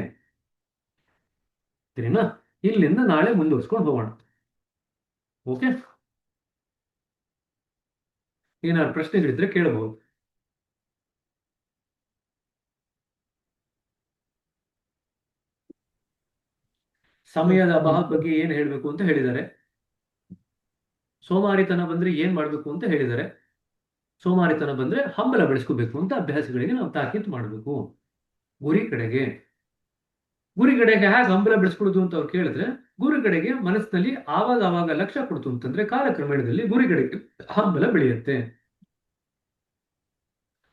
Speaker 1: ಸರಿನಾ? ಇಲ್ಲಿಂದ ನಾಳೆ ಮುಂದುವರಿಸ್ಕೊಂಡು ಹೋಗೋಣ. ಓಕೆ? ಏನಾದ್ರು ಪ್ರಶ್ನೆಗಳಿದ್ರೆ ಕೇಳಬಹುದು. ಸಮಯದ ಅಭಾವದ ಬಗ್ಗೆ ಏನ್ ಹೇಳ್ಬೇಕು ಅಂತ ಹೇಳಿದ್ದಾರೆ. ಸೋಮಾರಿತನ ಬಂದ್ರೆ ಏನ್ ಮಾಡ್ಬೇಕು ಅಂತ ಹೇಳಿದ್ದಾರೆ. ಸೋಮಾರಿತನ ಬಂದ್ರೆ ಹಂಬಲ ಬೆಳೆಸ್ಕೋಬೇಕು ಅಂತ ಅಭ್ಯಾಸಗಳಿಗೆ ನಾವು ತಾಕೀತು ಮಾಡಬೇಕು. ಗುರಿ ಕಡೆಗೆ ಹೇಗೆ ಹಂಬಲ ಬೆಳೆಸ್ಕೊಡುದು ಅಂತ ಅವ್ರು ಕೇಳಿದ್ರೆ, ಗುರಿ ಕಡೆಗೆ ಮನಸ್ಸಿನಲ್ಲಿ ಆವಾಗ ಲಕ್ಷ್ಯ ಕೊಡ್ತು ಅಂತಂದ್ರೆ ಕಾಲಕ್ರಮೇಣದಲ್ಲಿ ಗುರಿ ಕಡೆಗೆ ಹಂಬಲ ಬೆಳೆಯುತ್ತೆ.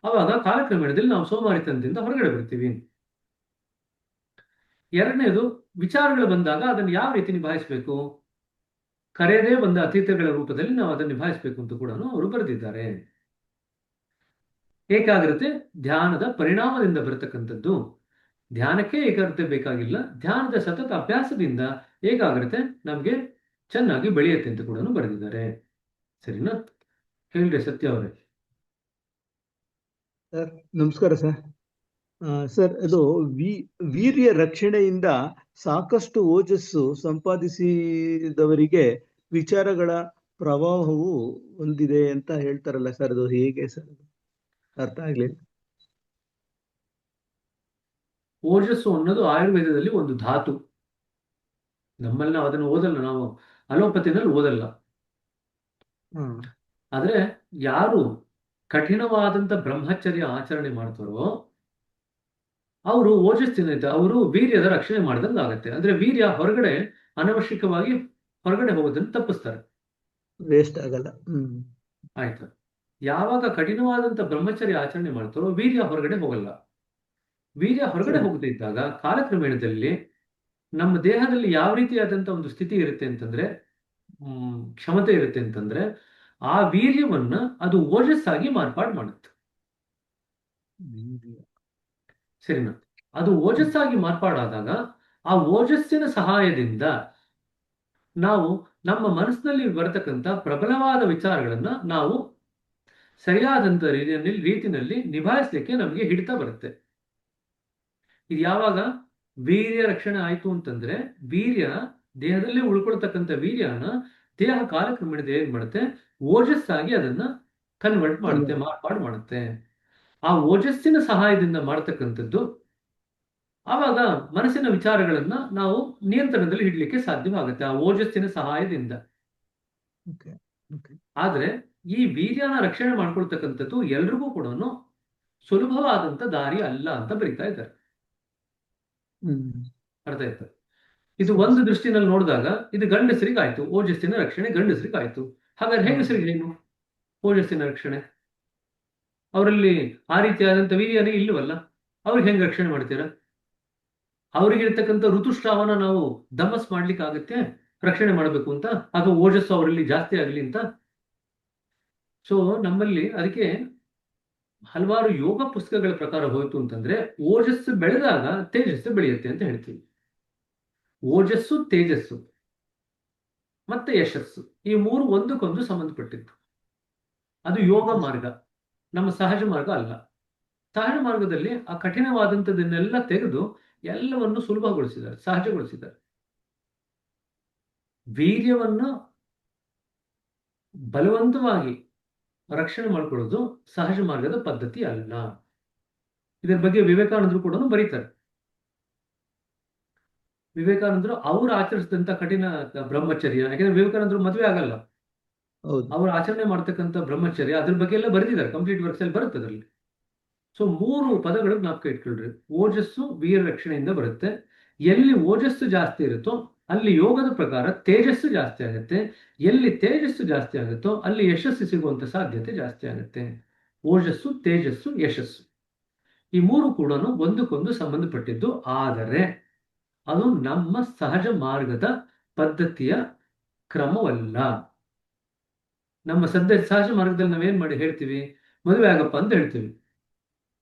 Speaker 1: ಆವಾಗ ಕಾಲಕ್ರಮೇಣದಲ್ಲಿ ನಾವು ಸೋಮಾರಿತನದಿಂದ ಹೊರಗಡೆ ಬರ್ತೀವಿ. ಎರಡನೇದು, ವಿಚಾರಗಳು ಬಂದಾಗ ಅದನ್ನು ಯಾವ ರೀತಿ ನಿಭಾಯಿಸಬೇಕು, ಕರೆಯದೇ ಬಂದ ಅತಿಥಿಗಳ ರೂಪದಲ್ಲಿ ನಾವು ಅದನ್ನು ನಿಭಾಯಿಸಬೇಕು ಅಂತ ಕೂಡ ಅವರು ಬರೆದಿದ್ದಾರೆ. ಏಕಾಗ್ರತೆ ಧ್ಯಾನದ ಪರಿಣಾಮದಿಂದ ಬರತಕ್ಕಂಥದ್ದು. ಧ್ಯಾನಕ್ಕೆ ಏಕಾಗ್ರತೆ ಬೇಕಾಗಿಲ್ಲ, ಧ್ಯಾನದ ಸತತ ಅಭ್ಯಾಸದಿಂದ ಏಕಾಗ್ರತೆ ನಮಗೆ ಚೆನ್ನಾಗಿ ಬೆಳೆಯುತ್ತೆ ಅಂತ ಕೂಡ ಬರೆದಿದ್ದಾರೆ. ಸರಿನಾ? ಹೇಳ್ರಿ ಸತ್ಯ ಅವರೇ.
Speaker 2: ಸರ್ ನಮಸ್ಕಾರ ಸರ್. ಸರ್, ಅದು ವೀರ್ಯ ರಕ್ಷಣೆಯಿಂದ ಸಾಕಷ್ಟು ಓಜಸ್ಸು ಸಂಪಾದಿಸಿದವರಿಗೆ ವಿಚಾರಗಳ ಪ್ರವಾಹವು ಹೊಂದಿದೆ ಅಂತ ಹೇಳ್ತಾರಲ್ಲ ಸರ್, ಅದು ಹೇಗೆ ಸರ್? ಅರ್ಥ ಆಗ್ಲಿಲ್ಲ.
Speaker 1: ಓಜಸ್ಸು ಅನ್ನೋದು ಆಯುರ್ವೇದದಲ್ಲಿ ಒಂದು ಧಾತು. ನಮ್ಮಲ್ಲಿ ನಾವು ಅದನ್ನು ಓದಲ್ಲ, ನಾವು ಅಲೋಪತಿನಲ್ಲಿ ಓದಲ್ಲ. ಆದ್ರೆ ಯಾರು ಕಠಿಣವಾದಂತ ಬ್ರಹ್ಮಚರ್ಯ ಆಚರಣೆ ಮಾಡ್ತಾರೋ ಅವರು ಓಜಸ್ಸಿನ ಅವರು ವೀರ್ಯದ ರಕ್ಷಣೆ ಮಾಡಿದಂಗೆ ಆಗತ್ತೆ. ಅಂದ್ರೆ ವೀರ್ಯ ಹೊರಗಡೆ ಅನವಶ್ಯಕವಾಗಿ ಹೊರಗಡೆ ಹೋಗೋದನ್ನು ತಪ್ಪಿಸ್ತಾರೆ,
Speaker 2: ವೇಸ್ಟ್ ಆಗಲ್ಲ.
Speaker 1: ಆಯ್ತಾ? ಯಾವಾಗ ಕಠಿಣವಾದಂತ ಬ್ರಹ್ಮಚರ್ಯ ಆಚರಣೆ ಮಾಡ್ತಾರೋ ವೀರ್ಯ ಹೊರಗಡೆ ಹೋಗಲ್ಲ. ವೀರ್ಯ ಹೊರಗಡೆ ಹೋಗದೇ ಇದ್ದಾಗ ಕಾಲಕ್ರಮೇಣದಲ್ಲಿ ನಮ್ಮ ದೇಹದಲ್ಲಿ ಯಾವ ರೀತಿಯಾದಂತ ಒಂದು ಸ್ಥಿತಿ ಇರುತ್ತೆ ಅಂತಂದ್ರೆ, ಕ್ಷಮತೆ ಇರುತ್ತೆ ಅಂತಂದ್ರೆ, ಆ ವೀರ್ಯವನ್ನ ಅದು ಓಜಸ್ಸಾಗಿ ಮಾರ್ಪಾಡು ಮಾಡುತ್ತೆ. ಸರಿನಾ? ಅದು ಓಜಸ್ಸಾಗಿ ಮಾರ್ಪಾಡಾದಾಗ ಆ ಓಜಸ್ಸಿನ ಸಹಾಯದಿಂದ ನಾವು ನಮ್ಮ ಮನಸ್ಸಿನಲ್ಲಿ ಬರತಕ್ಕಂಥ ಪ್ರಬಲವಾದ ವಿಚಾರಗಳನ್ನ ನಾವು ಸರಿಯಾದಂತ ರೀತಿಯಲ್ಲಿ ನಿಭಾಯಿಸಲಿಕ್ಕೆ ನಮಗೆ ಹಿಡಿತ ಬರುತ್ತೆ. ಇದು ಯಾವಾಗ ವೀರ್ಯ ರಕ್ಷಣೆ ಆಯ್ತು ಅಂತಂದ್ರೆ, ವೀರ್ಯ ದೇಹದಲ್ಲಿ ಉಳ್ಕೊಳ್ತಕ್ಕಂಥ ವೀರ್ಯನ ದೇಹ ಕಾಲಕ್ರಮೇಣದ ಏನ್ ಮಾಡುತ್ತೆ, ಓಜಸ್ಸಾಗಿ ಅದನ್ನ ಕನ್ವರ್ಟ್ ಮಾಡುತ್ತೆ, ಮಾರ್ಪಾಡು ಮಾಡುತ್ತೆ. ಆ ಓಜಸ್ಸಿನ ಸಹಾಯದಿಂದ ಮಾಡ್ತಕ್ಕಂಥದ್ದು, ಆವಾಗ ಮನಸ್ಸಿನ ವಿಚಾರಗಳನ್ನ ನಾವು ನಿಯಂತ್ರಣದಲ್ಲಿ ಇಡ್ಲಿಕ್ಕೆ ಸಾಧ್ಯವಾಗುತ್ತೆ ಆ ಓಜಸ್ಸಿನ ಸಹಾಯದಿಂದ.
Speaker 2: ಓಕೆ ಓಕೆ
Speaker 1: ಆದ್ರೆ ಈ ವೀರ್ಯನ ರಕ್ಷಣೆ ಮಾಡ್ಕೊಳ್ತಕ್ಕಂಥದ್ದು ಎಲ್ರಿಗೂ ಕೂಡ ಸುಲಭವಾದಂತ ದಾರಿ ಅಲ್ಲ ಅಂತ ಬರೀತಾ ಇದ್ದಾರೆ.
Speaker 2: ಹ್ಮ್
Speaker 1: ಅರ್ಥ ಆಯ್ತಾ? ಇದು
Speaker 2: ಸರಿ
Speaker 1: ಒಂದು
Speaker 2: ಸರ್.
Speaker 1: ದೃಷ್ಟಿನಲ್ಲಿ ನೋಡಿದಾಗ ಇದು ಗಂಡಸರಿಗಾಯ್ತು, ಓಜಸ್ಸಿನ ರಕ್ಷಣೆ ಗಂಡಸರಿಗಾಯ್ತು. ಹಾಗಾದ್ರೆ ಹೆಂಗಸರಿಗೆ ಏನು ಓಜಸ್ಸಿನ ರಕ್ಷಣೆ? ಅವರಲ್ಲಿ ಆ ರೀತಿಯಾದಂತ ವೀರ್ಯನೇ ಇಲ್ಲವಲ್ಲ, ಅವ್ರಿಗೆ ಹೆಂಗ್ ರಕ್ಷಣೆ ಮಾಡ್ತೀರಾ? ಅವರಿಗಿರ್ತಕ್ಕಂಥ ಋತುಸ್ರಾವನ ನಾವು ದಮಸ್ ಮಾಡ್ಲಿಕ್ಕೆ ಆಗತ್ತೆ ರಕ್ಷಣೆ ಮಾಡಬೇಕು ಅಂತ, ಅಥವಾ ಓಜಸ್ಸು ಅವರಲ್ಲಿ ಜಾಸ್ತಿ ಆಗಲಿ ಅಂತ? ಸೊ ನಮ್ಮಲ್ಲಿ ಅದಕ್ಕೆ ಹಲವಾರು ಯೋಗ ಪುಸ್ತಕಗಳ ಪ್ರಕಾರ ಹೋಯ್ತು ಅಂತಂದ್ರೆ, ಓಜಸ್ಸು ಬೆಳೆದಾಗ ತೇಜಸ್ಸು ಬೆಳೆಯುತ್ತೆ ಅಂತ ಹೇಳ್ತೀವಿ. ಓಜಸ್ಸು, ತೇಜಸ್ಸು ಮತ್ತೆ ಯಶಸ್ಸು, ಈ ಮೂರು ಒಂದಕ್ಕೊಂದು ಸಂಬಂಧಪಟ್ಟಿದ್ದು. ಅದು ಯೋಗ ಮಾರ್ಗ, ನಮ್ಮ ಸಹಜ ಮಾರ್ಗ ಅಲ್ಲ. ಸಹಜ ಮಾರ್ಗದಲ್ಲಿ ಆ ಕಠಿಣವಾದಂಥದ್ದನ್ನೆಲ್ಲ ತೆಗೆದು ಎಲ್ಲವನ್ನು ಸುಲಭಗೊಳಿಸಿದ್ದಾರೆ, ಸಹಜಗೊಳಿಸಿದ್ದಾರೆ. ವೀರ್ಯವನ್ನು ಬಲವಂತವಾಗಿ ರಕ್ಷಣೆ ಮಾಡ್ಕೊಳ್ಳೋದು ಸಹಜ ಮಾರ್ಗದ ಪದ್ಧತಿ ಅಲ್ಲ. ಇದರ ಬಗ್ಗೆ ವಿವೇಕಾನಂದರು ಕೂಡ ಬರೀತಾರೆ. ವಿವೇಕಾನಂದರು ಅವರು ಆಚರಿಸಿದಂತ ಕಠಿಣ ಬ್ರಹ್ಮಚರ್ಯ, ಯಾಕಂದ್ರೆ ವಿವೇಕಾನಂದರು ಮದುವೆ ಆಗಲ್ಲ,
Speaker 2: ಹೌದು
Speaker 1: ಅವರು ಆಚರಣೆ ಮಾಡ್ತಕ್ಕಂಥ ಬ್ರಹ್ಮಚರ್ಯ ಅದ್ರ ಬಗ್ಗೆ ಎಲ್ಲ ಬರೆದಿದ್ದಾರೆ, ಕಂಪ್ಲೀಟ್ ವರ್ಕ್ಸ್ ಅಲ್ಲಿ ಬರುತ್ತೆ ಅದರಲ್ಲಿ. ಸೊ 3 ಪದಗಳು ಜ್ಞಾಪಕ ಇಟ್ಕೊಳ್ರಿ. ಓಜಸ್ಸು ವೀರ ರಕ್ಷಣೆಯಿಂದ ಬರುತ್ತೆ. ಎಲ್ಲಿ ಓಜಸ್ಸು ಜಾಸ್ತಿ ಇರುತ್ತೋ ಅಲ್ಲಿ ಯೋಗದ ಪ್ರಕಾರ ತೇಜಸ್ಸು ಜಾಸ್ತಿ ಆಗುತ್ತೆ. ಎಲ್ಲಿ ತೇಜಸ್ಸು ಜಾಸ್ತಿ ಆಗುತ್ತೋ ಅಲ್ಲಿ ಯಶಸ್ಸು ಸಿಗುವಂತ ಸಾಧ್ಯತೆ ಜಾಸ್ತಿ ಆಗುತ್ತೆ. ಓಜಸ್ಸು, ತೇಜಸ್ಸು, ಯಶಸ್ಸು, ಈ ಮೂರು ಕೂಡ ಒಂದಕ್ಕೊಂದು ಸಂಬಂಧಪಟ್ಟಿದ್ದು. ಆದರೆ ಅದು ನಮ್ಮ ಸಹಜ ಮಾರ್ಗದ ಪದ್ಧತಿಯ ಕ್ರಮವಲ್ಲ. ನಮ್ಮ ಸಹಜ ಮಾರ್ಗದಲ್ಲಿ ನಾವೇನ್ ಮಾಡಿ ಹೇಳ್ತೀವಿ? ಮದುವೆ ಆಗಪ್ಪ ಅಂತ ಹೇಳ್ತೀವಿ,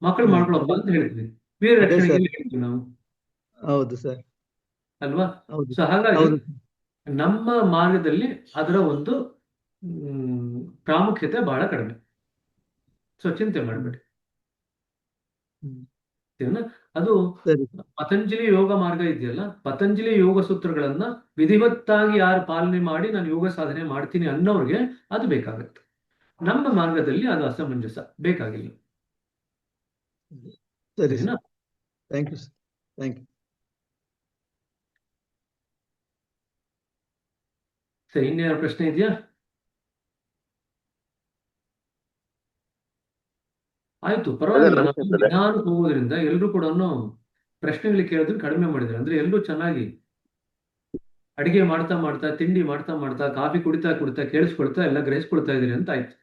Speaker 1: ಮಕ್ಕಳು ಮಾಡ್ಕೊಳಪ್ಪ ಅಂತ ಹೇಳ್ತೀವಿ. ವೀರ
Speaker 2: ಅದೇ
Speaker 1: ರಕ್ಷಣೆಗೆ
Speaker 2: ಸರ್.
Speaker 1: ಎಲ್ಲಿ ಹೇಳ್ತೀವಿ ನಾವು?
Speaker 2: ಹೌದು ಸರ್.
Speaker 1: ಅಲ್ವಾ?
Speaker 2: ಹೌದು
Speaker 1: ಸೊ ಹಾಗಾಗಿ
Speaker 2: ಹೌದು
Speaker 1: ನಮ್ಮ ಮಾರ್ಗದಲ್ಲಿ ಅದರ ಒಂದು ಪ್ರಾಮುಖ್ಯತೆ ಬಹಳ ಕಡಿಮೆ. ಸೊ ಚಿಂತೆ ಮಾಡಬೇಡಿ.
Speaker 2: ಹ್ಮ್.
Speaker 1: ಅದು
Speaker 2: ಸರಿ
Speaker 1: ಪತಂಜಲಿ ಯೋಗ ಮಾರ್ಗ ಇದೆಯಲ್ಲ, ಪತಂಜಲಿ ಯೋಗ ಸೂತ್ರಗಳನ್ನ ವಿಧಿವತ್ತಾಗಿ ಯಾರು ಪಾಲನೆ ಮಾಡಿ ನಾನು ಯೋಗ ಸಾಧನೆ ಮಾಡ್ತೀನಿ ಅನ್ನೋರಿಗೆ ಅದು ಬೇಕಾಗುತ್ತೆ. ನಮ್ಮ ಮಾರ್ಗದಲ್ಲಿ ಅದು ಅಸಮಂಜಸ, ಬೇಕಾಗಿಲ್ಲ.
Speaker 2: ಸರಿ
Speaker 1: ಸರಿನಾ?
Speaker 2: Sir. Thank you sir. Thank you.
Speaker 1: ಸರಿ, ಇನ್ನೇನು ಪ್ರಶ್ನೆ ಇದೆಯಾ? ಆಯ್ತು, ಪರವಾಗಿಲ್ಲ. ನಾವು ನಿಧಾನಕ್ಕೆ ಹೋಗೋದ್ರಿಂದ ಎಲ್ಲರೂ ಕೂಡ ಪ್ರಶ್ನೆಗಳಿಗೆ ಕೇಳಿದ್ರೆ ಕಡಿಮೆ ಮಾಡಿದ್ರೆ, ಅಂದ್ರೆ ಎಲ್ಲರೂ ಚೆನ್ನಾಗಿ ಅಡಿಗೆ ಮಾಡ್ತಾ ಮಾಡ್ತಾ, ತಿಂಡಿ ಮಾಡ್ತಾ ಮಾಡ್ತಾ, ಕಾಫಿ ಕುಡಿತಾ ಕುಡಿತಾ ಕೇಳಿಸ್ಕೊಳ್ತಾ ಎಲ್ಲ ಗ್ರಹಿಸ್ಕೊಳ್ತಾ ಇದ್ದೀರಿ ಅಂತ ಆಯ್ತು.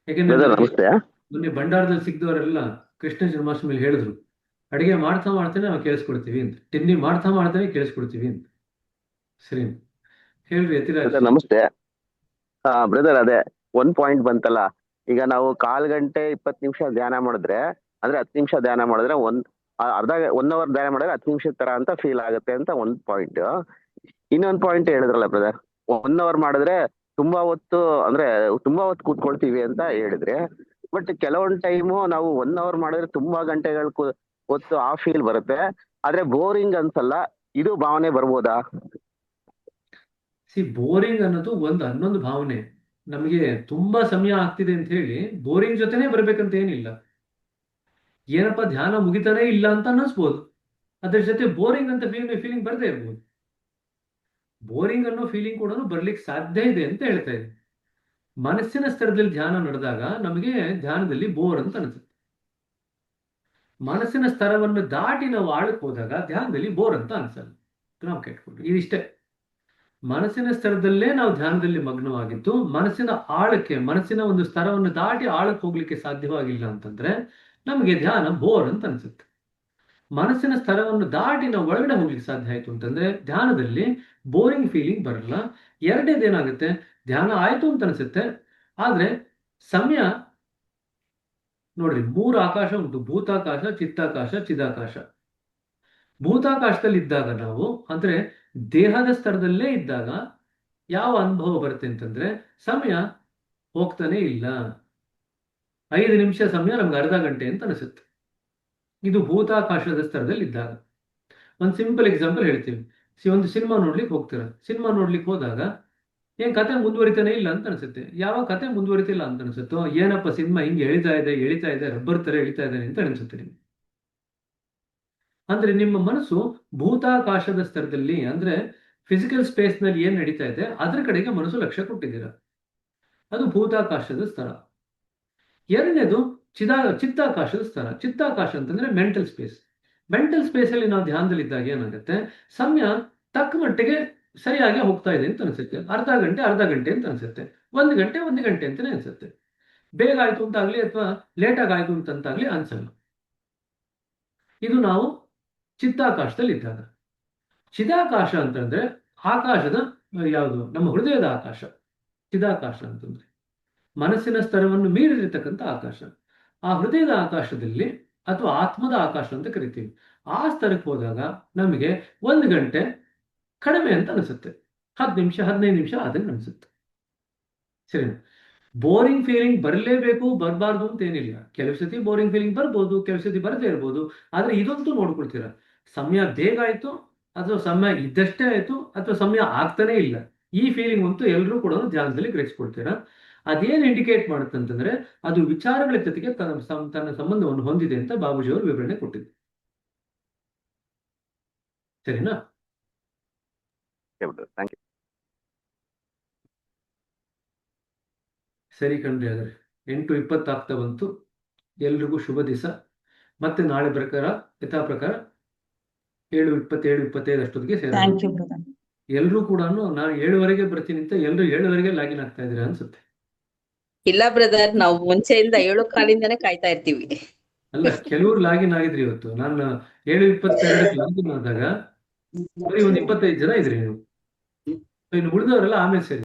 Speaker 1: ಯಾಕೆಂದ್ರೆ
Speaker 3: ನಮಸ್ತೆ.
Speaker 1: ಮೊನ್ನೆ ಭಂಡಾರದಲ್ಲಿ ಸಿಗ್ದವರೆಲ್ಲ ಕೃಷ್ಣ ಜನ್ಮಾಷ್ಟಮಿಲಿ ಹೇಳಿದ್ರು, ಅಡಿಗೆ ಮಾಡ್ತಾ ಮಾಡ್ತಾನೆ ನಾವು ಕೇಳಿಸ್ಕೊಳ್ತೀವಿ ಅಂತ, ತಿಂಡಿ ಮಾಡ್ತಾ ಮಾಡ್ತಾನೆ ಕೇಳಿಸ್ಕೊಳ್ತೀವಿ ಅಂತ. ಸರಿ, ಹೇಳ್ರಿ ಯತಿರಾಜ್.
Speaker 3: ನಮಸ್ತೆ ಬ್ರದರ್. ಅದೇ 1 ಪಾಯಿಂಟ್ ಬಂತಲ್ಲ, ಈಗ ನಾವು 1/4 ಗಂಟೆ 20 ನಿಮಿಷ ಧ್ಯಾನ ಮಾಡಿದ್ರೆ, ಅಂದ್ರೆ 10 ನಿಮಿಷ ಧ್ಯಾನ ಮಾಡಿದ್ರೆ ಅರ್ಧ 1 ಅವರ್ ಧ್ಯಾನ ಮಾಡಿದ್ರೆ 10 ನಿಮಿಷದ ತರ ಅಂತ ಫೀಲ್ ಆಗುತ್ತೆ ಅಂತ 1 ಪಾಯಿಂಟ್. ಇನ್ನೊಂದು ಪಾಯಿಂಟ್ ಹೇಳಿದ್ರಲ್ಲ ಬ್ರದರ್, 1 ಅವರ್ ಮಾಡಿದ್ರೆ ತುಂಬಾ ಹೊತ್ತು ಕೂತ್ಕೊಳ್ತೀವಿ ಅಂತ ಹೇಳಿದ್ರೆ, ಬಟ್ ಕೆಲವೊಂದು ಟೈಮು ನಾವು 1 ಅವರ್ ಮಾಡಿದ್ರೆ ತುಂಬಾ ಗಂಟೆಗಳು ಹೊತ್ತು ಆ ಫೀಲ್ ಬರುತ್ತೆ, ಆದ್ರೆ ಬೋರಿಂಗ್ ಅನ್ಸಲ್ಲ. ಇದು ಭಾವನೆ ಬರ್ಬೋದಾ?
Speaker 1: ಬೋರಿಂಗ್ ಅನ್ನೋದು ಹನ್ನೊಂದು ಭಾವನೆ. ನಮಗೆ ತುಂಬಾ ಸಮಯ ಆಗ್ತಿದೆ ಅಂತ ಹೇಳಿ ಬೋರಿಂಗ್ ಜೊತೆನೆ ಬರ್ಬೇಕಂತ ಏನಿಲ್ಲ. ಏನಪ್ಪ ಧ್ಯಾನ ಮುಗಿತಾನೆ ಇಲ್ಲ ಅಂತ ಅನ್ನಿಸ್ಬೋದು, ಅದ್ರ ಜೊತೆ ಬೋರಿಂಗ್ ಅಂತ ಫೀಲಿಂಗ್ ಬರ್ದೇ ಇರ್ಬೋದು. ಬೋರಿಂಗ್ ಅನ್ನೋ ಫೀಲಿಂಗ್ ಕೂಡ ಬರ್ಲಿಕ್ಕೆ ಸಾಧ್ಯ ಇದೆ ಅಂತ ಹೇಳ್ತಾ ಇದೆ. ಮನಸ್ಸಿನ ಸ್ತರದಲ್ಲಿ ಧ್ಯಾನ ನಡೆದಾಗ ನಮಗೆ ಧ್ಯಾನದಲ್ಲಿ ಬೋರ್ ಅಂತ ಅನಿಸುತ್ತೆ. ಮನಸ್ಸಿನ ಸ್ತರವನ್ನು ದಾಟಿ ನಾವು ಆಳಕ್ಕೆ ಹೋದಾಗ ಧ್ಯಾನದಲ್ಲಿ ಬೋರ್ ಅಂತ ಅನ್ಸಲ್ಲ. ನಾವು ಕೇಳ್ಕೊಂಡ್ರು ಇದಿಷ್ಟೇ. ಮನಸ್ಸಿನ ಸ್ತರದಲ್ಲೇ ನಾವು ಧ್ಯಾನದಲ್ಲಿ ಮಗ್ನವಾಗಿದ್ದು, ಮನಸ್ಸಿನ ಆಳಕ್ಕೆ, ಮನಸ್ಸಿನ ಒಂದು ಸ್ತರವನ್ನು ದಾಟಿ ಆಳಕ್ಕೆ ಹೋಗ್ಲಿಕ್ಕೆ ಸಾಧ್ಯವಾಗಿಲ್ಲ ಅಂತಂದ್ರೆ ನಮಗೆ ಧ್ಯಾನ ಬೋರ್ ಅಂತ ಅನ್ಸುತ್ತೆ. ಮನಸ್ಸಿನ ಸ್ತರವನ್ನು ದಾಟಿ ನಾವು ಒಳಗಡೆ ಹೋಗ್ಲಿಕ್ಕೆ ಸಾಧ್ಯ ಆಯ್ತು ಅಂತಂದ್ರೆ ಧ್ಯಾನದಲ್ಲಿ ಬೋರಿಂಗ್ ಫೀಲಿಂಗ್ ಬರಲ್ಲ. ಎರಡನೇದೇನಾಗುತ್ತೆ, ಧ್ಯಾನ ಆಯ್ತು ಅಂತ ಅನ್ಸುತ್ತೆ, ಆದ್ರೆ ಸಮಯ ನೋಡ್ರಿ, 3 ಆಕಾಶ ಉಂಟು: ಭೂತಾಕಾಶ, ಚಿತ್ತಾಕಾಶ, ಚಿದಾಕಾಶ. ಭೂತಾಕಾಶದಲ್ಲಿ ಇದ್ದಾಗ ನಾವು, ಅಂದ್ರೆ ದೇಹದ ಸ್ತರದಲ್ಲೇ ಇದ್ದಾಗ ಯಾವ ಅನುಭವ ಬರುತ್ತೆ ಅಂತಂದ್ರೆ, ಸಮಯ ಹೋಗ್ತಾನೆ ಇಲ್ಲ. 5 ನಿಮಿಷ ಸಮಯ ನಮ್ಗೆ ಅರ್ಧ ಗಂಟೆ ಅಂತ ಅನಿಸುತ್ತೆ. ಇದು ಭೂತಾಕಾಶದ ಸ್ತರದಲ್ಲಿ ಇದ್ದಾಗ. ಒಂದು ಸಿಂಪಲ್ ಎಕ್ಸಾಂಪಲ್ ಹೇಳ್ತೀವಿ. ಒಂದು ಸಿನಿಮಾ ನೋಡ್ಲಿಕ್ಕೆ ಹೋಗ್ತೀರ. ಸಿನಿಮಾ ನೋಡ್ಲಿಕ್ಕೆ ಹೋದಾಗ ಏನ್ ಕತೆ ಮುಂದುವರಿತಾನೆ ಇಲ್ಲ ಅಂತ ಅನ್ಸುತ್ತೆ. ಯಾವಾಗ ಕತೆ ಮುಂದುವರಿತಿಲ್ಲ ಅಂತ ಅನ್ಸುತ್ತೋ, ಏನಪ್ಪ ಸಿನಿಮಾ ಹಿಂಗೆ ಎಳಿತಾ ಇದೆ ರಬ್ಬರ್ ತರ ಎಳಿತಾ ಇದೆ ಅಂತ ಅನ್ಸುತ್ತೆ ನಿಮ್ಗೆ. ಅಂದ್ರೆ ನಿಮ್ಮ ಮನಸ್ಸು ಭೂತಾಕಾಶದ ಸ್ತರದಲ್ಲಿ, ಅಂದ್ರೆ ಫಿಸಿಕಲ್ ಸ್ಪೇಸ್ ನಲ್ಲಿ ಏನ್ ನಡೀತಾ ಇದೆ ಅದ್ರ ಕಡೆಗೆ ಮನಸ್ಸು ಲಕ್ಷ್ಯ ಕೊಟ್ಟಿದ್ದೀರಾ. ಅದು ಭೂತಾಕಾಶದ ಸ್ತರ. ಎರಡನೇದು ಚಿತ್ತಾಕಾಶದ ಸ್ತರ. ಚಿತ್ತಾಕಾಶ ಅಂತಂದ್ರೆ ಮೆಂಟಲ್ ಸ್ಪೇಸ್. ಮೆಂಟಲ್ ಸ್ಪೇಸ್ ಅಲ್ಲಿ ನಾವು ಧ್ಯಾನದಲ್ಲಿದ್ದಾಗ ಏನಾಗುತ್ತೆ, ಸಮಯ ತಕ್ಕ ಮಟ್ಟಿಗೆ ಸರಿಯಾಗಿ ಹೋಗ್ತಾ ಇದೆ ಅಂತ ಅನ್ಸುತ್ತೆ. ಅರ್ಧ ಗಂಟೆ ಅಂತ ಅನ್ಸುತ್ತೆ. 1 ಗಂಟೆ ಅಂತಾನೆ ಅನ್ಸುತ್ತೆ. ಬೇಗ ಆಯ್ತು ಅಂತಾಗ್ಲಿ ಅಥವಾ ಲೇಟ್ ಆಗಿ ಆಯ್ತು ಅಂತಂತಾಗ್ಲಿ ಅನ್ಸಲ್ಲ. ಇದು ನಾವು ಚಿತ್ತಾಕಾಶದಲ್ಲಿ ಇದ್ದಾಗ. ಚಿದಾಕಾಶ ಅಂತಂದ್ರೆ ಆಕಾಶದ ಯಾವುದು, ನಮ್ಮ ಹೃದಯದ ಆಕಾಶ. ಚಿದಾಕಾಶ ಅಂತಂದ್ರೆ ಮನಸ್ಸಿನ ಸ್ತರವನ್ನು ಮೀರಿರ್ತಕ್ಕಂಥ ಆಕಾಶ. ಆ ಹೃದಯದ ಆಕಾಶದಲ್ಲಿ ಅಥವಾ ಆತ್ಮದ ಆಕಾಶ ಅಂತ ಕರಿತೀವಿ. ಆ ಸ್ತರಕ್ಕೆ ಹೋದಾಗ ನಮಗೆ 1 ಗಂಟೆ ಕಡಿಮೆ ಅಂತ ಅನಿಸುತ್ತೆ. 10 ನಿಮಿಷ 15 ನಿಮಿಷ ಆದಂಗೆ ಅನಿಸುತ್ತೆ. ಸರಿನಾ? ಬೋರಿಂಗ್ ಫೀಲಿಂಗ್ ಬರಲೇಬೇಕು ಬರಬಾರ್ದು ಅಂತ ಏನಿಲ್ಲ. ಕೆಲವು ಸತಿ ಬೋರಿಂಗ್ ಫೀಲಿಂಗ್ ಬರ್ಬೋದು, ಕೆಲವು ಸತಿ ಬರದೇ ಇರ್ಬೋದು. ಆದ್ರೆ ಇದಂತೂ ನೋಡ್ಕೊಳ್ತೀರಾ, ಸಮಯ ಬೇಗ ಆಯ್ತು ಅಥವಾ ಸಮಯ ಇದ್ದಷ್ಟೇ ಆಯ್ತು ಅಥವಾ ಸಮಯ ಆಗ್ತಾನೆ ಇಲ್ಲ. ಈ ಫೀಲಿಂಗ್ ಅಂತೂ ಎಲ್ಲರೂ ಕೂಡ ಧ್ಯಾನದಲ್ಲಿ ಗ್ರಹಿಸ್ಕೊಳ್ತೀರಾ. ಅದೇನು ಇಂಡಿಕೇಟ್ ಮಾಡುತ್ತೆ ಅಂತಂದ್ರೆ ಅದು ವಿಚಾರಗಳ ಜೊತೆಗೆ ತನ್ನ ಸಂಬಂಧವನ್ನು ಹೊಂದಿದೆ ಅಂತ ಬಾಬೂಜಿ ಅವರು ವಿವರಣೆ ಕೊಟ್ಟಿದ್ರು. ಸರಿನಾ?
Speaker 3: Thank you.
Speaker 1: ಸರಿ ಕಣ್ರಿ. ಹಾಗಾದ್ರೆ 8:20 ಆಗ್ತಾ ಬಂತು. ಎಲ್ರಿಗೂ ಶುಭ ದಿವಸ. ಮತ್ತೆ ನಾಳೆ ಯಥಾ ಪ್ರಕಾರ 7:27, 7:25 ಅಷ್ಟೊತ್ತಿಗೆ ಸೇರೋಣ.
Speaker 4: Thank you brother.
Speaker 1: ಎಲ್ರೂ ಕೂಡ ನಾನು 7:15 ಬರ್ತೀನಿ ಅಂತ ಎಲ್ಲರೂ 7:15 ಲಾಗಿನ್ ಆಗ್ತಾ ಇದ್ದೀರಾ ಅನ್ಸುತ್ತೆ.
Speaker 5: ಇಲ್ಲ ಬ್ರದರ್, ನಾವು ಮುಂಚೆಯಿಂದ 7 ಕಾಲಿಂದಾನೇ ಕಾಯ್ತಾ ಇರ್ತೀವಿ.
Speaker 1: ಅಲ್ಲ, ಕೆಲವ್ರು ಲಾಗಿನ್ ಆಗಿದ್ರಿ ಇವತ್ತು. ನಾನು 7:22 ಲಾಗಿನ್ ಆದಾಗ ಬರೀ 25 ಜನ ಇದ್ರಿ ನೀವು. ಇನ್ನು ಉಳಿದವರೆಲ್ಲ ಆಮೇಲೆ ಸೇರಿ.